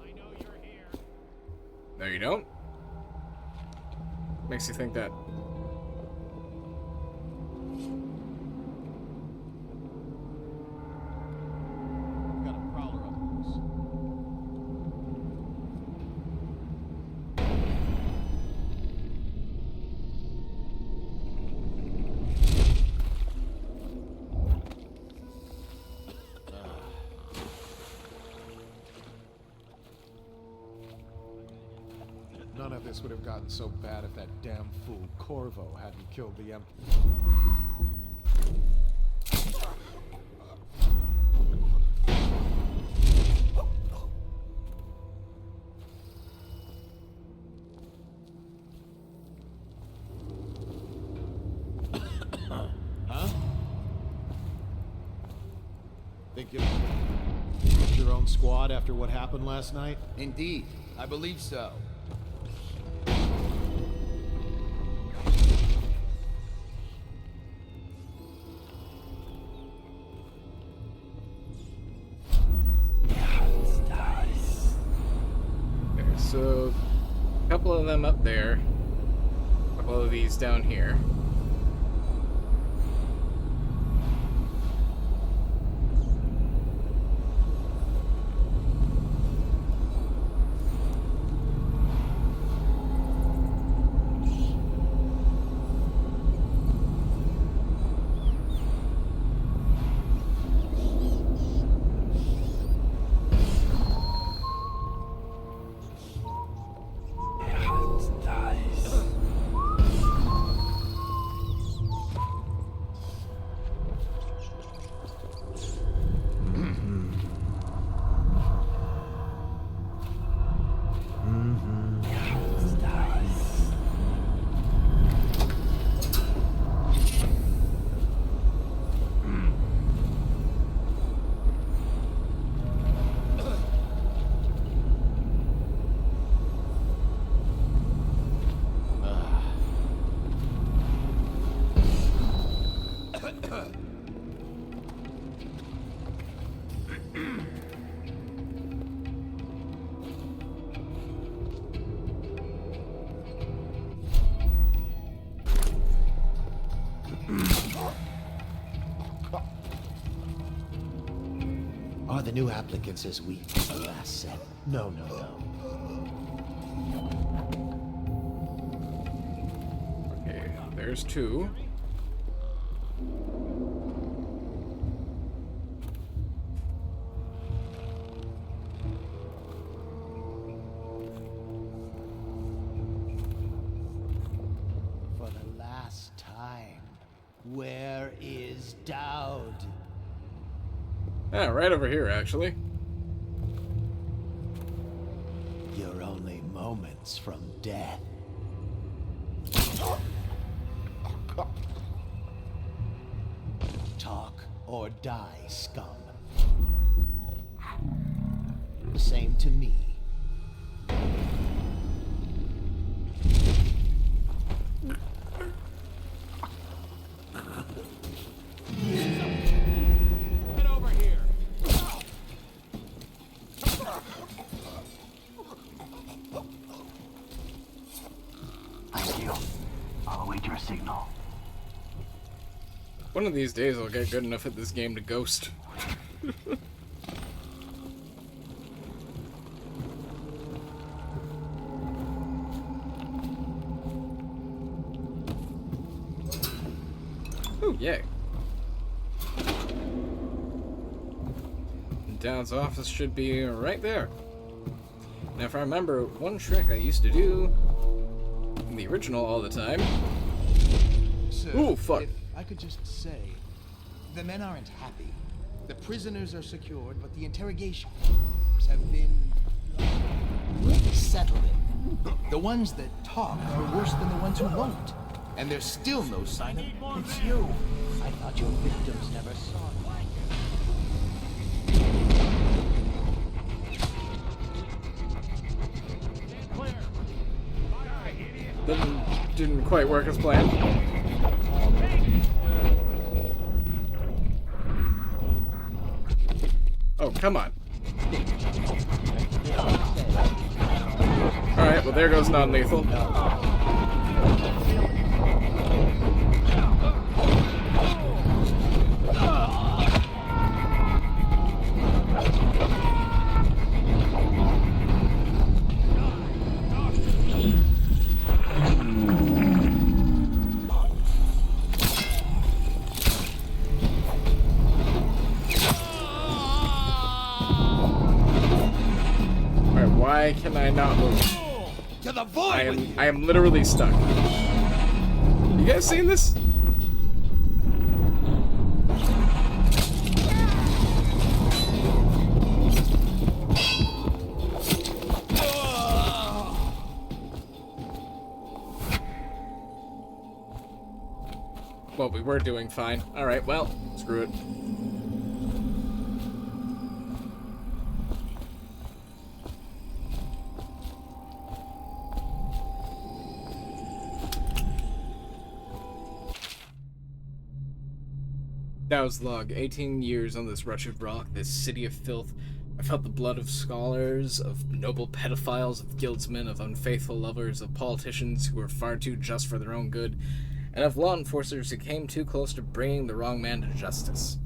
I know you're here. No, you don't. Makes you think that. Got a prowler up loose. None of this would have gotten so bad if that damn fool Corvo hadn't killed the Emperor. Huh? Think you'll reach your own squad after what happened last night? Indeed, I believe so. Okay, so a couple of them up there. A couple of these down here. Are the new applicants as weak as the last set? No. Okay, there's two. For the last time, where is Daud? Yeah, right over here, actually. You're only moments from death. Talk or die, scum. The same to me. Get over here. Thank you. I'll await your signal. One of these days I'll get good enough at this game to ghost. Ooh, yay. Daud's office should be right there. Now if I remember, one trick I used to do in the original all the time. Sir, Ooh, fuck. if I could just say, the men aren't happy. The prisoners are secured, but the interrogation have been settled. The ones that talk are worse than the ones who won't. And there's still no sign of... It's you. I thought your victims never saw me. Didn't quite work as planned. Oh, come on. Alright, well there goes non-lethal. Why can I not move? To the void! I am literally stuck. You guys seen this? Well, we were doing fine. Alright, well, screw it. Daud's log. 18 years on this wretched rock, this city of filth. I felt the blood of scholars, of noble pedophiles, of guildsmen, of unfaithful lovers, of politicians who were far too just for their own good, and of law enforcers who came too close to bringing the wrong man to justice.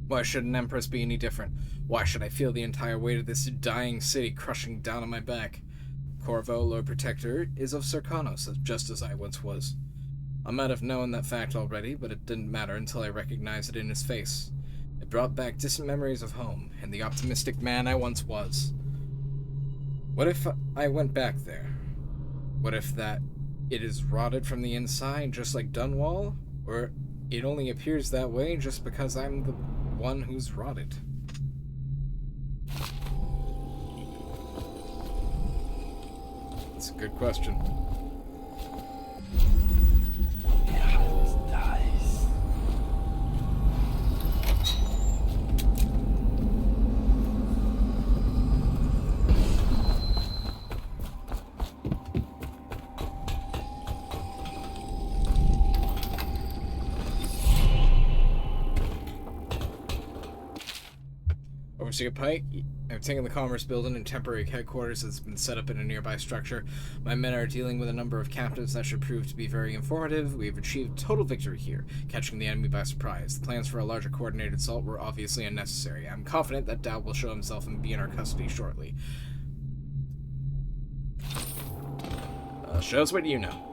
Why should an empress be any different? Why should I feel the entire weight of this dying city crushing down on my back? Corvo, Lord Protector, is of Serkanos, just as I once was. I might have known that fact already, but it didn't matter until I recognized it in his face. It brought back distant memories of home, and the optimistic man I once was. What if I went back there? What if that it is rotted from the inside, just like Dunwall? Or it only appears that way just because I'm the one who's rotted? That's a good question. Overseer Pike, I've taken the Commerce Building and temporary headquarters that's been set up in a nearby structure. My men are dealing with a number of captives that should prove to be very informative. We have achieved total victory here, catching the enemy by surprise. The plans for a larger coordinated assault were obviously unnecessary. I'm confident that Daud will show himself and be in our custody shortly. Show us what you know.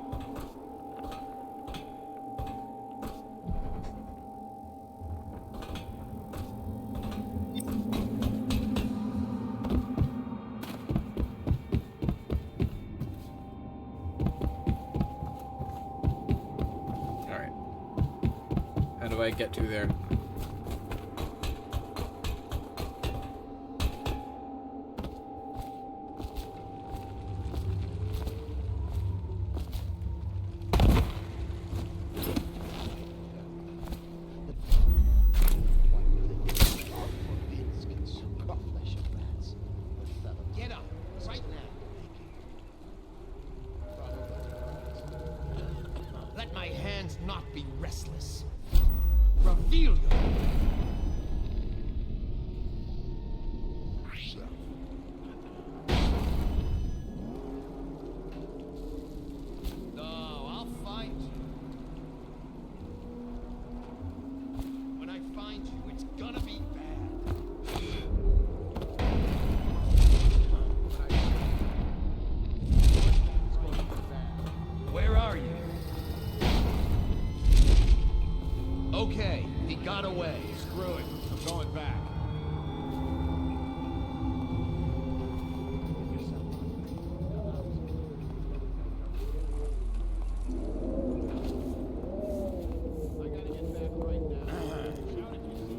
I get to there? Get up, right now. Let my hands not be restless. Reveal yourself. No, I'll find you. When I find you, it's gonna be bad. Where are you? Okay, he got away. Screw it. I'm going back. I gotta get back right now. Shout if you see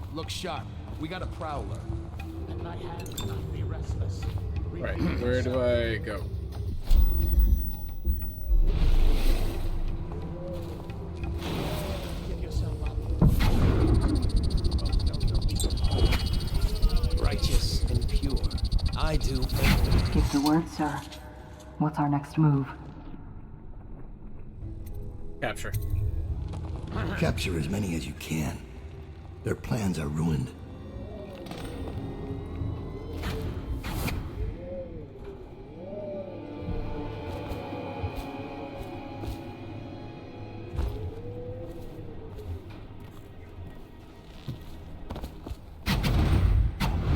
him. Look sharp. We got a prowler. Let my hands not be restless. Right, where do I go? Give yourself up. Righteous and pure. I do. Give the word, sir. What's our next move? Capture. Capture as many as you can. Their plans are ruined.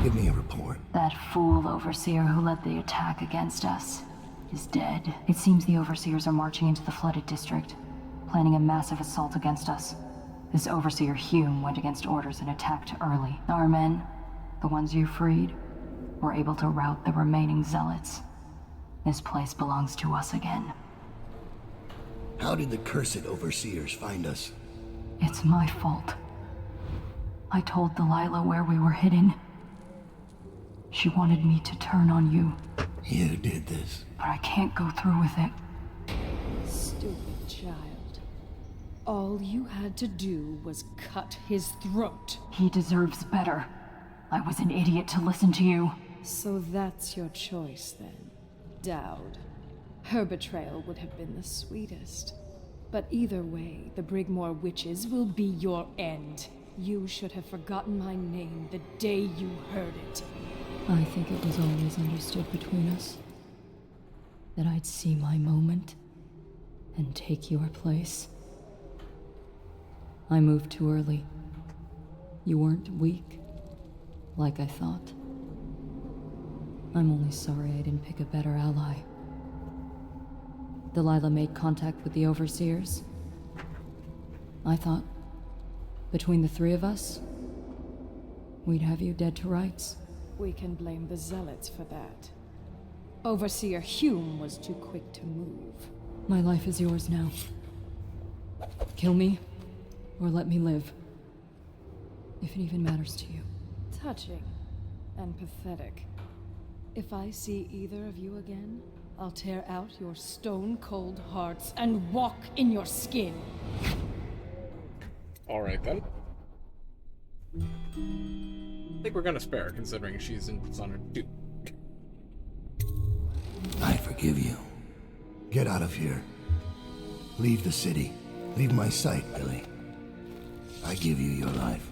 Give me a report. That fool overseer who led the attack against us is dead. It seems the overseers are marching into the flooded district, planning a massive assault against us. This overseer Hume went against orders and attacked early. Our men, the ones you freed, were able to rout the remaining zealots. This place belongs to us again. How did the cursed overseers find us? It's my fault. I told Delilah where we were hidden. She wanted me to turn on you. You did this. But I can't go through with it. Stupid child. All you had to do was cut his throat. He deserves better. I was an idiot to listen to you. So that's your choice then, Daud. Her betrayal would have been the sweetest. But either way, the Brigmore witches will be your end. You should have forgotten my name the day you heard it. I think it was always understood between us that I'd see my moment and take your place. I moved too early. You weren't weak, like I thought. I'm only sorry I didn't pick a better ally. Delilah made contact with the Overseers. I thought, between the three of us, we'd have you dead to rights. We can blame the Zealots for that. Overseer Hume was too quick to move. My life is yours now. Kill me, or let me live. If it even matters to you. Touching and pathetic. If I see either of you again, I'll tear out your stone-cold hearts and walk in your skin. Alright then. I think we're gonna spare her, considering she's in Dishonored 2. I forgive you. Get out of here. Leave the city. Leave my sight, Billy. I give you your life.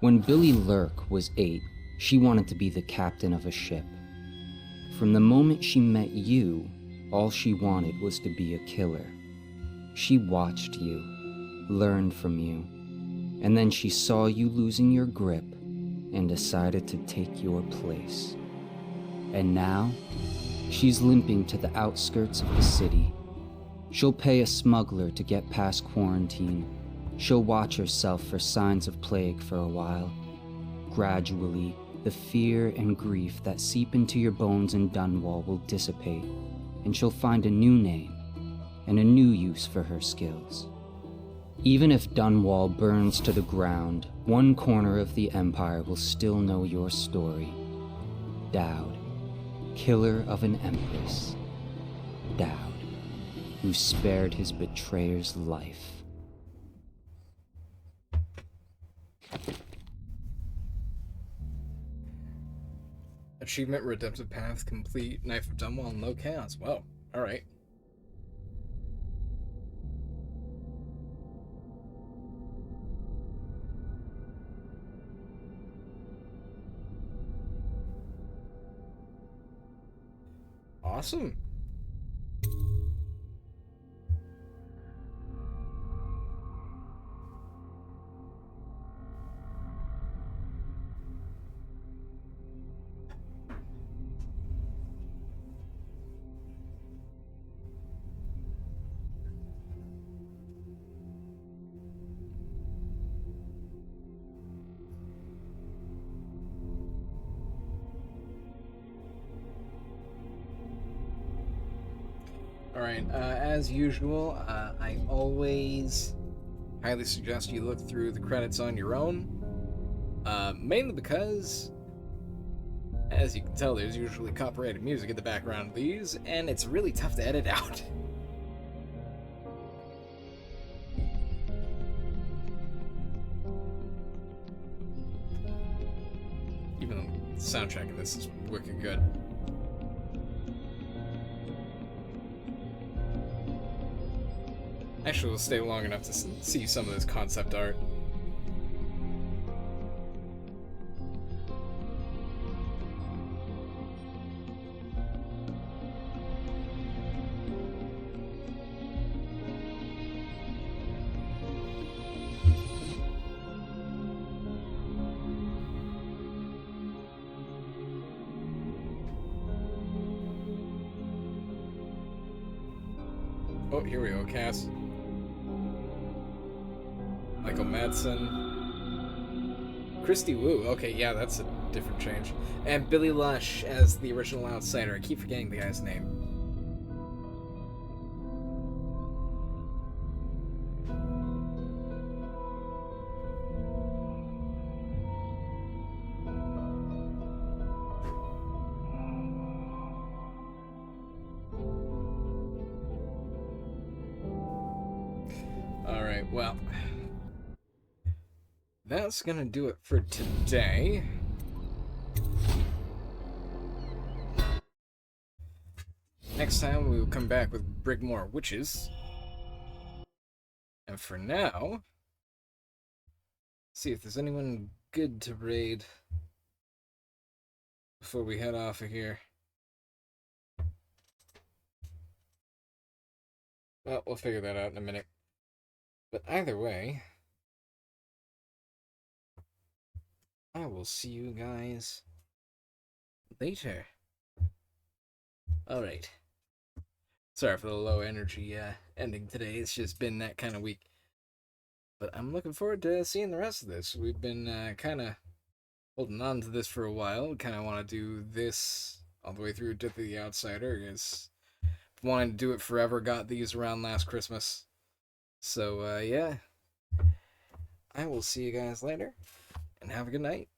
When Billy Lurk was 8, she wanted to be the captain of a ship. From the moment she met you, all she wanted was to be a killer. She watched you, learned from you, and then she saw you losing your grip and decided to take your place. And now, she's limping to the outskirts of the city. She'll pay a smuggler to get past quarantine. She'll watch herself for signs of plague for a while. Gradually, the fear and grief that seep into your bones in Dunwall will dissipate, and she'll find a new name and a new use for her skills. Even if Dunwall burns to the ground, one corner of the Empire will still know your story. Daud, killer of an empress. Daud, who spared his betrayer's life. Achievement Redemptive Path complete. Knife of Dunwall, no chaos. Whoa. Alright. Awesome. Alright, as usual, I always highly suggest you look through the credits on your own. Mainly because, as you can tell, there's usually copyrighted music in the background of these, and it's really tough to edit out. Even though the soundtrack in this is wicked good. Actually, we'll stay long enough to see some of this concept art. Oh, here we go, Cass. Michael Madsen. Christy Wu. Okay, yeah, that's a different change. And Billy Lush as the original outsider. I keep forgetting the guy's name. Alright, well, that's gonna do it for today. Next time we will come back with Brigmore Witches. And for now, see if there's anyone good to raid before we head off of here. Well, we'll figure that out in a minute. But either way, I will see you guys later. Alright. Sorry for the low energy ending today. It's just been that kind of week. But I'm looking forward to seeing the rest of this. We've been kind of holding on to this for a while. Kind of want to do this all the way through Death of the Outsider. Because wanting to do it forever, got these around last Christmas. So, yeah. I will see you guys later, and have a good night.